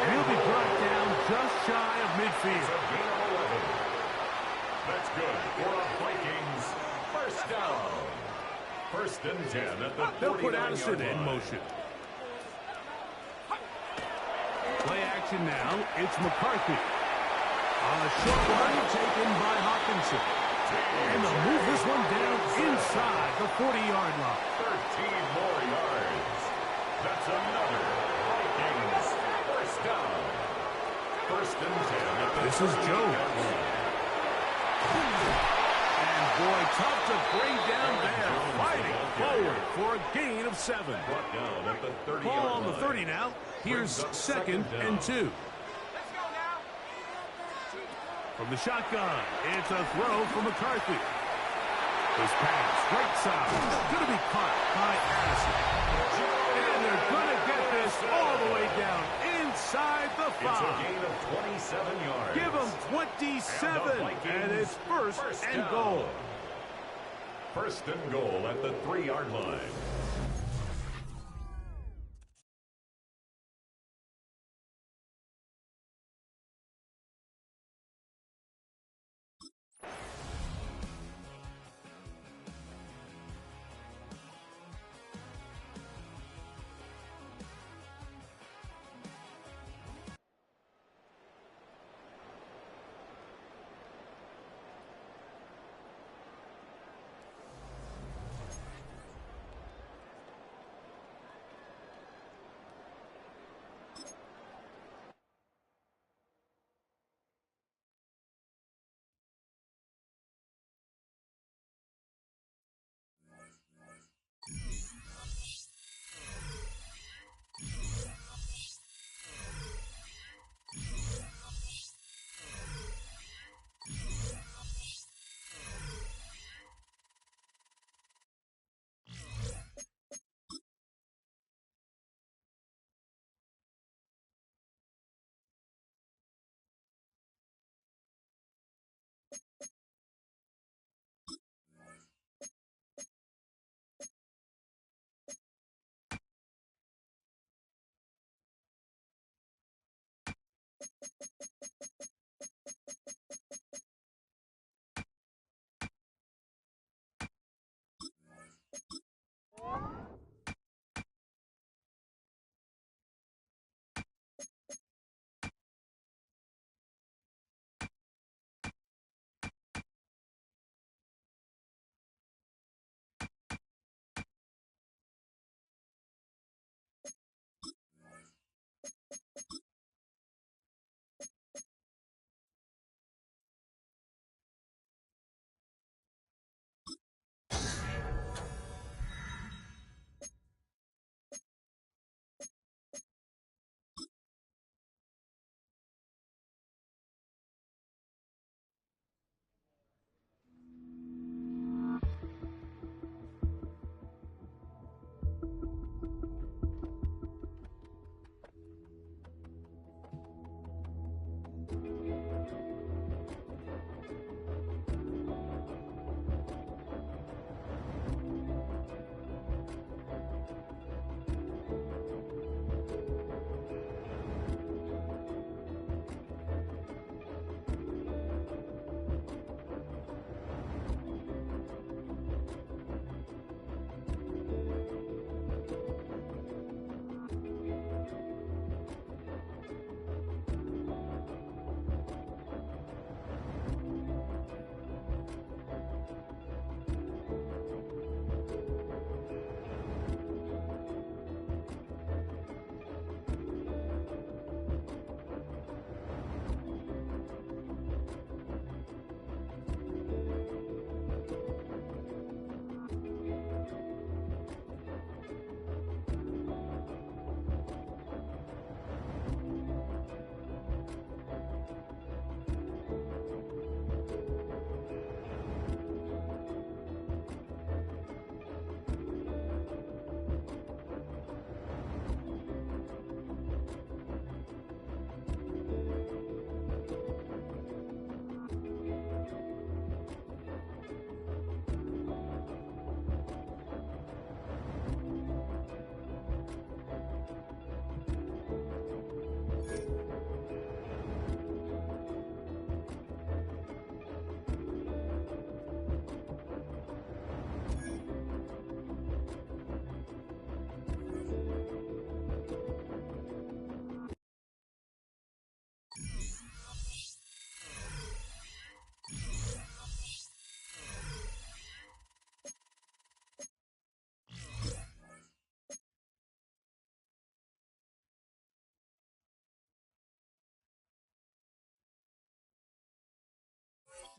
And he'll be brought down just shy of midfield. It's a gain of 11. That's good for a Vikings first down. First and 10 at the 49-yard line. They'll put Addison in motion. Play action now. It's McCarthy. On a short run taken by Hawkinson. And they'll move this one down inside the 40-yard line. 13 more yards. That's another Vikings first down. First and 10 at the This is Jones. And boy, tough to bring down there. Fighting forward for a gain of 7. Brought down at the 30-yard Ball on the line. 30 now. Here's second and 2. From the shotgun, it's a throw for McCarthy. This pass, right side, going to be caught by Addison. And they're going to get this all the way down inside the 5. It's a gain of 27 yards. Give them 27, and it's first and goal. First and goal at the 3-yard line.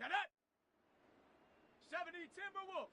Set up. 70 Timberwolf.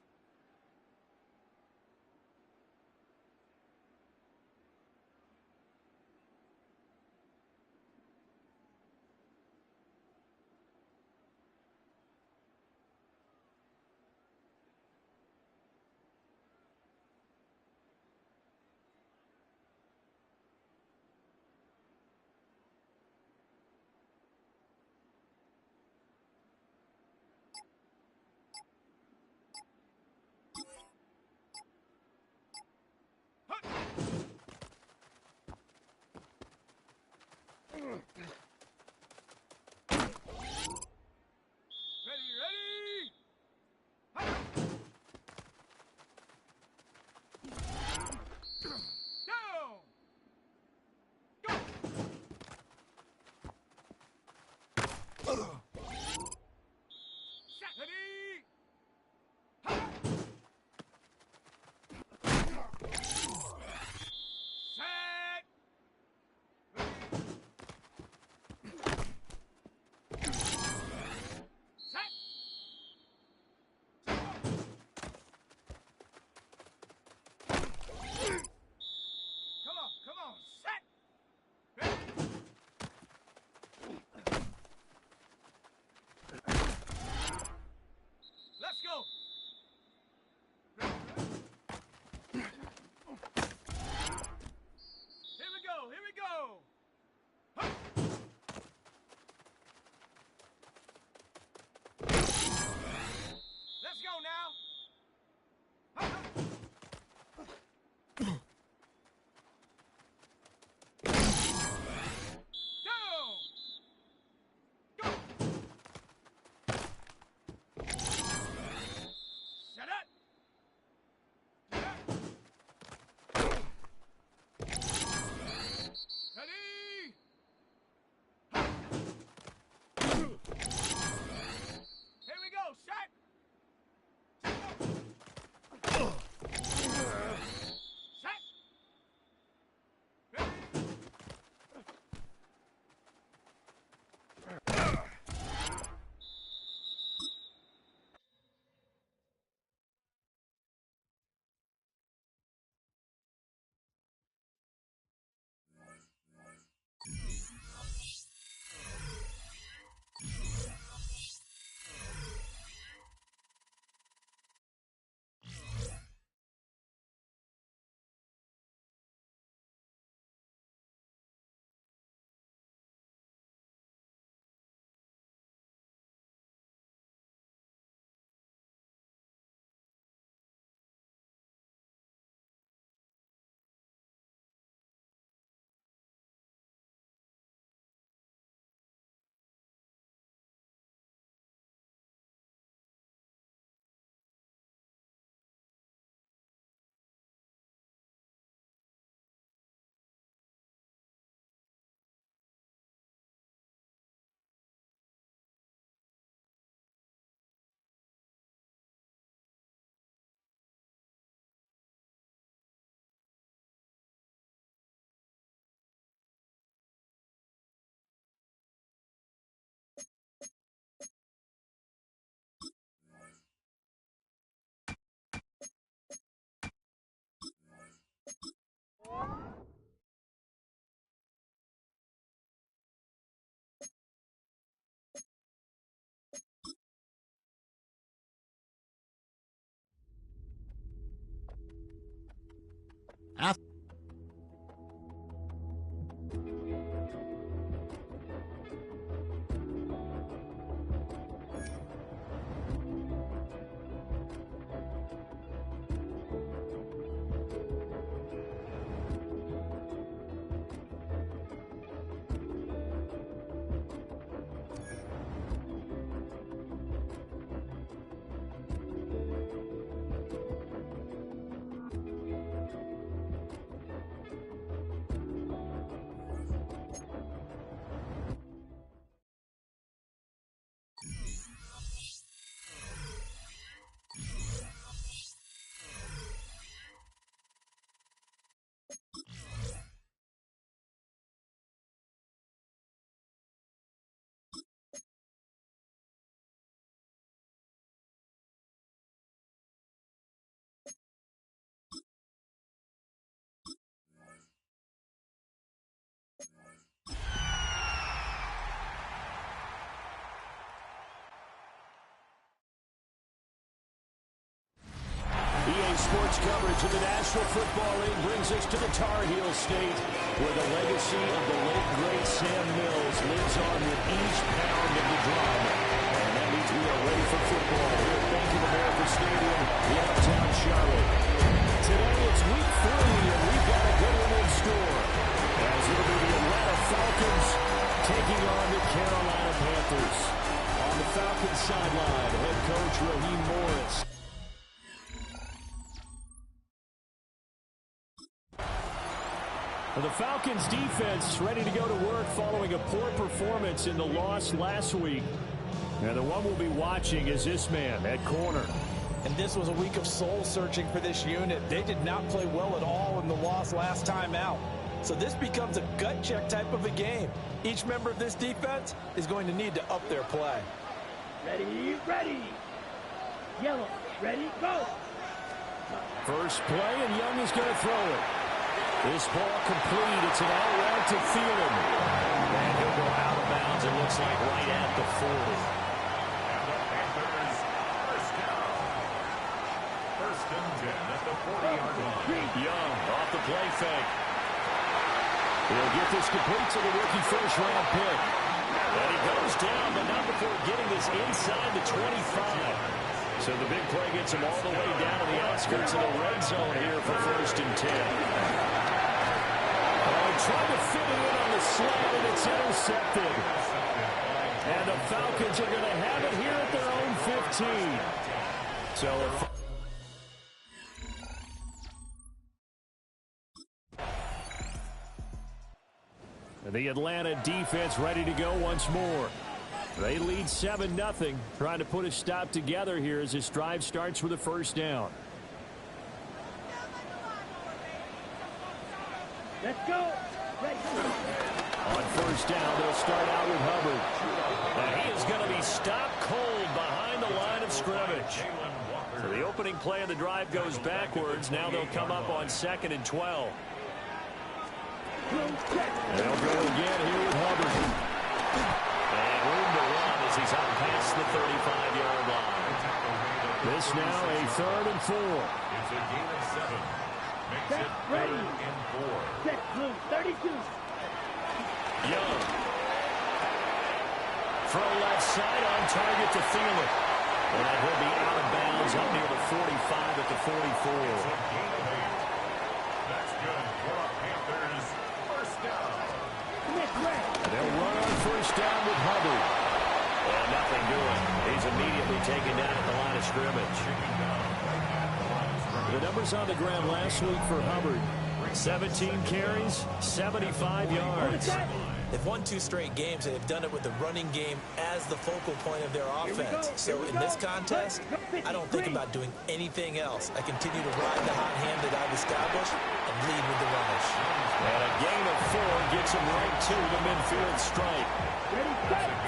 sports coverage of the National Football League brings us to the Tar Heel State, where the legacy of the late, great Sam Mills lives on with each pound of the drum. And that means we are ready for football here at Bank of America Stadium in uptown Charlotte. Today it's week 3, and we've got a good one in store, as it'll be the Atlanta Falcons taking on the Carolina Panthers. On the Falcons sideline, head coach Raheem Morris. The Falcons defense ready to go to work following a poor performance in the loss last week. And the one we'll be watching is this man at corner. And this was a week of soul-searching for this unit. They did not play well at all in the loss last time out. So this becomes a gut check type of a game. Each member of this defense is going to need to up their play. Ready, ready. Yellow, ready, go. First play, and Young is going to throw it. This ball complete. It's an out route to Thielen. And he'll go out of bounds, it looks like, right at the 40. And the Panthers, first down. First and 10 at the 40-yard line. Young off the play fake. He'll get this complete to the rookie first-round pick. And he goes down, but not before getting this inside the 25. So the big play gets him all the way down to the outskirts of the red zone here for first and 10. Trying to fit it in on the slant, and it's intercepted. And the Falcons are going to have it here at their own 15. So the Atlanta defense ready to go once more. They lead 7-0, trying to put a stop together here as this drive starts with a first down. Let's go. On first down, they'll start out with Hubbard. And he is going to be stopped cold behind the line of scrimmage. So the opening play of the drive goes backwards. Now they'll come up on 2nd and 12. And they'll go again here with Hubbard. And room to run as he's out past the 35-yard line. This now a 3rd and 4. It's a gain of 7. Makes it 3rd and 4. Set blue, 32. Young. Throw left side on target to Thielen. And he'll be out of bounds up near the 45 at the 44. It's a gain of 8. That's good for the Panthers. First down. They'll run on first down with Hubbard. And nothing doing. He's immediately taken down at the line of scrimmage. The numbers on the ground last week for Hubbard. 17 carries, 75 yards. They've won 2 straight games, and they've done it with the running game as the focal point of their offense. So in this contest, I don't think about doing anything else. I continue to ride the hot hand that I've established and lead with the runners. And a gain of 4 gets him right to the midfield stripe.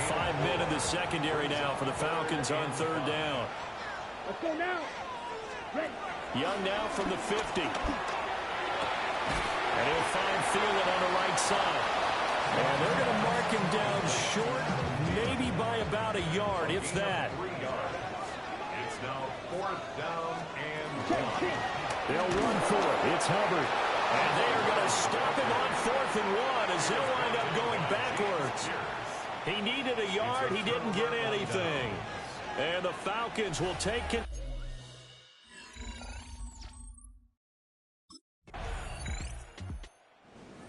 5 men in the secondary now for the Falcons on 3rd down. Let's go now. Young now from the 50. And he'll find Thielen on the right side. And they're going to mark him down short, maybe by about a yard, if that. 3 yards. It's now 4th down and 1. They'll run for it. It's Hubbard. And they are going to stop him on 4th and 1 as they'll wind up going backwards. He needed a yard. He didn't get anything. And the Falcons will take it.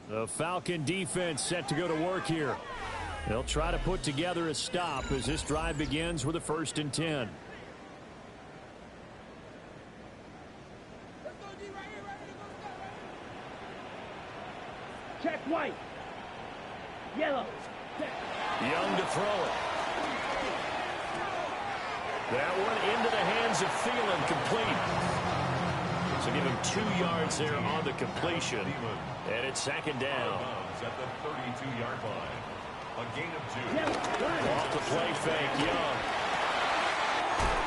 The Falcon defense set to go to work here. They'll try to put together a stop as this drive begins with a 1st and 10. Check white. Yellow. Young to throw it. That one into the hands of Thielen, complete. So give him 2 yards there on the completion. And it's 2nd down. At the 32-yard line. A gain of 2. Off the play fake, Young.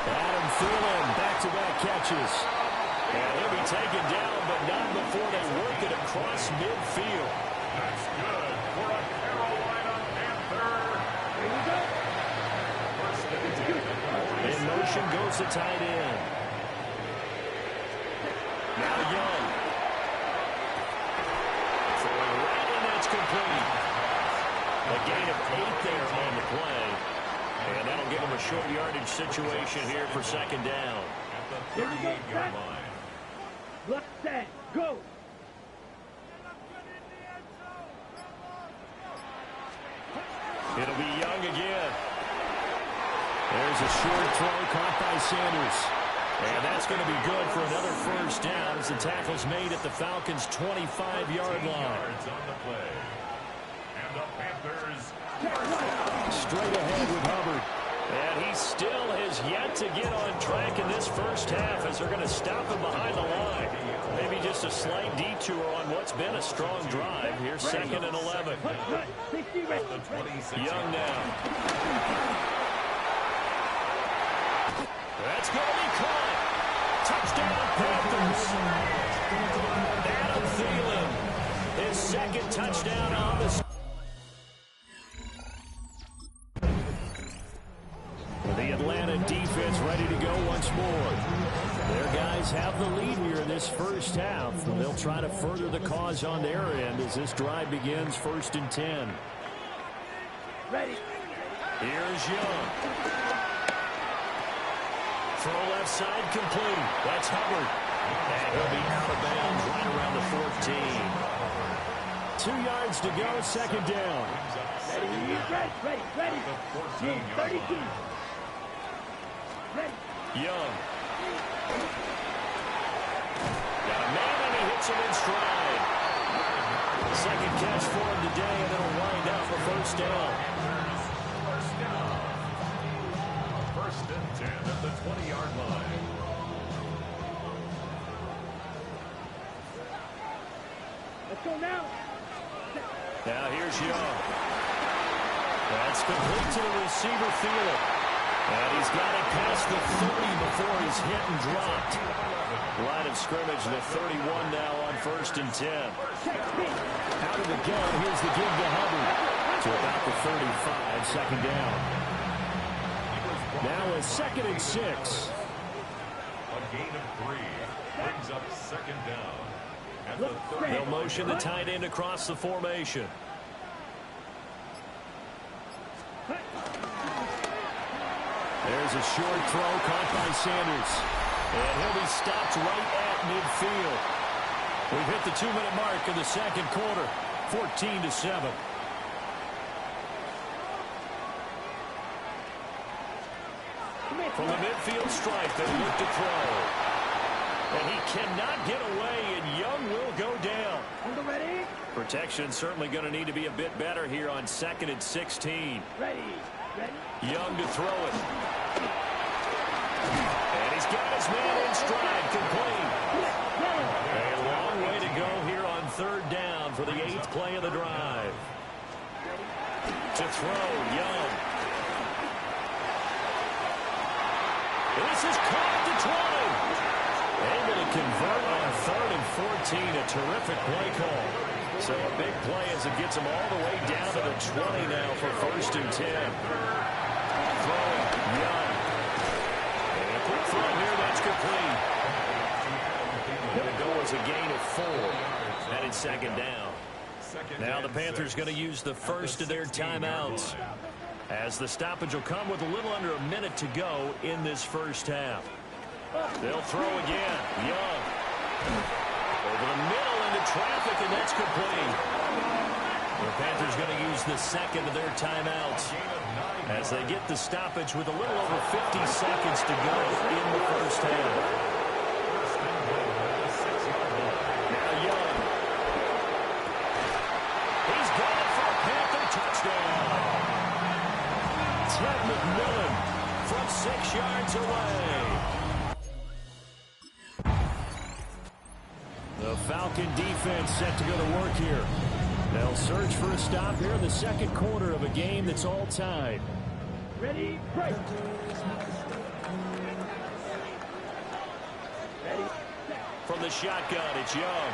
Adam Thielen, back-to-back catches. And he'll be taken down, but not before they work it across midfield. That's good for a Carolina Panther. Here we go. In motion goes the tight end. Now Young. Throwing right, and that's complete. A gain of 8 there on the play. And that'll give them a short yardage situation here for second down. At the 38-yard line. Left set, go. It'll be Young again. There's a short throw caught by Sanders. And that's going to be good for another first down as the tackle's made at the Falcons' 25-yard line. On the play. And the Panthers straight ahead with Hubbard. And he still has yet to get on track in this first half as they're going to stop him behind the line. Maybe just a slight detour on what's been a strong drive. Here's 2nd and 11. Young now. That's going to be caught. Touchdown, Panthers. Adam Thielen, his second touchdown on the The Atlanta defense ready to go once more. Their guys have the lead here in this first half. And they'll try to further the cause on their end as this drive begins 1st and 10. Ready. Here's Young. Throw left side complete. That's Hubbard. And he'll be out of bounds right around the 14. 2 yards to go, second down. Ready. 32. Young. Got a man and he hits him in stride. Second catch for him today, and it'll wind out for first down. First and 10 at the 20-yard line. Let's go now. Now here's Young. That's complete to the receiver Thielen. And he's got it past the 30 before he's hit and dropped. Line of scrimmage, the 31 now on 1st and 10. Out of the gun, here's the give to Hubbard. To about the 35, second down. Now a 2nd and 6. A gain of 3 brings up second down. At the 30. They'll motion the tight end across the formation. There's a short throw caught by Sanders. And he'll be stopped right at midfield. We've hit the 2-minute mark in the second quarter. 14-7. From the midfield stripe, they look to throw. And he cannot get away, and Young will go down. Protection certainly going to need to be a bit better here on 2nd and 16. Young to throw it. And he's got his man in stride, complete. A long way to go here on 3rd down for the 8th play of the drive. To throw, Young. This is caught at the 20. Able to convert on 3rd and 14. A terrific play call. So a big play as it gets him all the way down to the 20 now for 1st and 10. Throwing, Young. And a quick throw here, that's complete. It'll go as a gain of 4. Headed second down. Now the Panthers going to use the first of their timeouts, as the stoppage will come with a little under a minute to go in this first half. They'll throw again. Young. Over the middle into traffic, and that's complete. The Panthers going to use the second of their timeouts as they get the stoppage with a little over 50 seconds to go in the first half. Now Young. He's got it for a Panther touchdown. Ted McMillan from 6 yards away. The Falcon defense set to go to work here. They'll search for a stop here in the second quarter of a game that's all tied. Ready, break. From the shotgun, it's Young.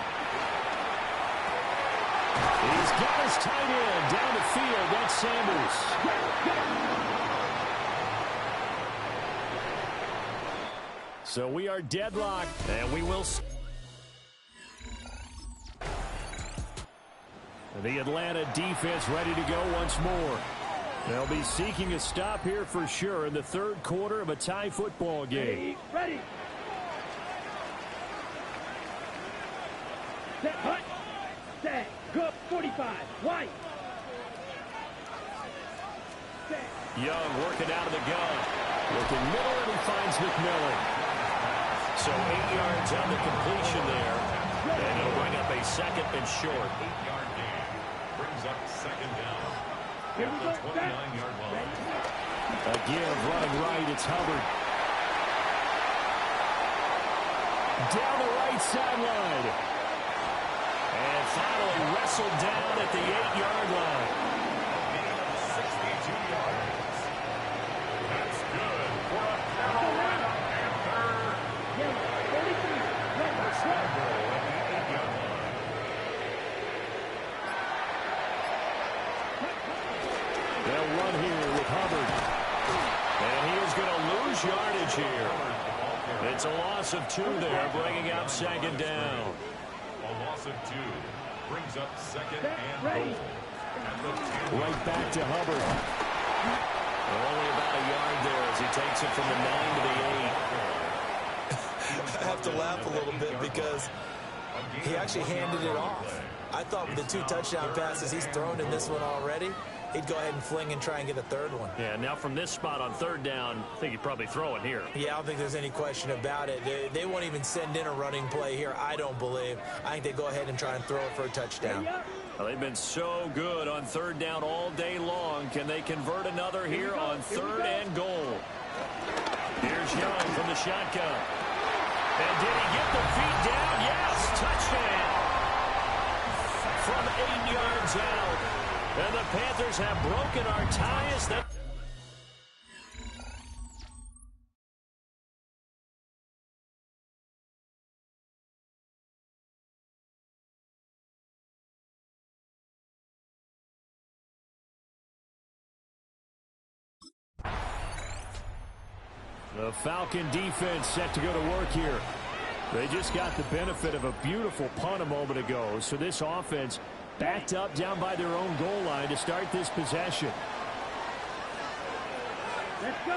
He's got his tight end down the field. That's Sanders. So we are deadlocked, and we will... The Atlanta defense ready to go once more. They'll be seeking a stop here for sure in the third quarter of a tie football game. Ready. Set, hut. Set, go, 45, white. Set. Young working out of the gun. Looking middle, and he finds McMillan. So 8 yards on the completion there. And he'll bring up a second and short. 8-yard gain. Brings up second down. Here we go. At the 29-yard line. Again, running right, it's Hubbard. Down the right sideline. And finally wrestled down at the 8-yard line. 62 yards. That's good for a Carolina Panther. First and goal at the 8-yard line. They'll run here with Hubbard. And he is going to lose yardage here. It's a loss of 2 there, bringing up second down. A loss of 2 brings up second and goal. Right back to Hubbard. Only about a yard there as he takes it from the 9 to the 8. I have to laugh a little bit because he actually handed it off. I thought with the 2 touchdown passes he's thrown in this one already, he'd go ahead and fling and try and get a third one. Yeah, now from this spot on third down, I think he'd probably throw it here. Yeah, I don't think there's any question about it. They won't even send in a running play here, I don't believe. I think they go ahead and try and throw it for a touchdown. Well, they've been so good on third down all day long. Can they convert another here on third and goal? Here's Young from the shotgun. And did he get the feet down? Yes, touchdown. From 8 yards out. And the Panthers have broken our ties. The Falcon defense set to go to work here. They just got the benefit of a beautiful punt a moment ago. So this offense backed up down by their own goal line to start this possession. Let's go.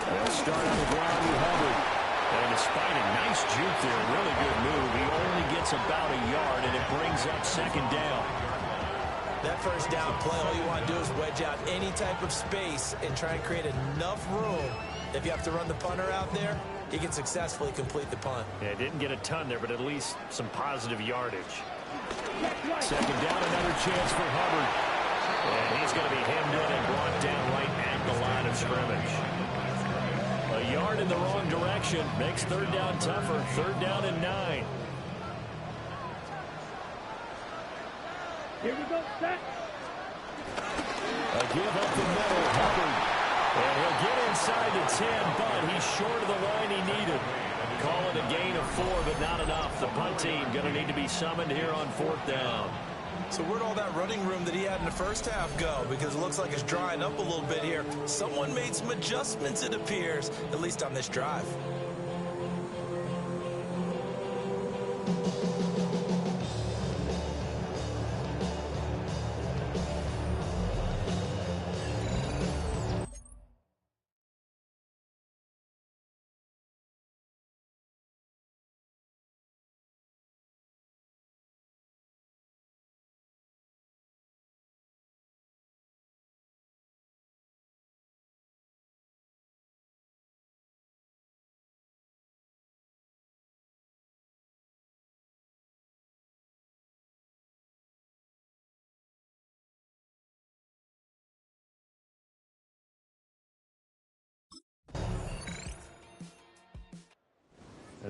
They'll start on the ground with Hubbard. And despite a nice juke there, a really good move, he only gets about a yard, and it brings up second down. That first down play, all you want to do is wedge out any type of space and try and create enough room. If you have to run the punter out there, he can successfully complete the punt. Yeah, didn't get a ton there, but at least some positive yardage. Second down, another chance for Hubbard. And he's going to be hemmed in and brought down right at the line of scrimmage. A yard in the wrong direction makes third down tougher. Third down and 9. Here we go, set. A give up the middle, Hubbard. And he'll get inside the 10, but he's short of the line he needed. Call it a gain of 4, but not enough. The punt team going to need to be summoned here on fourth down. So where'd all that running room that he had in the first half go? Because it looks like it's drying up a little bit here. Someone made some adjustments, it appears, at least on this drive.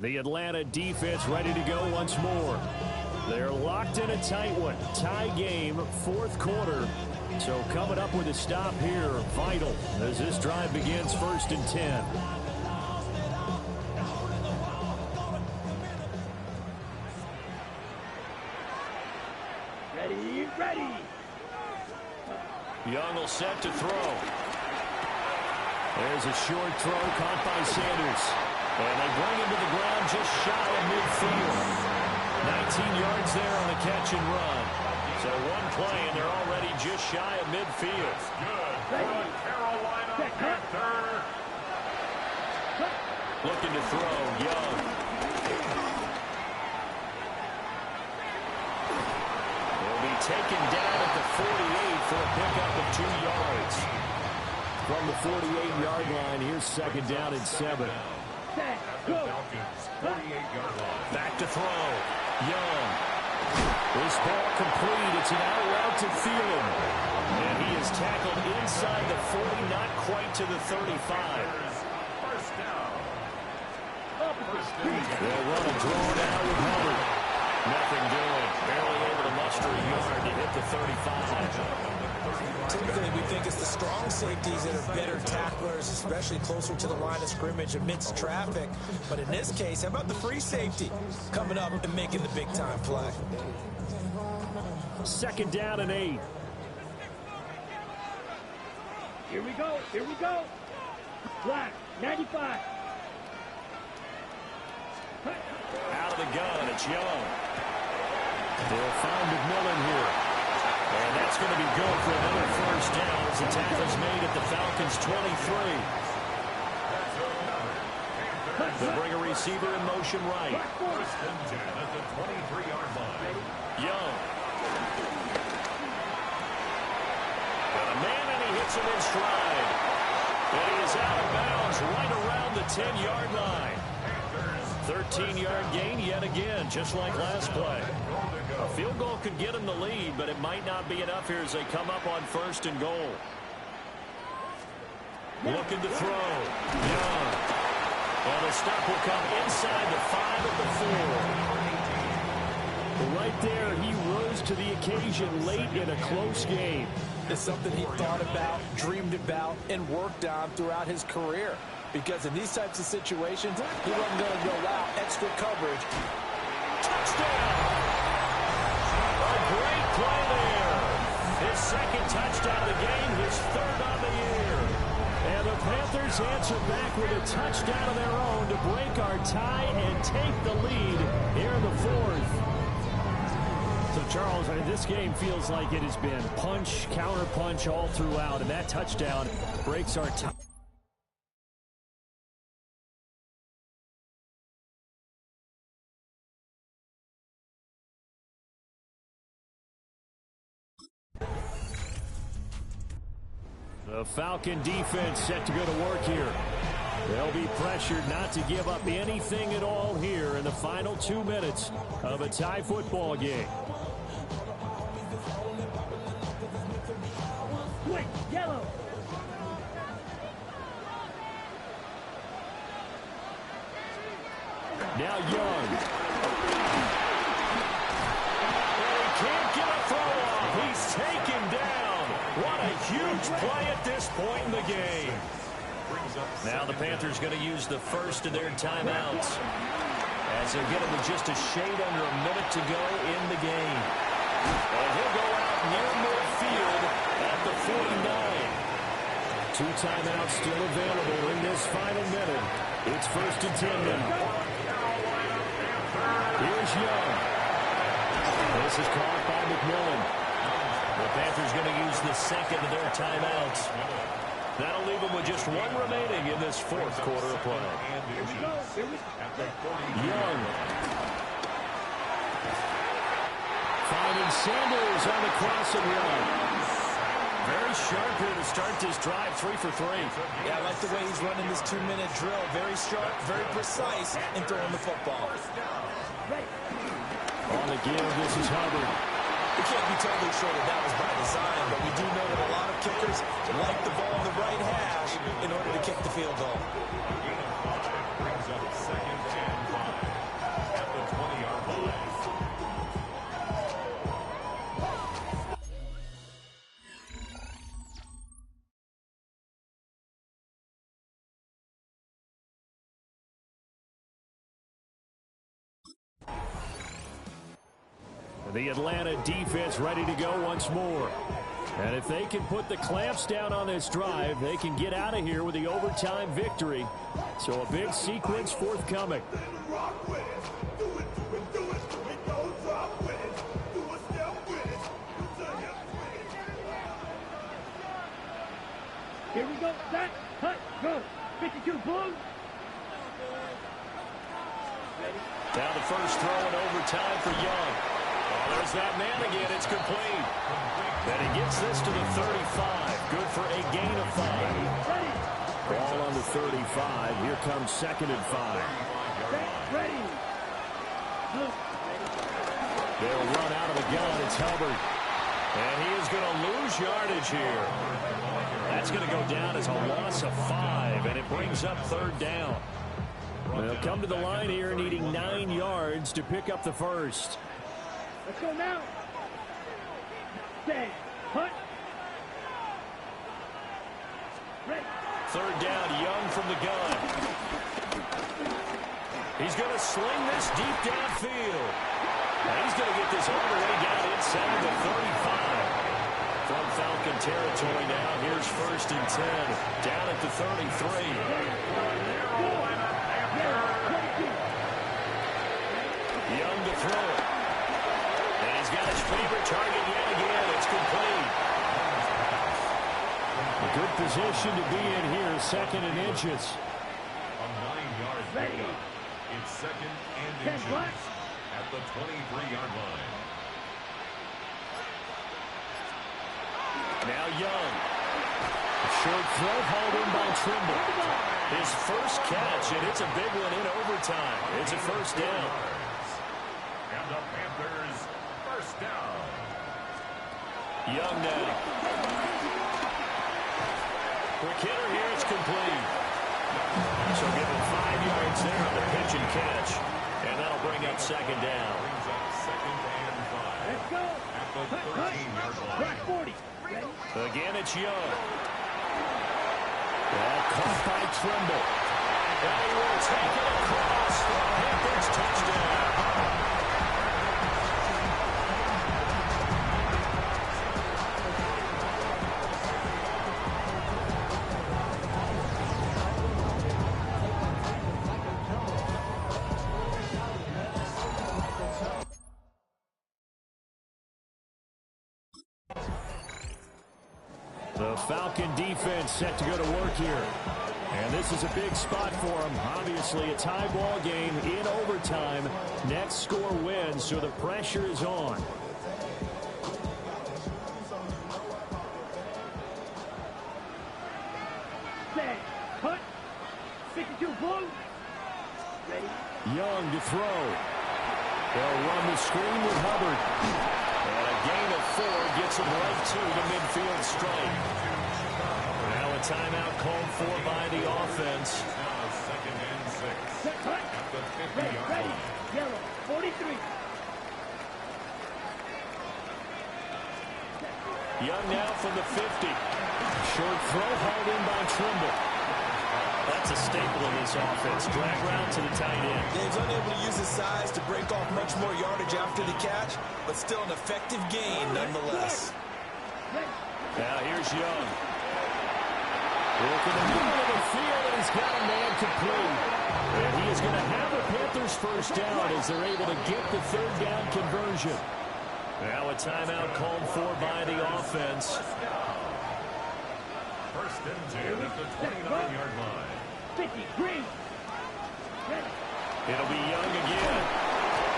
The Atlanta defense ready to go once more. They're locked in a tight one. Tie game, fourth quarter. So coming up with a stop here, vital as this drive begins first and 10. Ready. Young will set to throw. There's a short throw caught by Sanders. And they bring him to the ground just shy of midfield. 19 yards there on the catch and run. So one play, and they're already just shy of midfield. Good for a Carolina Panther. Looking to throw, Young. Will be taken down at the 48 for a pickup of 2 yards. From the 48-yard line, here's second down and 7. Back to throw. Young. This ball complete. It's an out route to Thielen. And he is tackled inside the 40, not quite to the 35. First down. They'll run a draw now with Hubbard. Nothing doing. Barely able to muster a yard to hit the 35. Typically, we think it's the strong safeties that are better tacklers, especially closer to the line of scrimmage amidst traffic. But in this case, how about the free safety coming up and making the big-time play? Second down and 8. Here we go. Here we go. Black, 95. Out of the gun, it's Young. They'll find McMillan here. And that's going to be good for another first down as the tackle's made at the Falcons' 23. They'll bring a receiver in motion right. First and 10 at the 23-yard line. Young. Got a man, and he hits him in stride. And he is out of bounds right around the 10-yard line. 13-yard gain yet again, just like last play. A field goal could get him the lead, but it might not be enough here as they come up on first and goal. Looking to throw. Young. And the stop will come inside the 5 at the 4. Right there, he rose to the occasion late in a close game. It's something he thought about, dreamed about, and worked on throughout his career. Because in these types of situations, he wasn't going to allow extra coverage. Touchdown! A great play there. His second touchdown of the game, his third on the year. And the Panthers answer back with a touchdown of their own to break our tie and take the lead here in the 4th. So, Charles, I mean, this game feels like it has been punch, counter punch all throughout, and that touchdown breaks our tie. The Falcon defense set to go to work here. They'll be pressured not to give up anything at all here in the final 2 minutes of a tie football game. Quick, yellow. Now Young. And he can't get a throw off. He's taken down. What a huge play at this point in the game. Now the Panthers going to use the first of their timeouts as they get him with just a shade under a minute to go in the game. And he'll go out near midfield at the 49. 2 timeouts still available in this final minute. It's first and 10 now. Here's Young. This is caught by McMillan. The Panthers going to use the second of their timeouts. That'll leave them with just 1 remaining in this 4th quarter of play. Young. Finding Sanders on the crossing run. Very sharp here to start this drive, 3 for 3. Yeah, I like the way he's running this 2-minute drill. Very sharp, very precise in throwing the football. On the give, this is Hubbard. We can't be totally sure that was by design, but we do know that a lot of kickers like the ball in the right hash in order to kick the field goal. Brings up second and 5 at the 20-yard line. The Atlanta defense ready to go once more. And if they can put the clamps down on this drive, they can get out of here with the overtime victory. So a big sequence forthcoming. first throw in overtime for Young. Oh, there's that man again. It's complete. And he gets this to the 35. Good for a gain of 5. Ball on the 35. Here comes 2nd and 5. Ready. They'll run out of the gun. It's Hubbard. And he is going to lose yardage here. That's going to go down as a loss of 5, and it brings up 3rd down. They'll come to the line here needing 9 yards to pick up the first. Let's go now. Stay. Put. Ready. 3rd down, Young from the gun. He's going to sling this deep downfield. And he's going to get this all the way down inside the 35. From Falcon territory now, here's 1st and 10. Down at the 33. Young to throw it. And he's got his favorite target yet again. It's complete. A good position to be in here, 2nd and inches. A 9-yard pickup. It's 2nd and inches at the 23-yard line. Now Young. A short throw hauled in by Trimble. His first catch, and it's a big one in overtime. It's a 1st down. And the Panthers, 1st down. Young now. Quick hitter here, it's complete. So give him 5 yards there on the pitch and catch. And that'll bring up 2nd down. Brings up 2nd and 5. Let's go. At the 13-yard line. 40. Again, it's Young. Ball caught by Trimble. And he will take it across. Panthers touchdown. The Falcon defense set to go to work here. And this is a big spot for them. Obviously, a tie ball game in overtime. Next score wins, so the pressure is on. Stay. Put. 62 blue. Ready. Young to throw. They'll run the screen with Hubbard. And a gain of 4 gets him right to the midfield stripe. Now a timeout called for by the offense. Now 2nd and 6. At the 50-yard Ready. line. Yellow. 43. Young now from the 50. Short throw hauled in by Trimble. That's a staple in this offense. Drag route to the tight end. He's unable to use his size to break off much more yardage after the catch, but still an effective gain nonetheless. Now here's Young. Working the middle of the field, and he's got a man complete. And he is going to have the Panthers 1st down as they're able to get the 3rd down conversion. Now a timeout called for by the offense. 1st and 10 at the 29-yard line. 50. Green. Ready. It'll be Young again.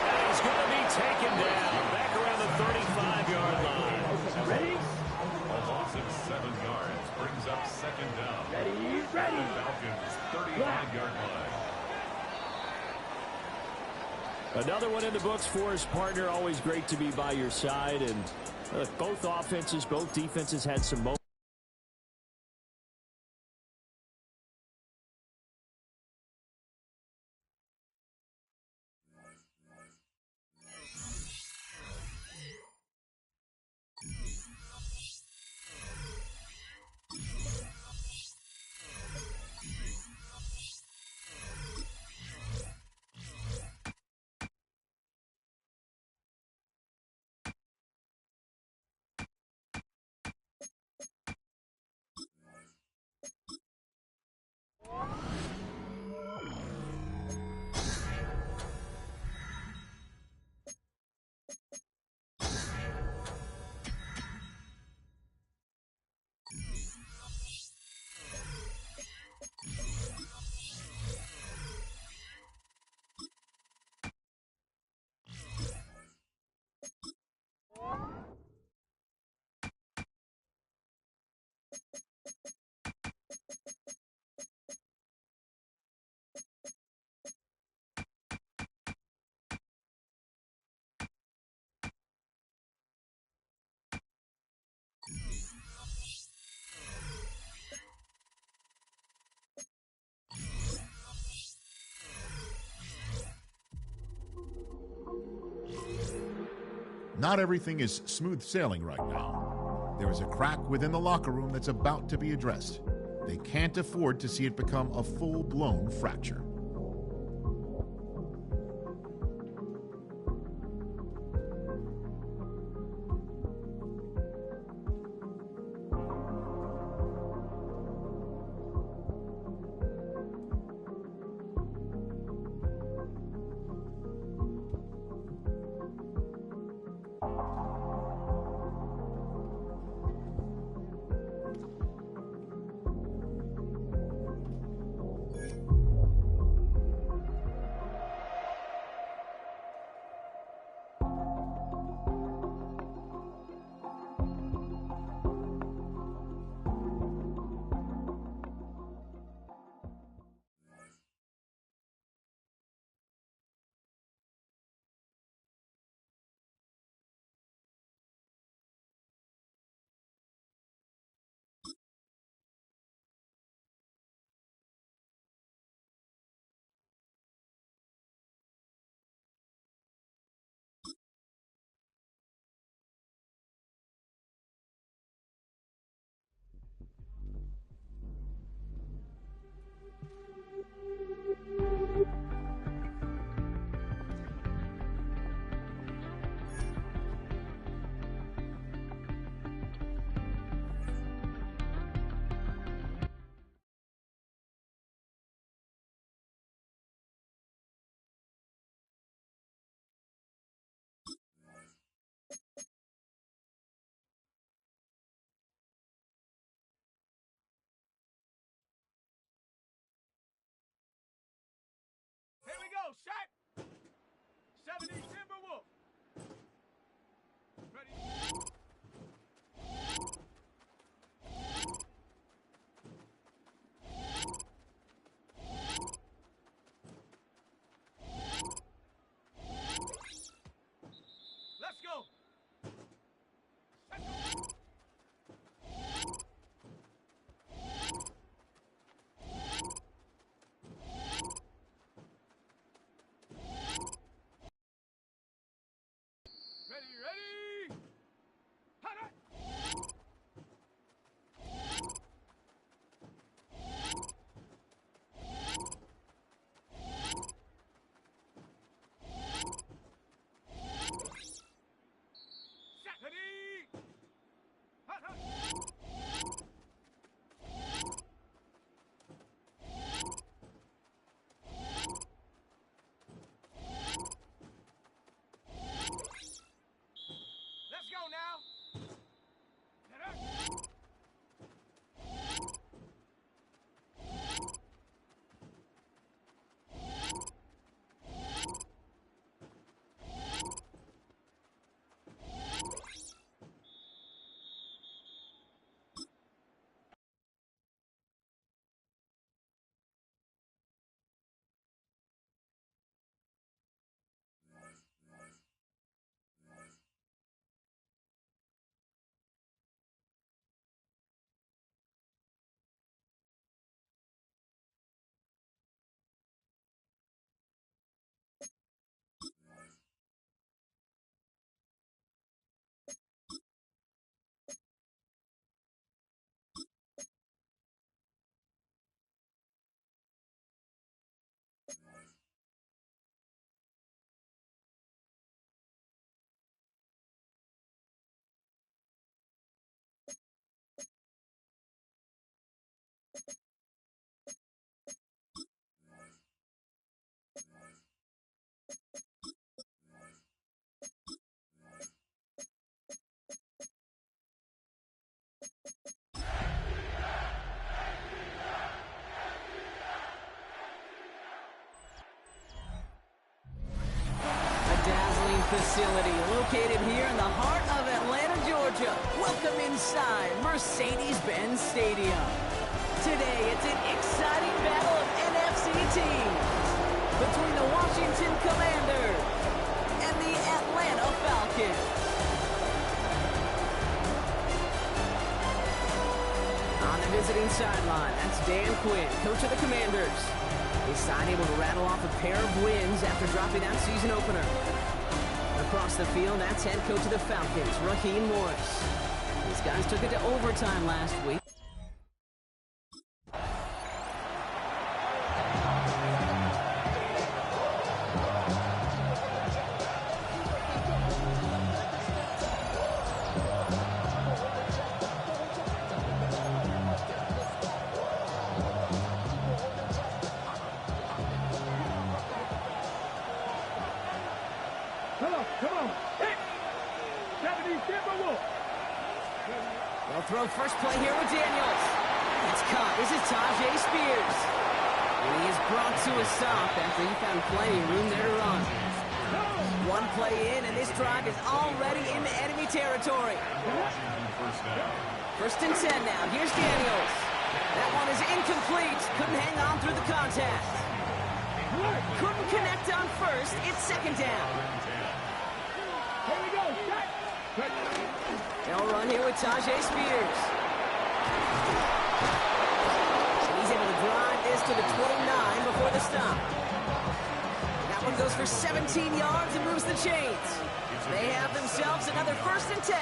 And he's going to be taken down back around the 35-yard line. Ready. A loss of 7 yards brings up 2nd down. Ready. The Falcons' 35-yard line. Another one in the books for his partner. Always great to be by your side. And both offenses, both defenses had some moments. Not everything is smooth sailing right now. There is a crack within the locker room that's about to be addressed. They can't afford to see it become a full-blown fracture. Here we go, set! 70 Timberwolf! Ready? Let's go! Ready? Hot! Set! Ready? Hot! Let's go now. Get up. Facility located here in the heart of Atlanta, Georgia. Welcome inside Mercedes-Benz Stadium. Today, it's an exciting battle of NFC teams between the Washington Commanders and the Atlanta Falcons. On the visiting sideline, that's Dan Quinn, coach of the Commanders. His side able to rattle off a pair of wins after dropping that season opener. Across the field, that's head coach of the Falcons, Raheem Morris. These guys took it to overtime last week. They'll throw first play here with Daniels. It's caught. This is Tajay Spears. And he is brought to a stop after he found plenty of room there to run. One play in, and this drive is already into enemy territory. First and 10 now. Here's Daniels. That one is incomplete. Couldn't hang on through the contact. Couldn't connect on first. It's second down. Here we go. They'll run here with Tajay Spears. He's able to drive this to the 29 before the stop. That one goes for 17 yards and moves the chains. They have themselves another first and 10.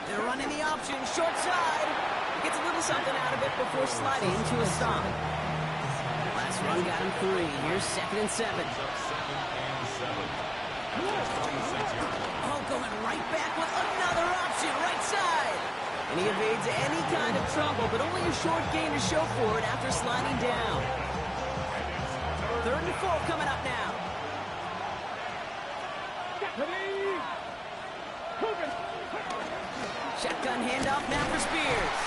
They're running the option, short side. Gets a little something out of it before sliding to a stop. Last run got him 3. Here's second and 7. Oh, going right back with another option, right side. And he evades any kind of trouble, but only a short gain to show for it after sliding down. 3rd and 4 coming up now. Shotgun handoff now for Spears.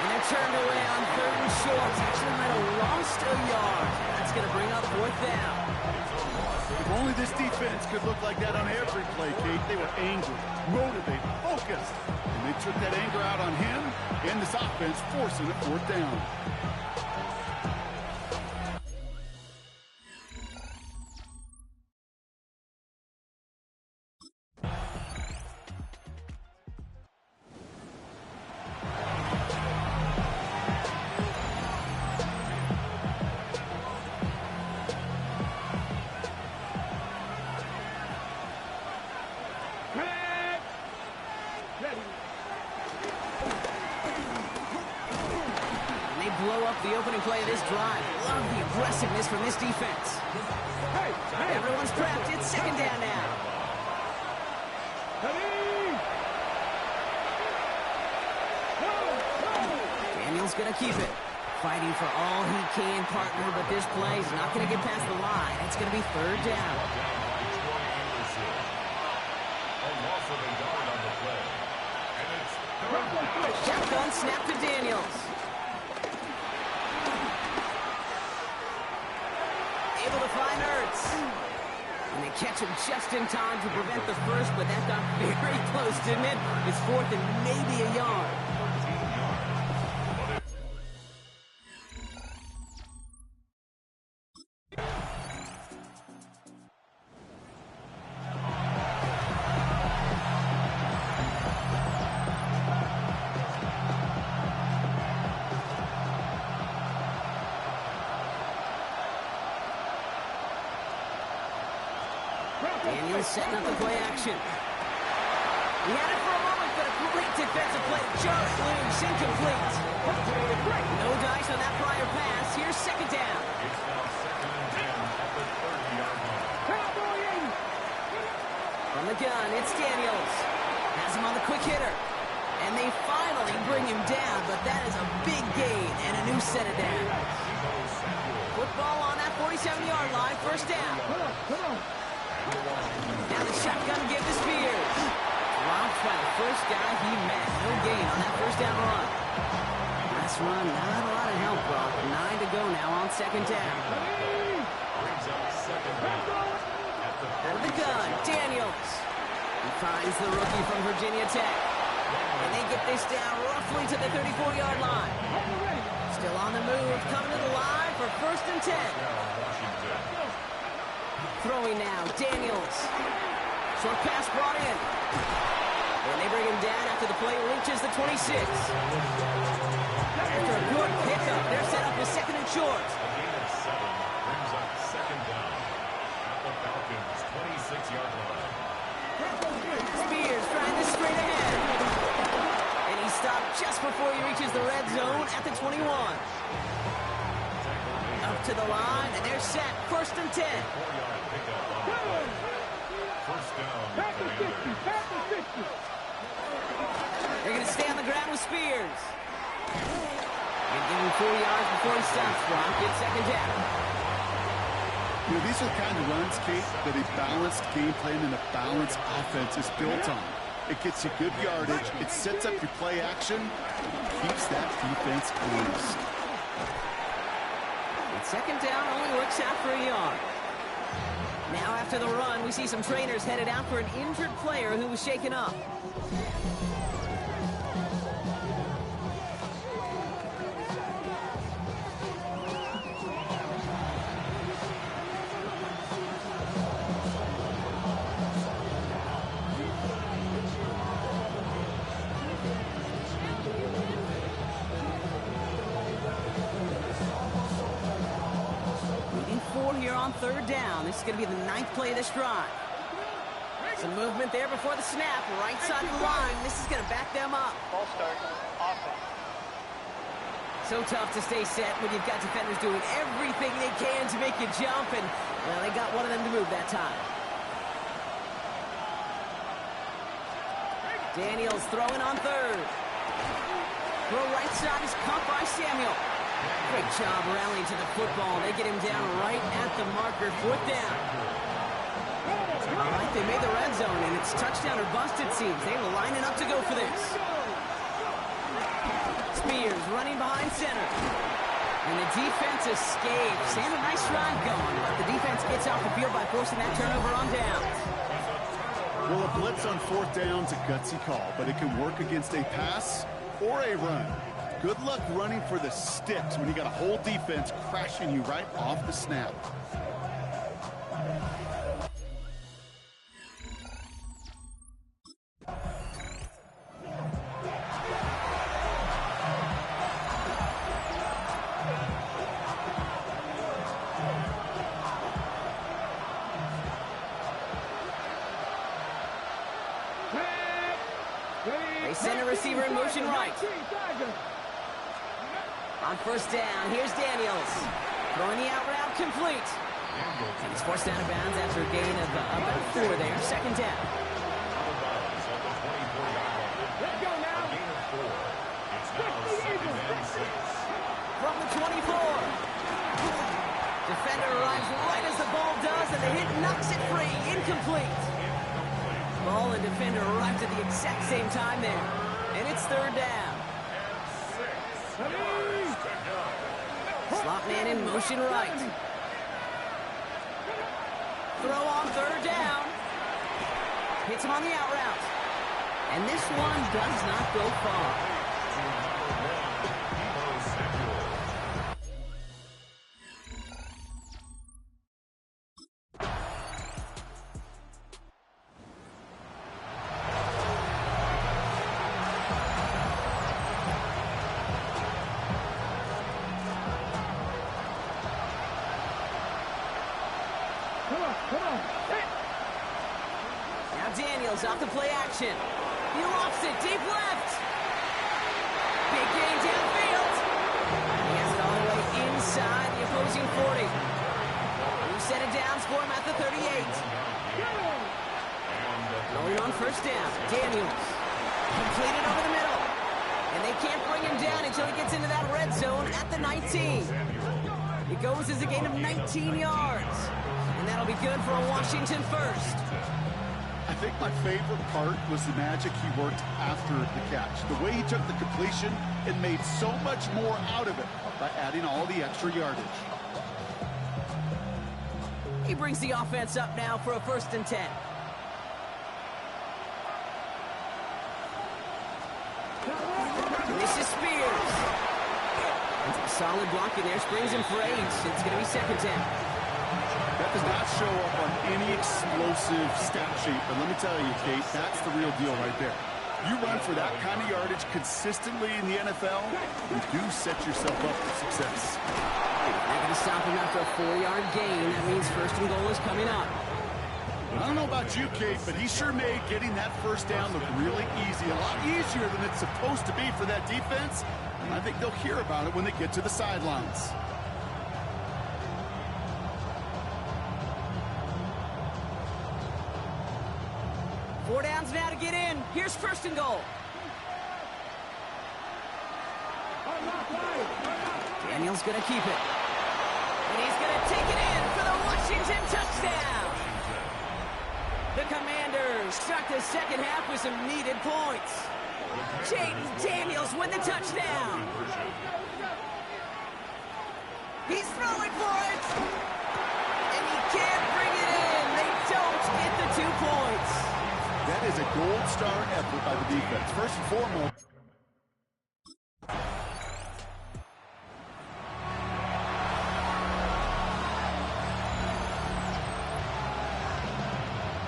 And they're turned away on 3rd and short. Actually might have lost a yard. That's going to bring up 4th down. If only this defense could look like that on every play, Kate. They were angry, motivated, focused. And they took that anger out on him and this offense, forcing a 4th down. Blow up the opening play of this drive. Love the aggressiveness from this defense. Everyone's prepped. It's second down now. Daniels going to keep it. Fighting for all he can, partner, but this play is not going to get past the line. It's going to be 3rd down. Shotgun snap to Daniels. Able to find Ertz. And they catch him just in time to prevent the first, but that got very close, didn't it? It's 4th and maybe a yard. Daniels setting up the play action. He had it for a moment, but a great defensive play just loose, incomplete. No dice on that prior pass. Here's second down. It's now 2nd and 10 at the 30-yard line. From the gun, it's Daniels. Has him on the quick hitter. And they finally bring him down, but that is a big gain and a new set of downs. Football on that 47-yard line, first down. Now the shotgun give to Spears. Dropped by the first guy he met. No gain on that first down run. Last run, not a lot of help, Brock. 9 to go now on second down. Out of the gun, Daniels. He finds the rookie from Virginia Tech. And they get this down roughly to the 34-yard line. Still on the move, coming to the line for first and 10. Throwing now, Daniels. Short pass brought in. And they bring him down after the play reaches the 26. After a good pickup, they're set up with 2nd and short. A gain of 7 brings up 2nd down at the at the 21. Up to the line, and they're set. 1st and 10. They're going to stay on the ground with Spears. And give him 4 yards before he stops, Brock. It's 2nd down. You know, these are the kind of runs, Kate, that a balanced game plan and a balanced offense is built on. It gets you good yardage. It sets up your play action. Keeps that defense honest. And 2nd down only works out for a yard. Now after the run, we see some trainers headed out for an injured player who was shaken up. Here on 3rd down. This is going to be the 9th play of this drive. Some movement there before the snap. Right side of the line. This is going to back them up. Ball start. Offense. So tough to stay set when you've got defenders doing everything they can to make you jump. And, well, they got one of them to move that time. Daniels throwing on 3rd. Throw right side is caught by Samuel. Great job rallying to the football. They get him down right at the marker. 4th down. All right, they made the red zone, and it's touchdown or bust, it seems. They were lining up to go for this. Spears running behind center. And the defense escapes. And a nice drive going, but the defense gets off the field by forcing that turnover on downs. Well, a blitz on 4th down's a gutsy call, but it can work against a pass or a run. Good luck running for the sticks when you got a whole defense crashing you right off the snap. They send a receiver in motion right. On 1st down, here's Daniels. Throwing the out route complete. And he's forced out of bounds after a gain of about 4 there. 2nd down. Let's go now. From the 24. Defender arrives right as the ball does, and the hit knocks it free. Incomplete. Ball and defender arrived at the exact same time there. And it's 3rd down. Slot man in motion right. Throw on 3rd down. Hits him on the out route. And this one does not go far. Now Daniels off the play action. He lofts it deep left. Big gain downfield. He has it all the way inside the opposing 40. Who set it down for him at the 38. Going on 1st down. Daniels. Completed over the middle. And they can't bring him down until he gets into that red zone at the 19. It goes as a gain of 19 yards. And that'll be good for a Washington first. I think my favorite part was the magic he worked after the catch. The way he took the completion and made so much more out of it by adding all the extra yardage. He brings the offense up now for a 1st and 10. This is Spears. Solid blocking there. Springs him for 8. It's going to be 2nd down. That does not show up on any explosive stat sheet, but let me tell you, Kate, that's the real deal right there. You run for that kind of yardage consistently in the NFL, you do set yourself up for success. They're going to stop him after a 4-yard gain. That means 1st and goal is coming up. I don't know about you, Kate, but he sure made getting that first down look really easy. A lot easier than it's supposed to be for that defense. And I think they'll hear about it when they get to the sidelines. Four downs now to get in. Here's first and goal. Daniels going to keep it. And he's going to take it in for the Washington touchdown. The Commanders start the second half with some needed points. Jaden Daniels with the touchdown. He's throwing for it. And he can't bring it in. They don't get the 2 points. That is a gold star effort by the defense. First and foremost.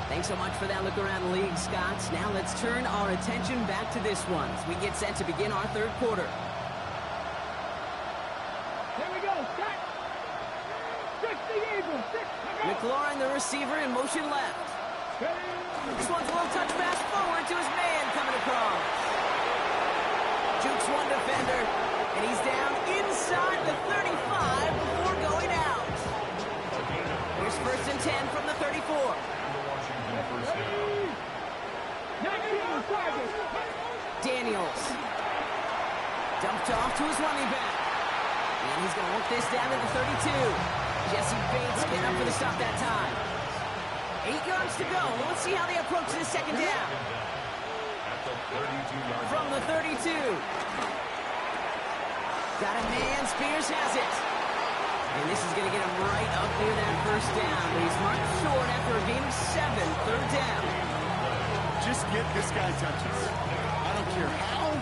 Thanks so much for that look around the league, Scott. Now let's turn our attention back to this one as we get set to begin our third quarter. Here we go, set. 60 Eagles, 6. McLaurin, the receiver, in motion left. This one's a little touch pass forward to his man coming across. Jukes one defender, and he's down inside the 35 before going out. Here's first and 10 from the 34. Daniels. Dumped off to his running back. And he's going to work this down to the 32. Jesse Bates getting up for the stop that time. 8 yards to go. Let's see how they approach this second down. From the 32. Got a man. Spears has it. And this is going to get him right up near that first down. But he's marked short after a gain of 7. Third down. Just get this guy touches. I don't care how.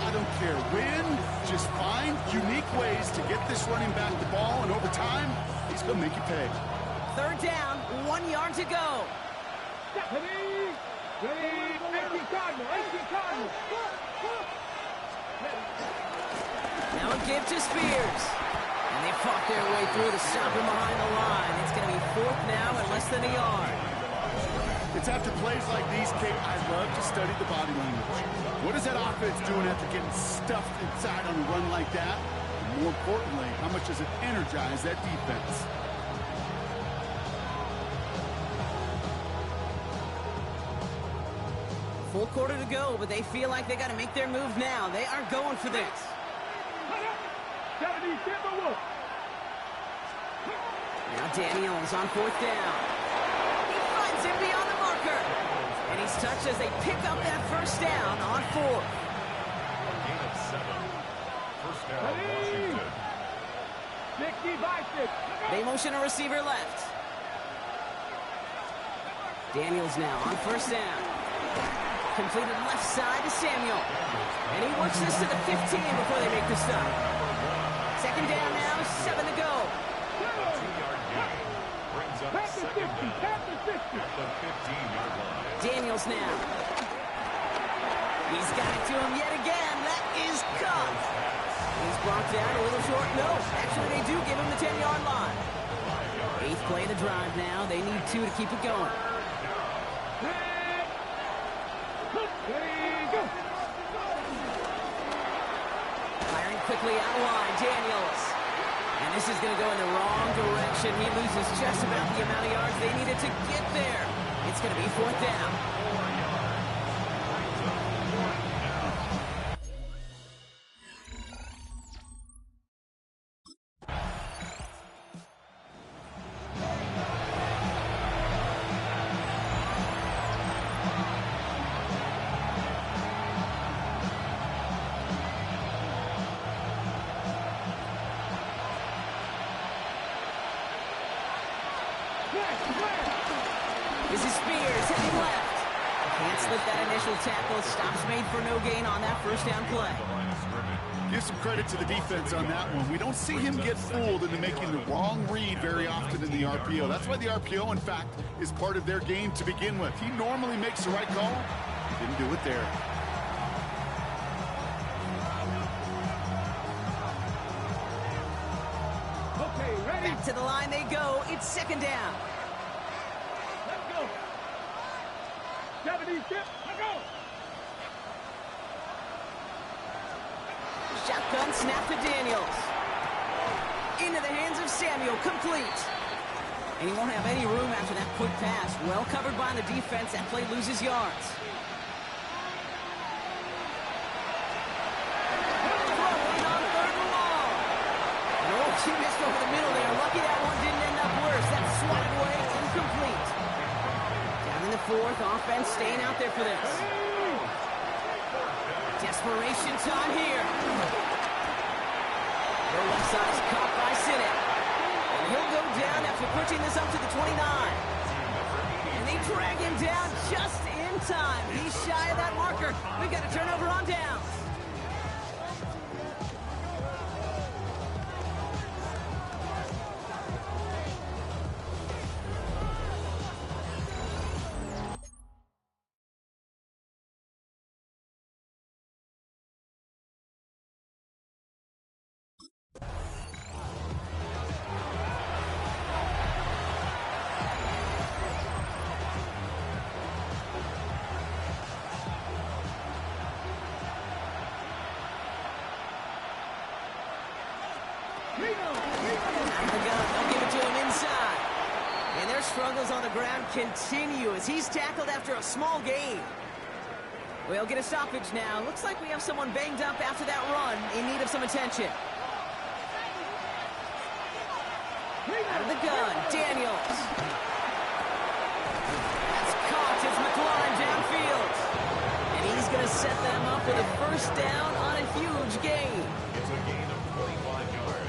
I don't care when. Just find unique ways to get this running back the ball. And over time, he's going to make you pay. Third down. 1 yard to go. Now a give to Spears. And they fought their way through to stop him behind the line. It's going to be fourth now at less than a yard. It's after plays like these, Kate, I love to study the body language. What is that offense doing after getting stuffed inside on a run like that? And more importantly, how much does it energize that defense? Full quarter to go, but they feel like they got to make their move now. They are going for this. Now Daniels on fourth down. He finds him beyond the marker. And he's touched as they pick up that first down on fourth. Gain of 7. First down, Washington. 60 by 6. They motion a receiver left. Daniels now on first down. Completed left side to Samuel. And he works this to the 15 before they make the stop. Second down now, 7 to go. 2-yard gain. Brings up second down at the 15-yard line. Daniels now. He's got it to him yet again. That is caught. He's brought down a little short. No, actually they do give him the 10-yard line. 8th play of the drive now. They need 2 to keep it going. Firing quickly out of line, Daniels. And this is going to go in the wrong direction. He loses just about the amount of yards they needed to get there. It's going to be fourth down. This is Spears hitting left. Can't slip that initial tackle. Stops made for no gain on that first down play. Give some credit to the defense on that one. We don't see him get fooled into making the wrong read very often in the RPO. That's why the RPO, in fact, is part of their game to begin with. He normally makes the right call. He didn't do it there. Okay, ready? Back to the line they go. It's second down. Let's go. Shotgun snap to Daniels. Into the hands of Samuel, complete. And he won't have any room after that quick pass. Well covered by the defense. That play loses yards. Throwing on third and long. Oh, he missed over the middle there. Lucky that one didn't end up worse. That's swatted away, incomplete. Down in the fourth, offense staying out there for this. Desperation time here. The left side is caught by Sinnott. And he'll go down after pushing this up to the 29. And they drag him down just in time. He's shy of that marker. We've got a turnover on downs. They'll give it to him inside. And their struggles on the ground continue as he's tackled after a small gain. We'll get a stoppage now. Looks like we have someone banged up after that run in need of some attention. Out of the gun, Daniels. That's caught as McLaurin downfield. And he's going to set them up with a first down on a huge gain. It's a gain of 25 yards.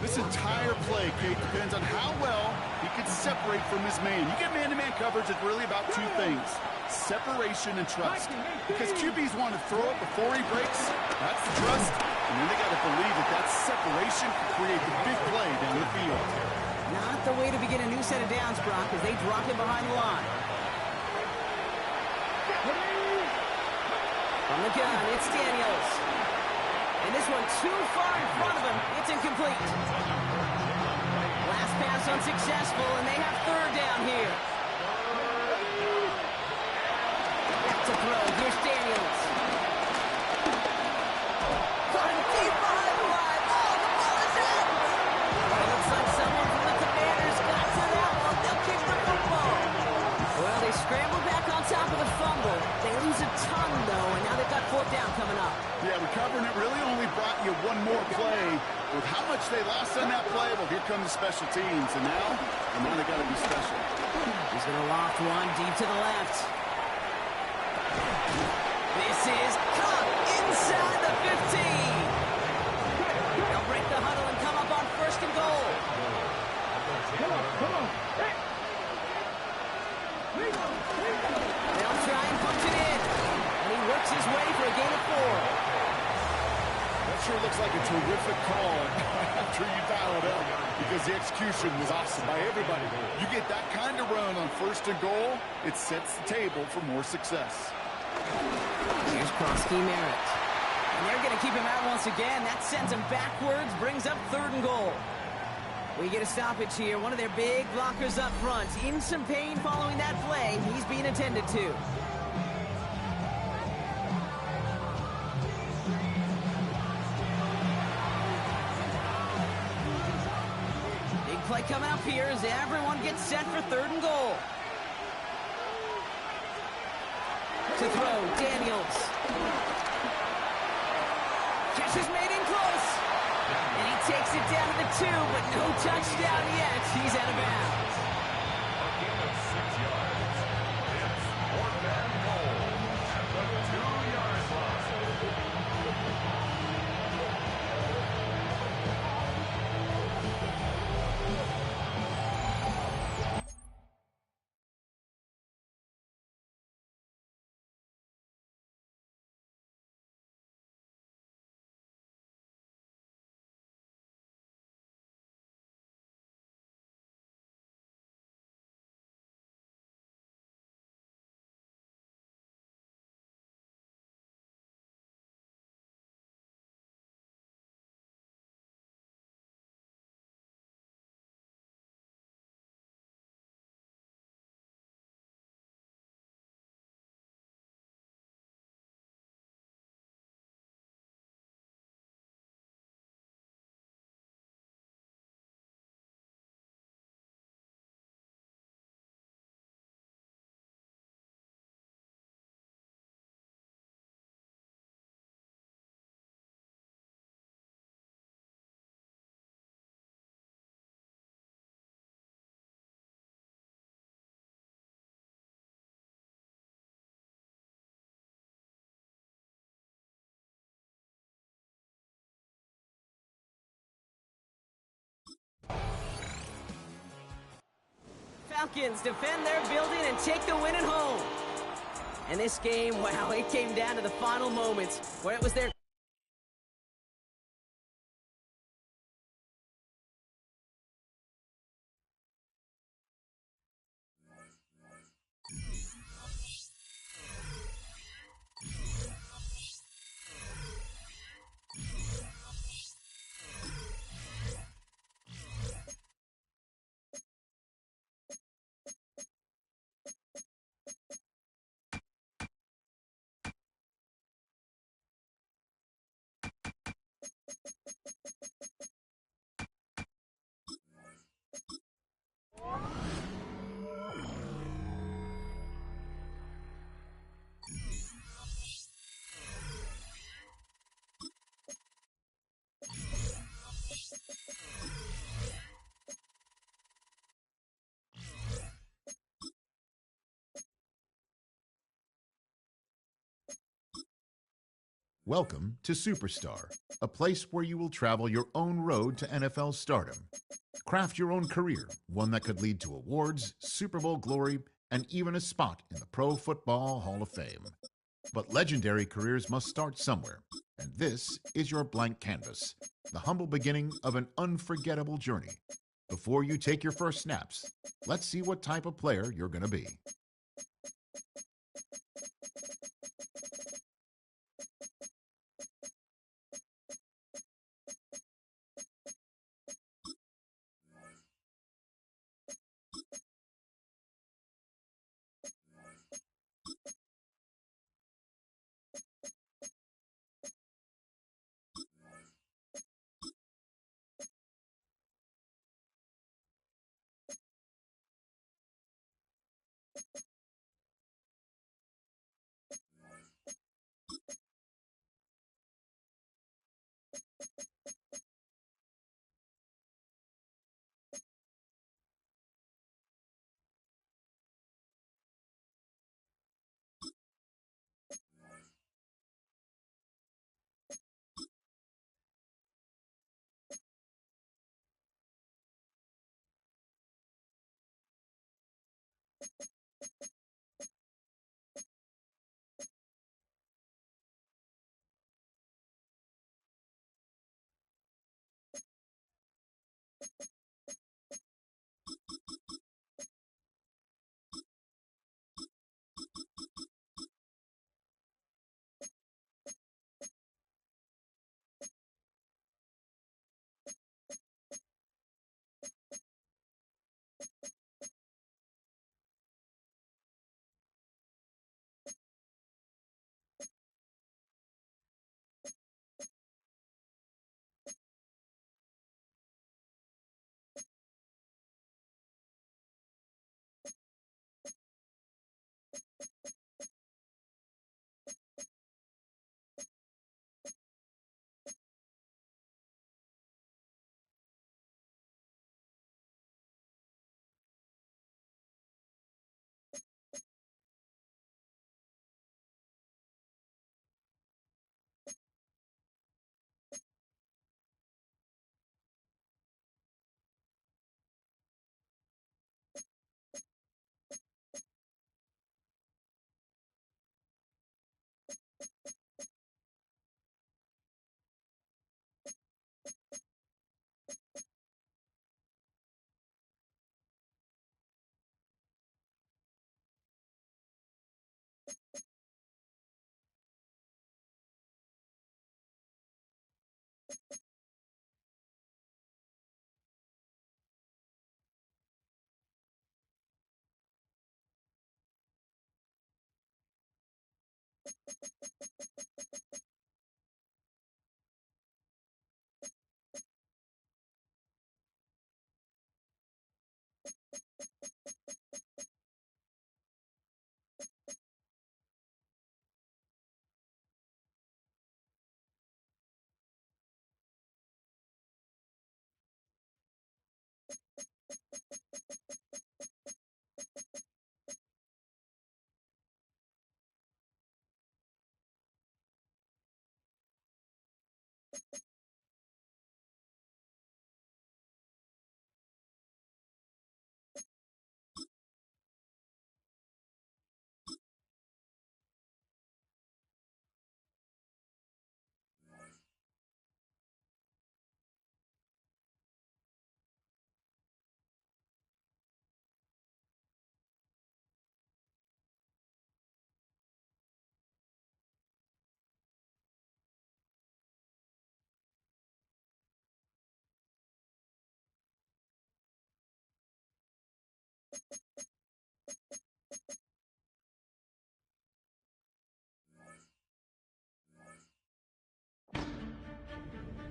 This entire play, Kate, depends on how well he can separate from his man. You get man-to-man coverage, it's really about two things: separation and trust. Because QBs want to throw it before he breaks. That's the trust. And then they got to believe that that separation can create the big play down the field. Not the way to begin a new set of downs, Brock, as they drop it behind the line. From the gun, it's Daniels. And this one too far in front of him. It's incomplete. Last pass unsuccessful, and they have third down here. Back to throw. Here's Daniels. Caught him deep behind the line. Oh, the ball is in. It looks like someone from the Commanders got to that one. They'll kick the football. Well, they scramble back on top of the fumble. They lose a ton, though, and now they've got fourth down coming up. Yeah, recovering it really only brought you one more play. With how much they lost on that play, well, here come the special teams. And now they got to be special. He's going to loft one deep to the left. This is caught inside the 15. They'll break the huddle and come up on first and goal. Come on. Hey. They'll try and punch it in. And he works his way for a gain of 4. That sure looks like a terrific call after you dial it up, because the execution was awesome by everybody. You get that kind of run on first and goal, it sets the table for more success. Here's cross-scheme Merritt. And they're going to keep him out once again. That sends him backwards, brings up third and goal. We get a stoppage here. One of their big blockers up front. In some pain following that play. He's being attended to. Big play coming up here as everyone gets set for third and goal. To throw, Daniels. Catch is made in close. And he takes it down to the 2, but no touchdown yet. He's out of bounds. Falcons defend their building and take the win at home. And this game, wow, it came down to the final moments where it was their Welcome to Superstar, a place where you will travel your own road to NFL stardom. Craft your own career, one that could lead to awards, Super Bowl glory, and even a spot in the Pro Football Hall of Fame. But legendary careers must start somewhere, and this is your blank canvas, the humble beginning of an unforgettable journey. Before you take your first snaps, let's see what type of player you're going to be.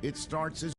It starts as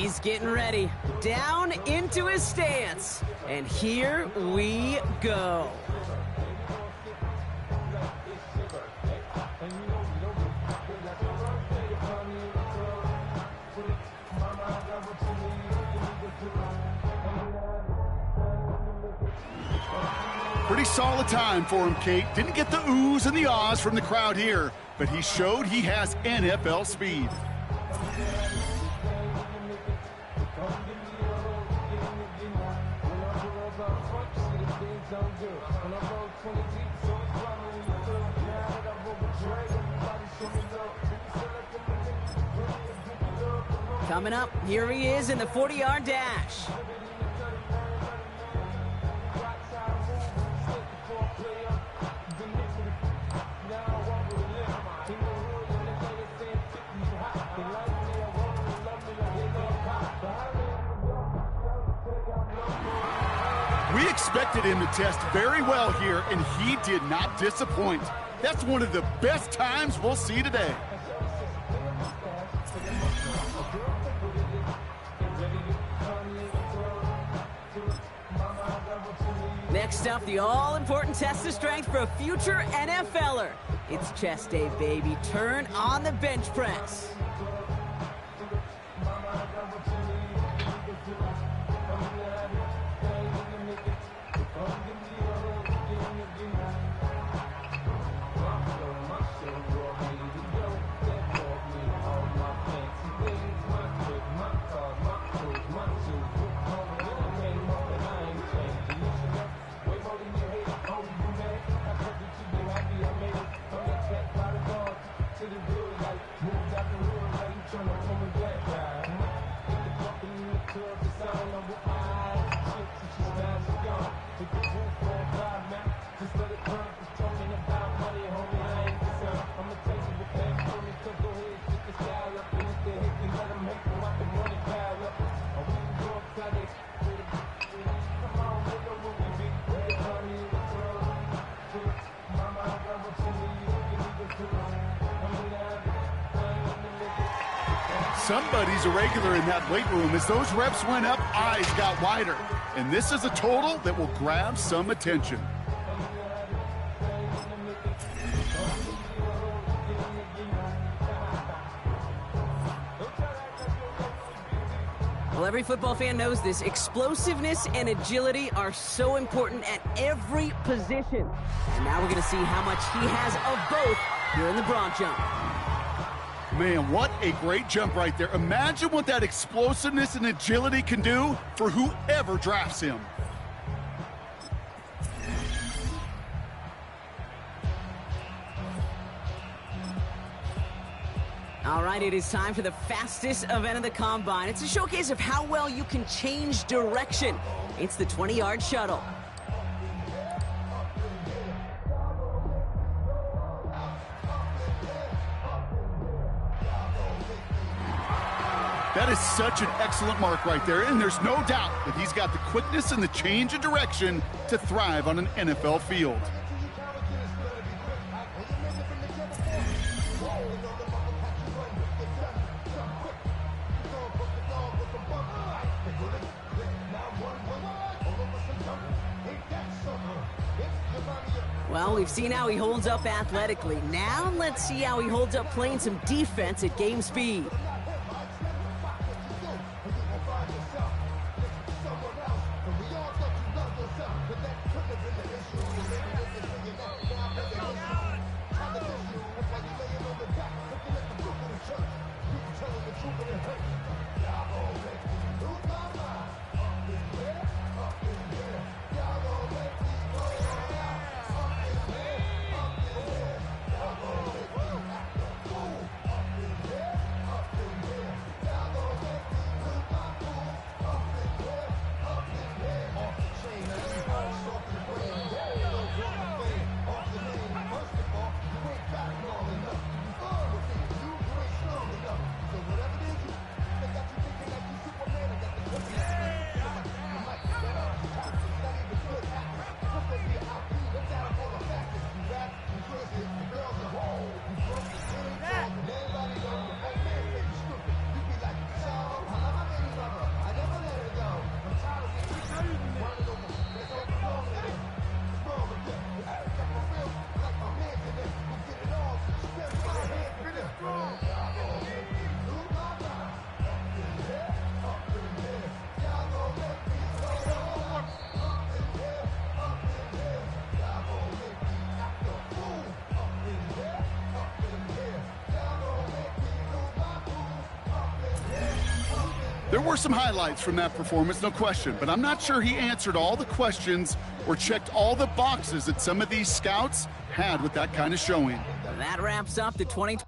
He's getting ready. Down into his stance. And here we go. Pretty solid time for him, Kate. Didn't get the oohs and the ahs from the crowd here, but he showed he has NFL speed. Coming up, here he is in the 40-yard dash. We expected him to test very well here, and he did not disappoint. That's one of the best times we'll see today. Next up, the all-important test of strength for a future NFLer. It's chest day, baby. Turn on the bench press. Somebody's a regular in that weight room. As those reps went up, eyes got wider. And this is a total that will grab some attention. Well, every football fan knows this. Explosiveness and agility are so important at every position. And now we're going to see how much he has of both here in the broad jump. Man, what a great jump right there. Imagine what that explosiveness and agility can do for whoever drafts him. All right, it is time for the fastest event of the Combine. It's a showcase of how well you can change direction. It's the 20-yard shuttle. That is such an excellent mark right there, and there's no doubt that he's got the quickness and the change of direction to thrive on an NFL field. Well, we've seen how he holds up athletically. Now let's see how he holds up playing some defense at game speed. There were some highlights from that performance, no question, but I'm not sure he answered all the questions or checked all the boxes that some of these scouts had with that kind of showing. That wraps up the 2020.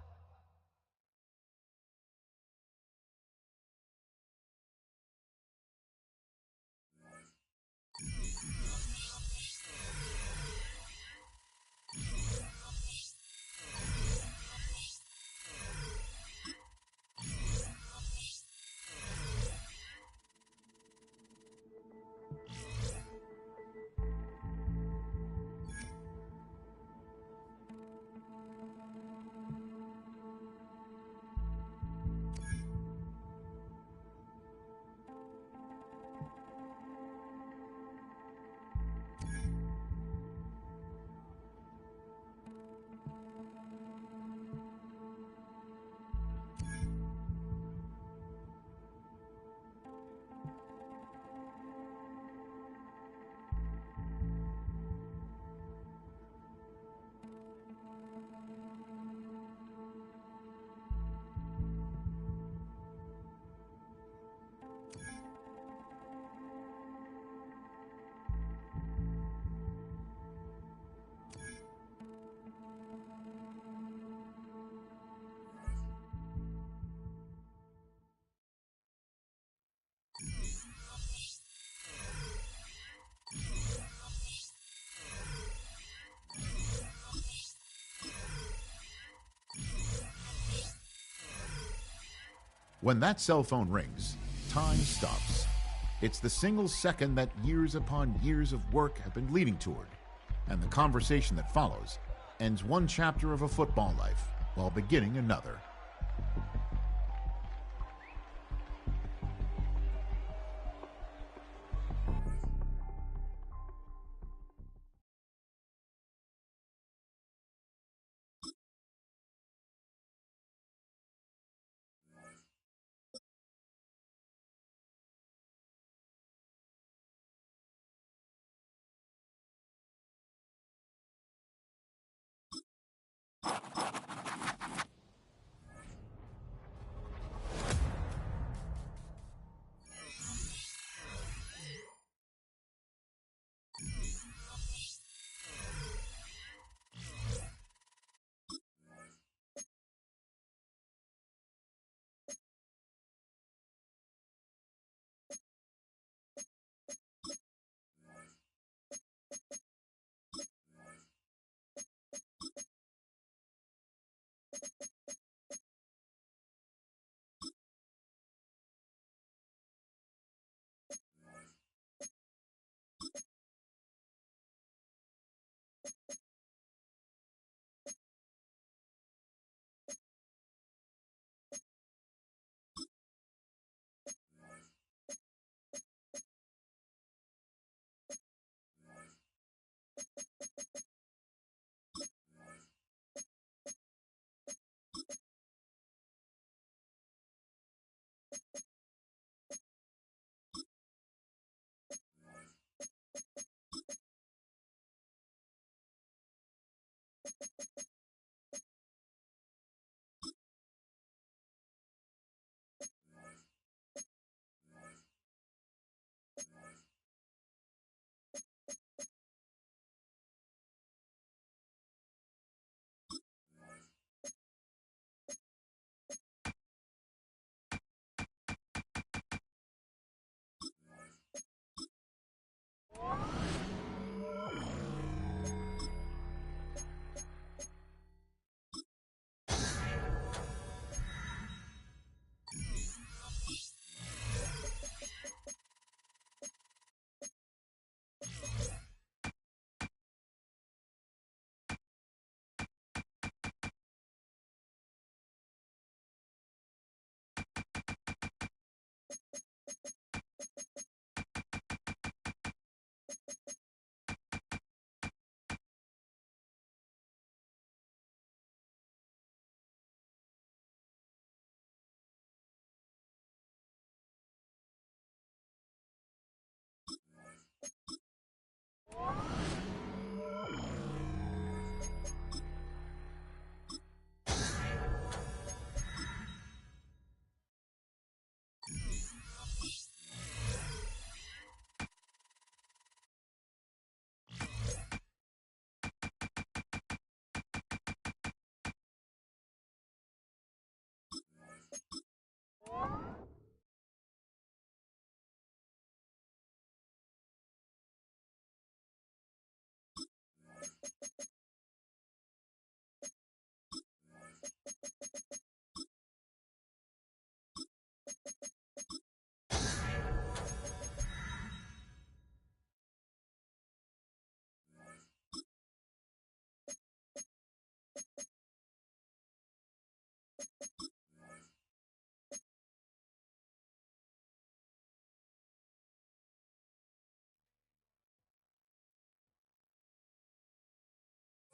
When that cell phone rings, time stops. It's the single second that years upon years of work have been leading toward, and the conversation that follows ends one chapter of a football life while beginning another.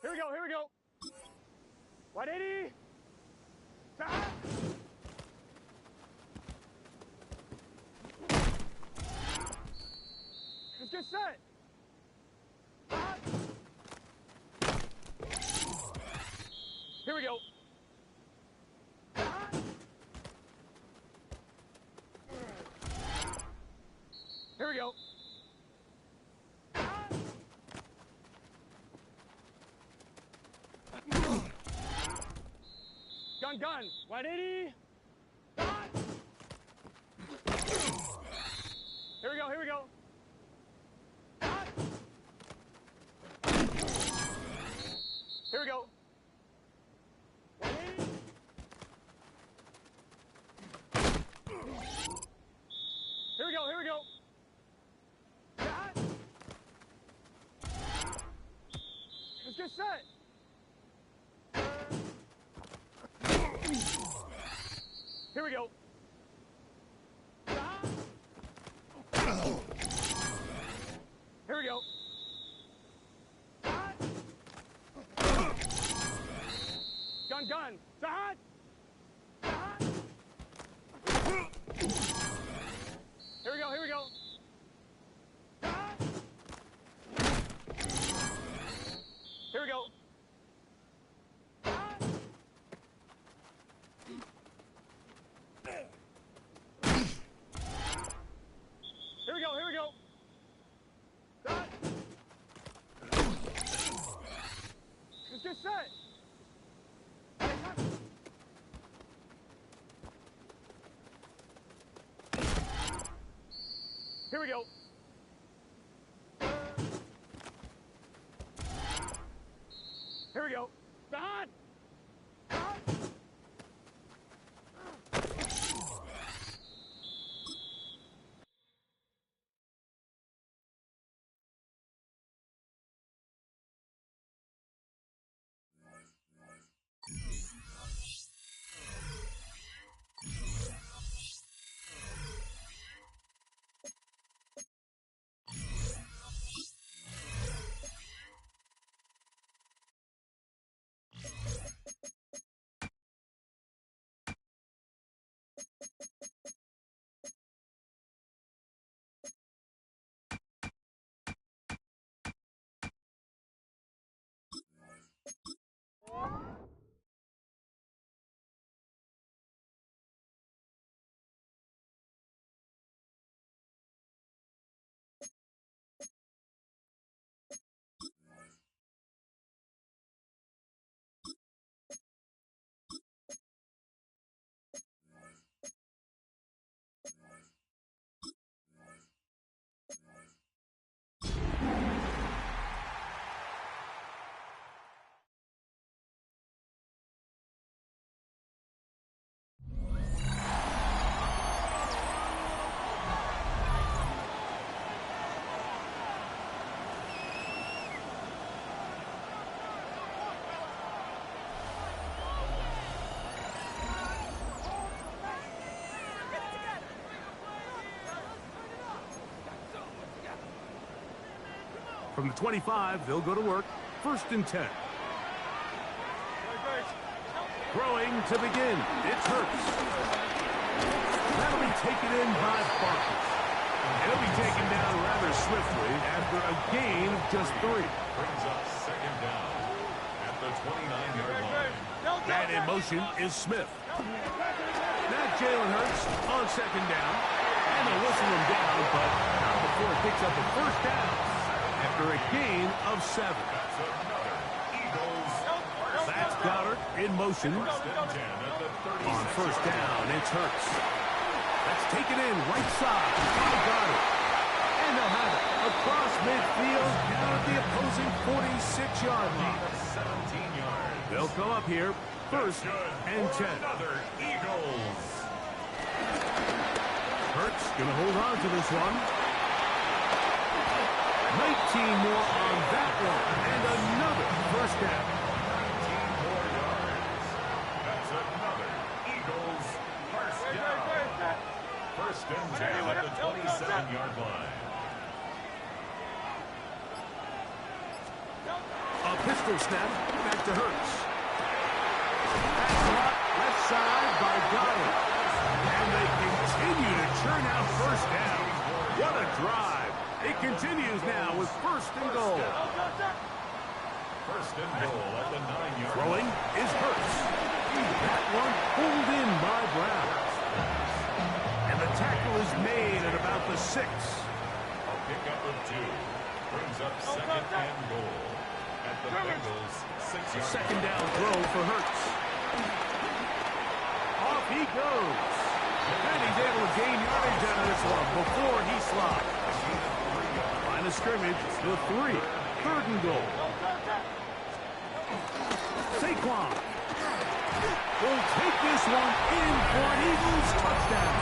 Here we go, here we go. 180. Stop. Let's get set. Stop. Here we go. Stop. Here we go. Gun. 180. Stop. Here we go, here we go. Stop. Here we go. 180. Here we go, here we go. Stop. Let's get set. Here we go. Stop. Here we go. Stop. Gun. Stop. Stop. Here we go, here we go. Stop. Here we go. Here we go, here we go. Stop. Let's get set. Here we go. Here we go. Stop. Stop. From the 25, they'll go to work. 1st and 10. Throwing to begin. It hurts. That'll be taken in by Barker. He'll be taken down rather swiftly after a gain of just 3. Brings up 2nd down at the 29-yard line. And in motion is Smith. Now Jalen Hurts on 2nd down. And they'll whistle him down, but not before it picks up a 1st down after a gain of 7. That's Goddard in motion. On 1st down, it's Hurts. That's taken in right side by Goddard. And they'll have it across midfield down at the opposing 46-yard line. 17 yards. They'll come up here 1st and 10. Another Eagles. Hurts going to hold on to this one. 19 more on that one. And another 1st down. 19 more yards. That's another Eagles 1st down. 1st and 10 at the 27-yard line. A Pistol snap, back to Hurts. That's caught left side by Goddard. And they continue to churn out first down. What a drive. It continues now with first and goal. First and goal at the 9-yard line. Throwing is Hurts. That one pulled in by Brown. And the tackle is made at about the 6. A pickup of 2. Brings up second and goal at the Bengals' 6-yard line. Second down throw for Hurts. Off he goes. And he's able to gain yardage on this one before he slops. Line of scrimmage, the 3. Third and goal. Saquon will take this one in for an Eagles touchdown.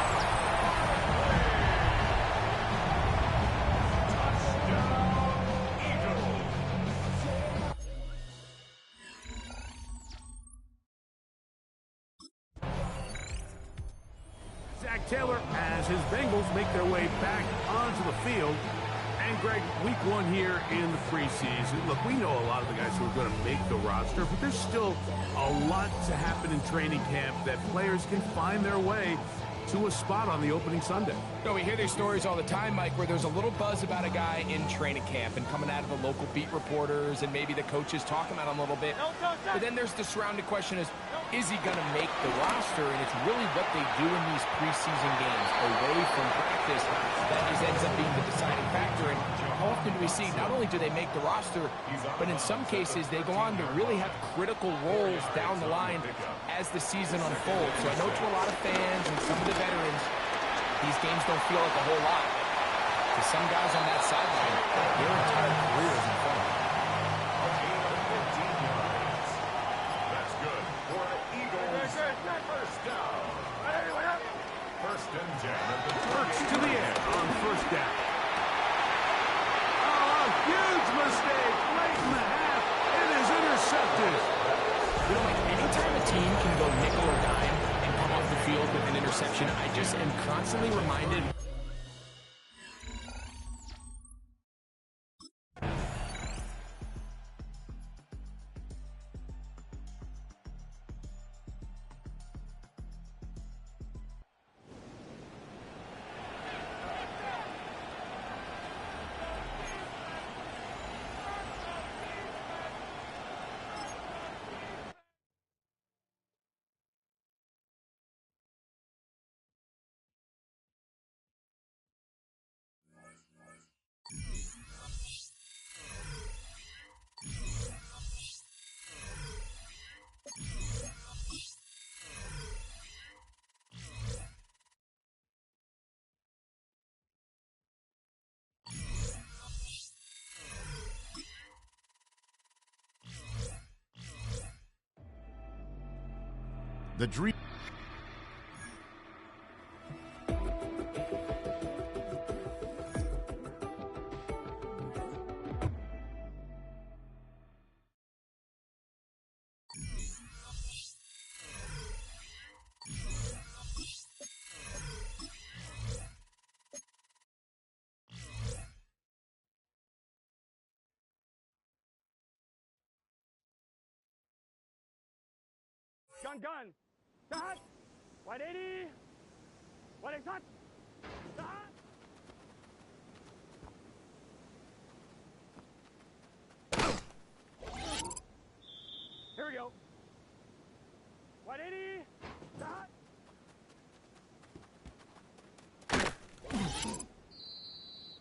Zach Taylor as his Bengals make their way back onto the field. And Greg, week 1 here in the preseason. Look, we know a lot of the guys who are going to make the roster, but there's still a lot to happen in training camp that players can find their way to a spot on the opening Sunday. No, we hear these stories all the time, Mike, where there's a little buzz about a guy in training camp and coming out of the local beat reporters and maybe the coaches talking about him a little bit. But then there's the surrounding question is he going to make the roster? And it's really what they do in these preseason games away from practice that just ends up being the deciding factor. And how often do we see not only do they make the roster, but in some cases they go on to really have critical roles down the line as the season unfolds. So I know to a lot of fans and some of the veterans, these games don't feel like a whole lot. To some guys on that sideline, their entire career is in front of them. That's good for the Eagles. First down. First and 10 at the Hurts to the air on first down. Oh, a huge mistake late in the half. It is intercepted. You know, like anytime a team can go nickel or dime and come off the field with an interception, I just am constantly reminded. The dream. Gun. Start. 180. 180. Start. Here we go. 180. Start.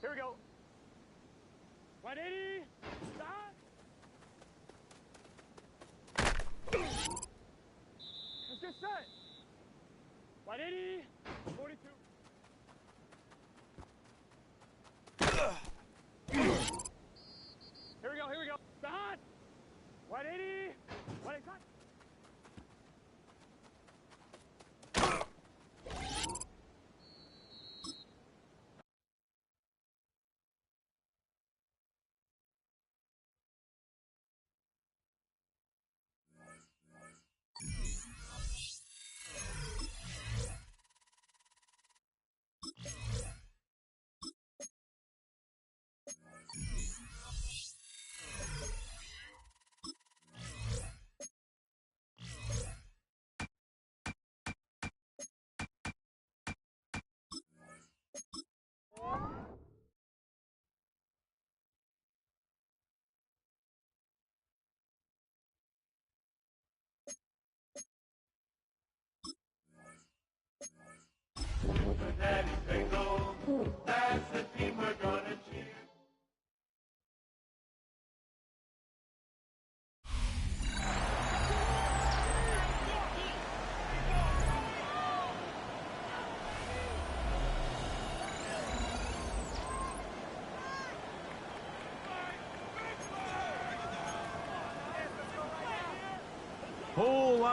Here we go. 180. Start. Let's get set. 180. 42. Here we go. Start. 180. 180. Start.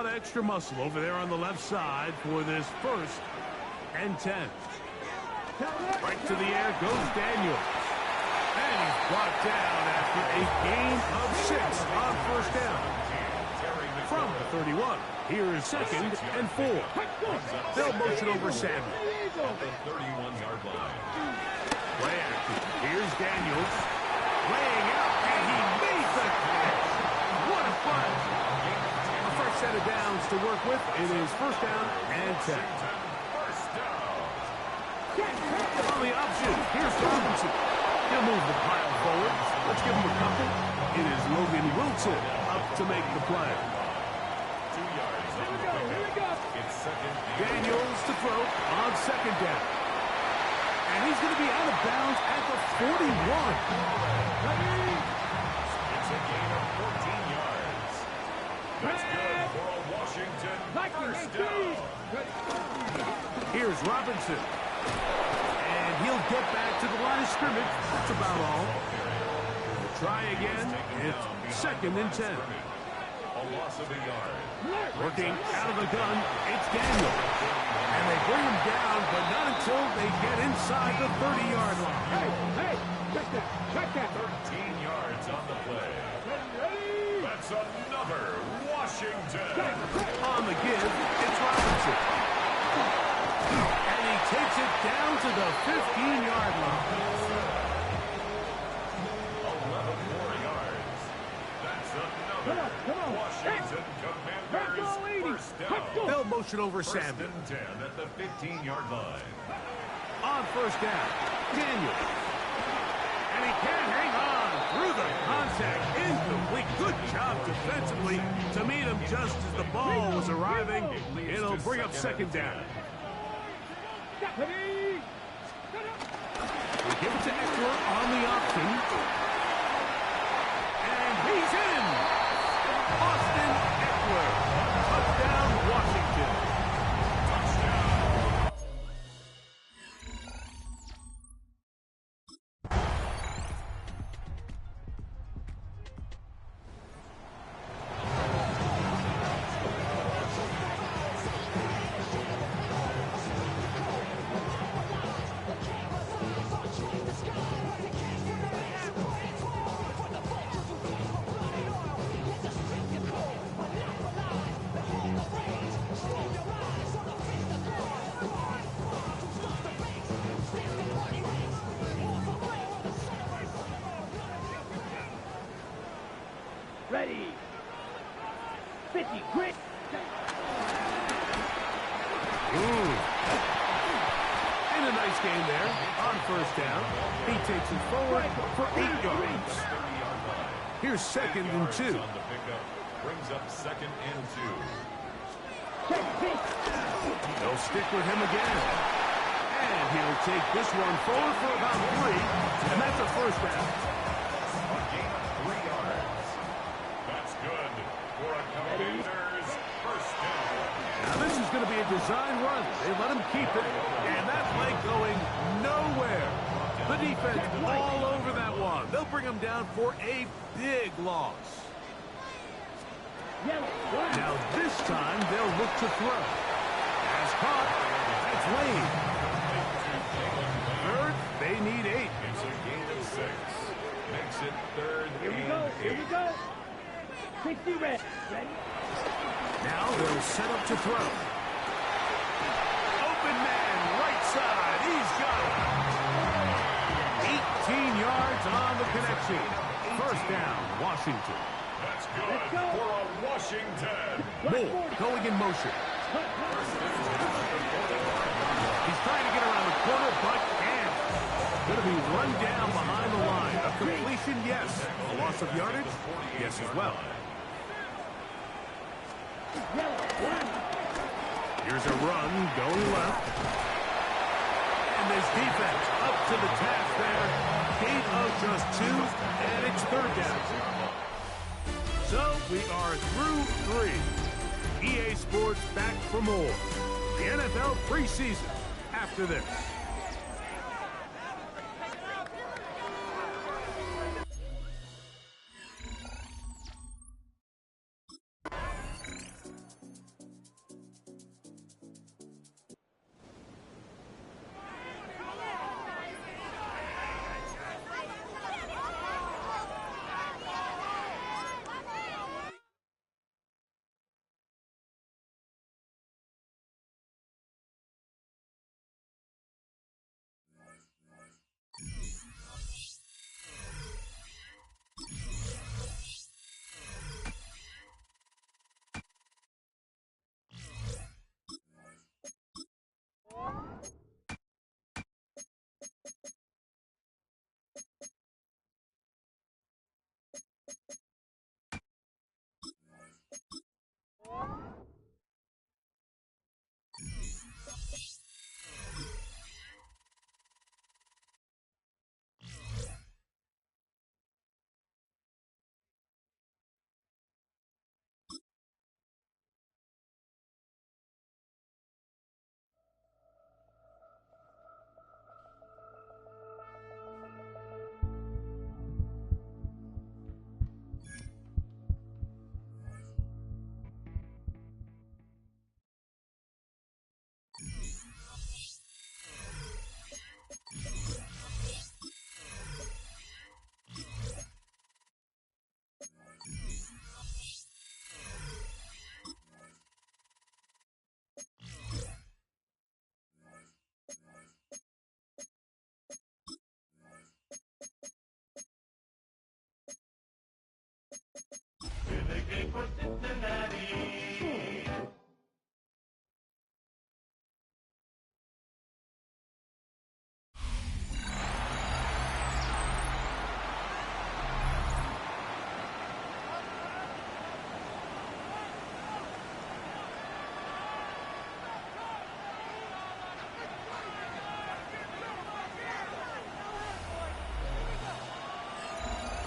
lot of extra muscle over there on the left side for this 1st and 10. Right to the air goes Daniels. And he's brought down after a gain of 6 on 1st down. From the 31, here is 2nd and 4. They'll motion over Samuel. At the 31-yard line. Play action. Here's Daniels. Laying out, and he made the catch. What a play. A fresh set of downs to work with. It is 1st down and 10. On the option, here's Robinson. He'll move the pile forward. Let's give him a couple. It is Logan Wilson up to make the play. 2 yards. Here we go. It's 2nd. Daniels to throw on 2nd down. And he's going to be out of bounds at the 41. It's a gain of 14 yards. That's good for a Washington 1st down. Here's Robinson. And he'll get back to the line of scrimmage. That's about all. We'll try again. It's 2nd and 10. A loss of a yard. Working out of the gun, it's Daniel. And they bring him down, but not until they get inside the 30-yard line. Hey, check that. 13 yards on the play. That's another Washington. On the give, it's Robinson. And he takes it down to the 15-yard line. 11 more yards. That's another Washington Commanders 1st down. They'll motion over 1st Samuel. and 10 at the 15-yard line. On 1st down, Daniel. And he can't hang on through the contact. Incomplete. Good job defensively to meet him just as the ball was arriving. It'll bring up 2nd down. We give it to Eckler on the option. And he's in. Austin Eckler. Touchdown, Washington. Touchdown. Ready. 50, grit. And a nice game there on 1st down. He takes it forward for 8 yards. Here's 2nd and 2. On the pickup brings up 2nd and 2. They'll stick with him again. And he'll take this one forward for about 3. And that's a 1st down. A gain of 3 yards. That's good for a Commanders 1st down. Now this is going to be a design run. They let him keep it. And that play going nowhere. The defense all over that one. They'll bring him down for a big loss. Now this time they'll look to throw. As caught, that's Lane. 3rd, they need 8. It's a gain of 6. Makes it 3rd Here we and go. 8. Here we go. 60 red. Ready? Now they'll set up to throw. Open man, right side. He's got it. 18 yards on the connection. 1st down, Washington. That's good for a Washington. Moore going in motion. He's trying to get around the corner, but can't. Going to be run down behind the line. A completion, yes. A loss of yardage, yes as well. Here's a run going left. And this defense up to the task there. Gain of just 2, and it's 3rd down. So we are through 3. EA Sports back for more. The NFL preseason after this.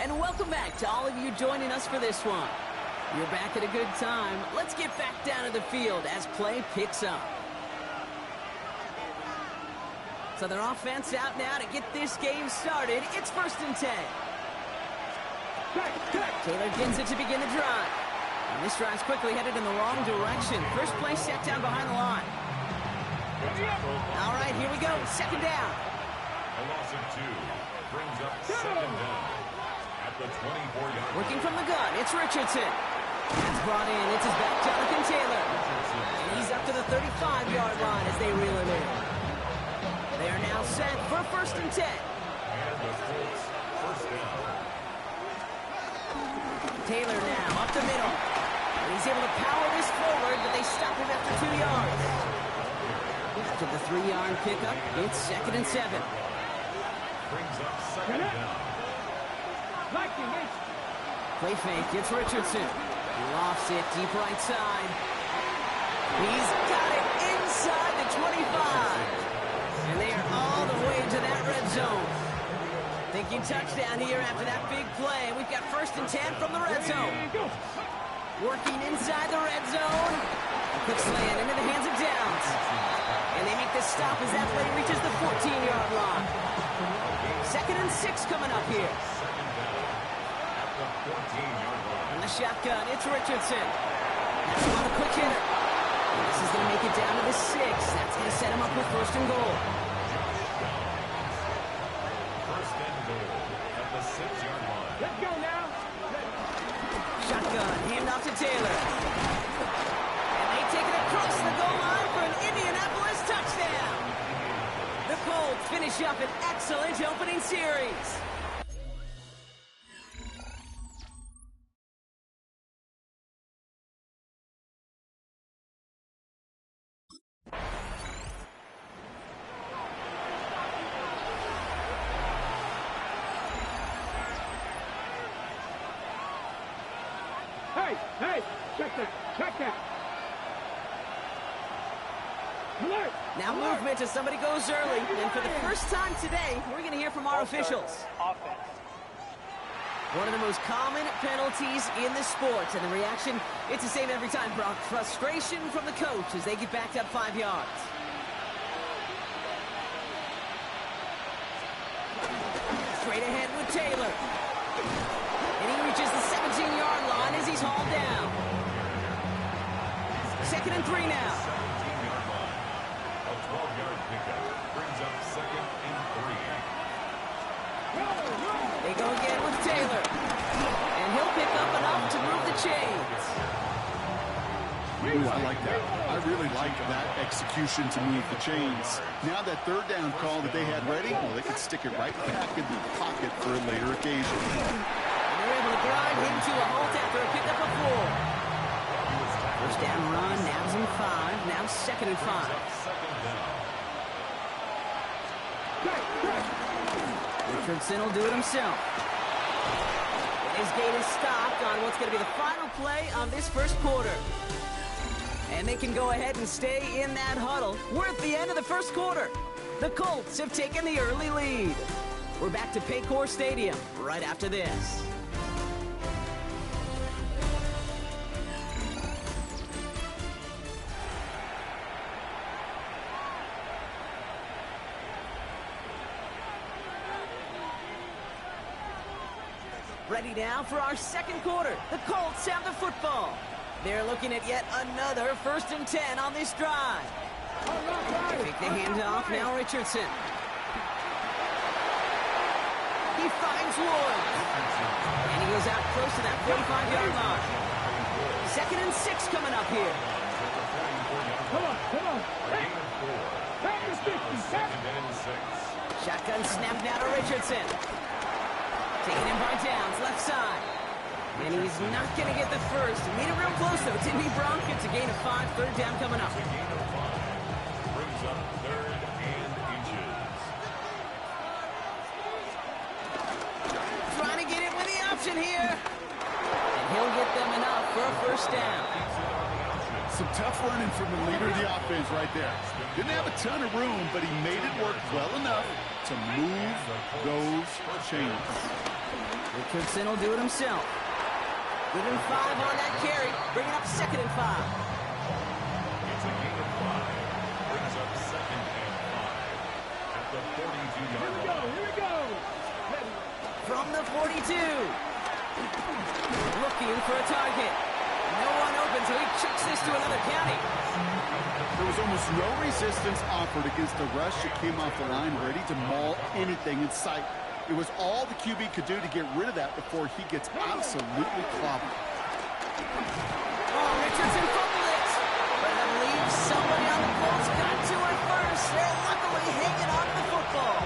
And welcome back to all of you joining us for this one. You're back at a good time. Let's get back down to the field as play picks up. So their offense out now to get this game started. It's 1st and 10. Taylor gets it to begin the drive. And this drive's quickly headed in the wrong direction. First play set down behind the line. All right, here we go. 2nd down. A loss of 2 brings up 2nd down at the 24-yard line. Working from the gun, it's Richardson. That's brought in. It's his back, Jonathan Taylor. And he's up to the 35-yard line as they reel him in. They are now set for 1st and 10. And the Colts 1st down. Taylor now up the middle. And he's able to power this forward, but they stop him after 2 yards. After the 3-yard pickup, it's 2nd and 7. Brings up 2nd down. Play fake, it's Richardson. He lofts it deep right side. He's got it inside the 25. And they are all the way to that red zone. Thinking touchdown here after that big play. We've got 1st and 10 from the red zone. Working inside the red zone. Quick slant into the hands of Downs. And they make the stop as that play reaches the 14-yard line. 2nd and 6 coming up here. From the shotgun, it's Richardson. That's on a quick hitter. This is going to make it down to the 6. That's going to set him up with 1st and goal. 1st and goal at the 6-yard line. Let's go now. Shotgun, handoff to Taylor. And they take it across the goal line for an Indianapolis touchdown. The Colts finish up an excellent opening series. Hey, check that. Alert. Now movement as somebody goes early. And for the first time today, we're going to hear from our officials. Offense. One of the most common penalties in the sport. And the reaction, it's the same every time, Brock. Frustration from the coach as they get backed up 5 yards. Straight ahead with Taylor. And he reaches the 17-yard line as he's hauled down. 2nd and 3 now. 17-yard line. A 12-yard pickup brings up 2nd and 3. They go again with Taylor. And he'll pick up enough to move the chains. Ooh, I like that. I really like that execution to move the chains. Now that 3rd down call that they had ready, well, they could stick it right back in the pocket for a later occasion. And they're able to grind him to a halt after a pickup of 4. First down run, now's in 5. Now 2nd and 5. Richardson will do it himself. His gate is stopped on what's going to be the final play of this 1st quarter. And they can go ahead and stay in that huddle. We're at the end of the 1st quarter. The Colts have taken the early lead. We're back to Paycor Stadium right after this. Ready now for our 2nd quarter. The Colts have the football. They're looking at yet another 1st and 10 on this drive. Take the handoff, now Richardson. He finds Woods. And he goes out close to that 45-yard line. 2nd and 6 coming up here. Come on. Hey. Pass the 60. Shotgun snap now to Richardson. Taking him by Downs, left side. And he's not going to get the first. He made it real close, though. Didn't he, Brock? It's a gain of 5. 3rd down coming up. Brings up 3rd and inches. Trying to get it with the option here. And he'll get them enough for a 1st down. Some tough running from the leader of the offense right there. Didn't have a ton of room, but he made it work well enough to move those chains. Richardson will do it himself. Give him 5 on that carry. Bring it up 2nd and 5. It's a gain of 5. Brings up 2nd and 5 at the 42-yard line. Here we go. From the 42. Looking for a target. No one open, so he chucks this to another county. There was almost no resistance offered against the rush that came off the line, ready to maul anything in sight. It was all the QB could do to get rid of that before he gets absolutely clobbered. Oh, Richardson fumbled it. But I believe somebody on the Colts got to it first. They're luckily hanging on to the football.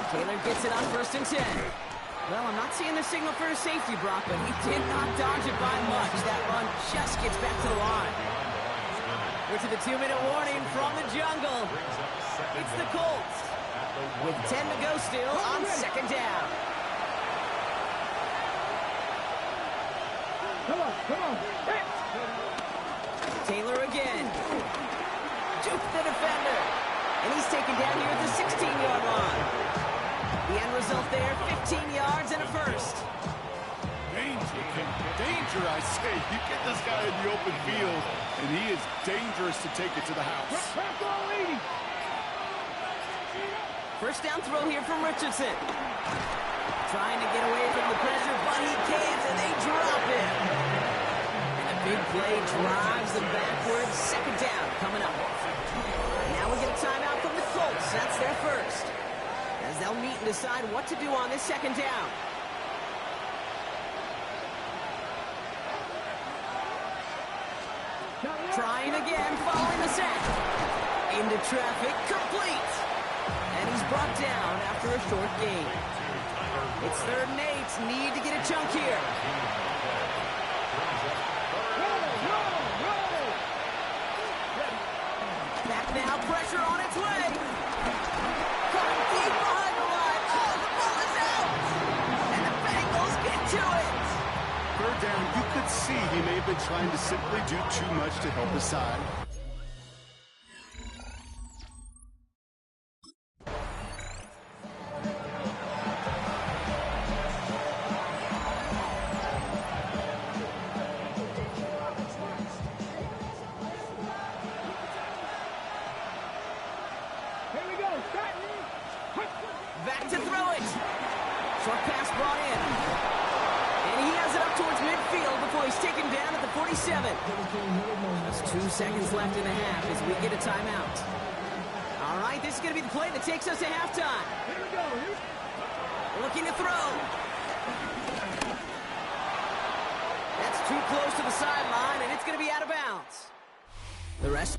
Taylor gets it on 1st and 10. Well, I'm not seeing the signal for a safety, Brock, but he did not dodge it by much. That run just gets back to the line. We're to the 2-minute warning from the jungle. It's the Colts with 10 to go still on 2nd down. Come on. Taylor again. Juke the defender. And he's taken down here at the 16-yard line. The end result there, 15 yards and a first. Danger, I say. You get this guy in the open field, and he is dangerous to take it to the house. First down throw here from Richardson. Trying to get away from the pressure, but he can't, and they drop him. And a big play drives them backwards. 2nd down coming up. Now we get a timeout from the Colts. That's their first. As they'll meet and decide what to do on this 2nd down. Trying again, following the sack. Into traffic, complete. And he's brought down after a short gain. It's 3rd and 8. Need to get a chunk here. Back now, pressure on its way. Caught deep behind the line. Oh, the ball is out. And the Bengals get to it. 3rd down, you could see he may have been trying to simply do too much to help his side. Back to throw it. Short pass brought in. And he has it up towards midfield before he's taken down at the 47. Just 2 seconds left in the half as we get a timeout. All right, this is going to be the play that takes us to halftime. Looking to throw. That's too close to the sideline, and it's going to be out of bounds. The rest...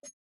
you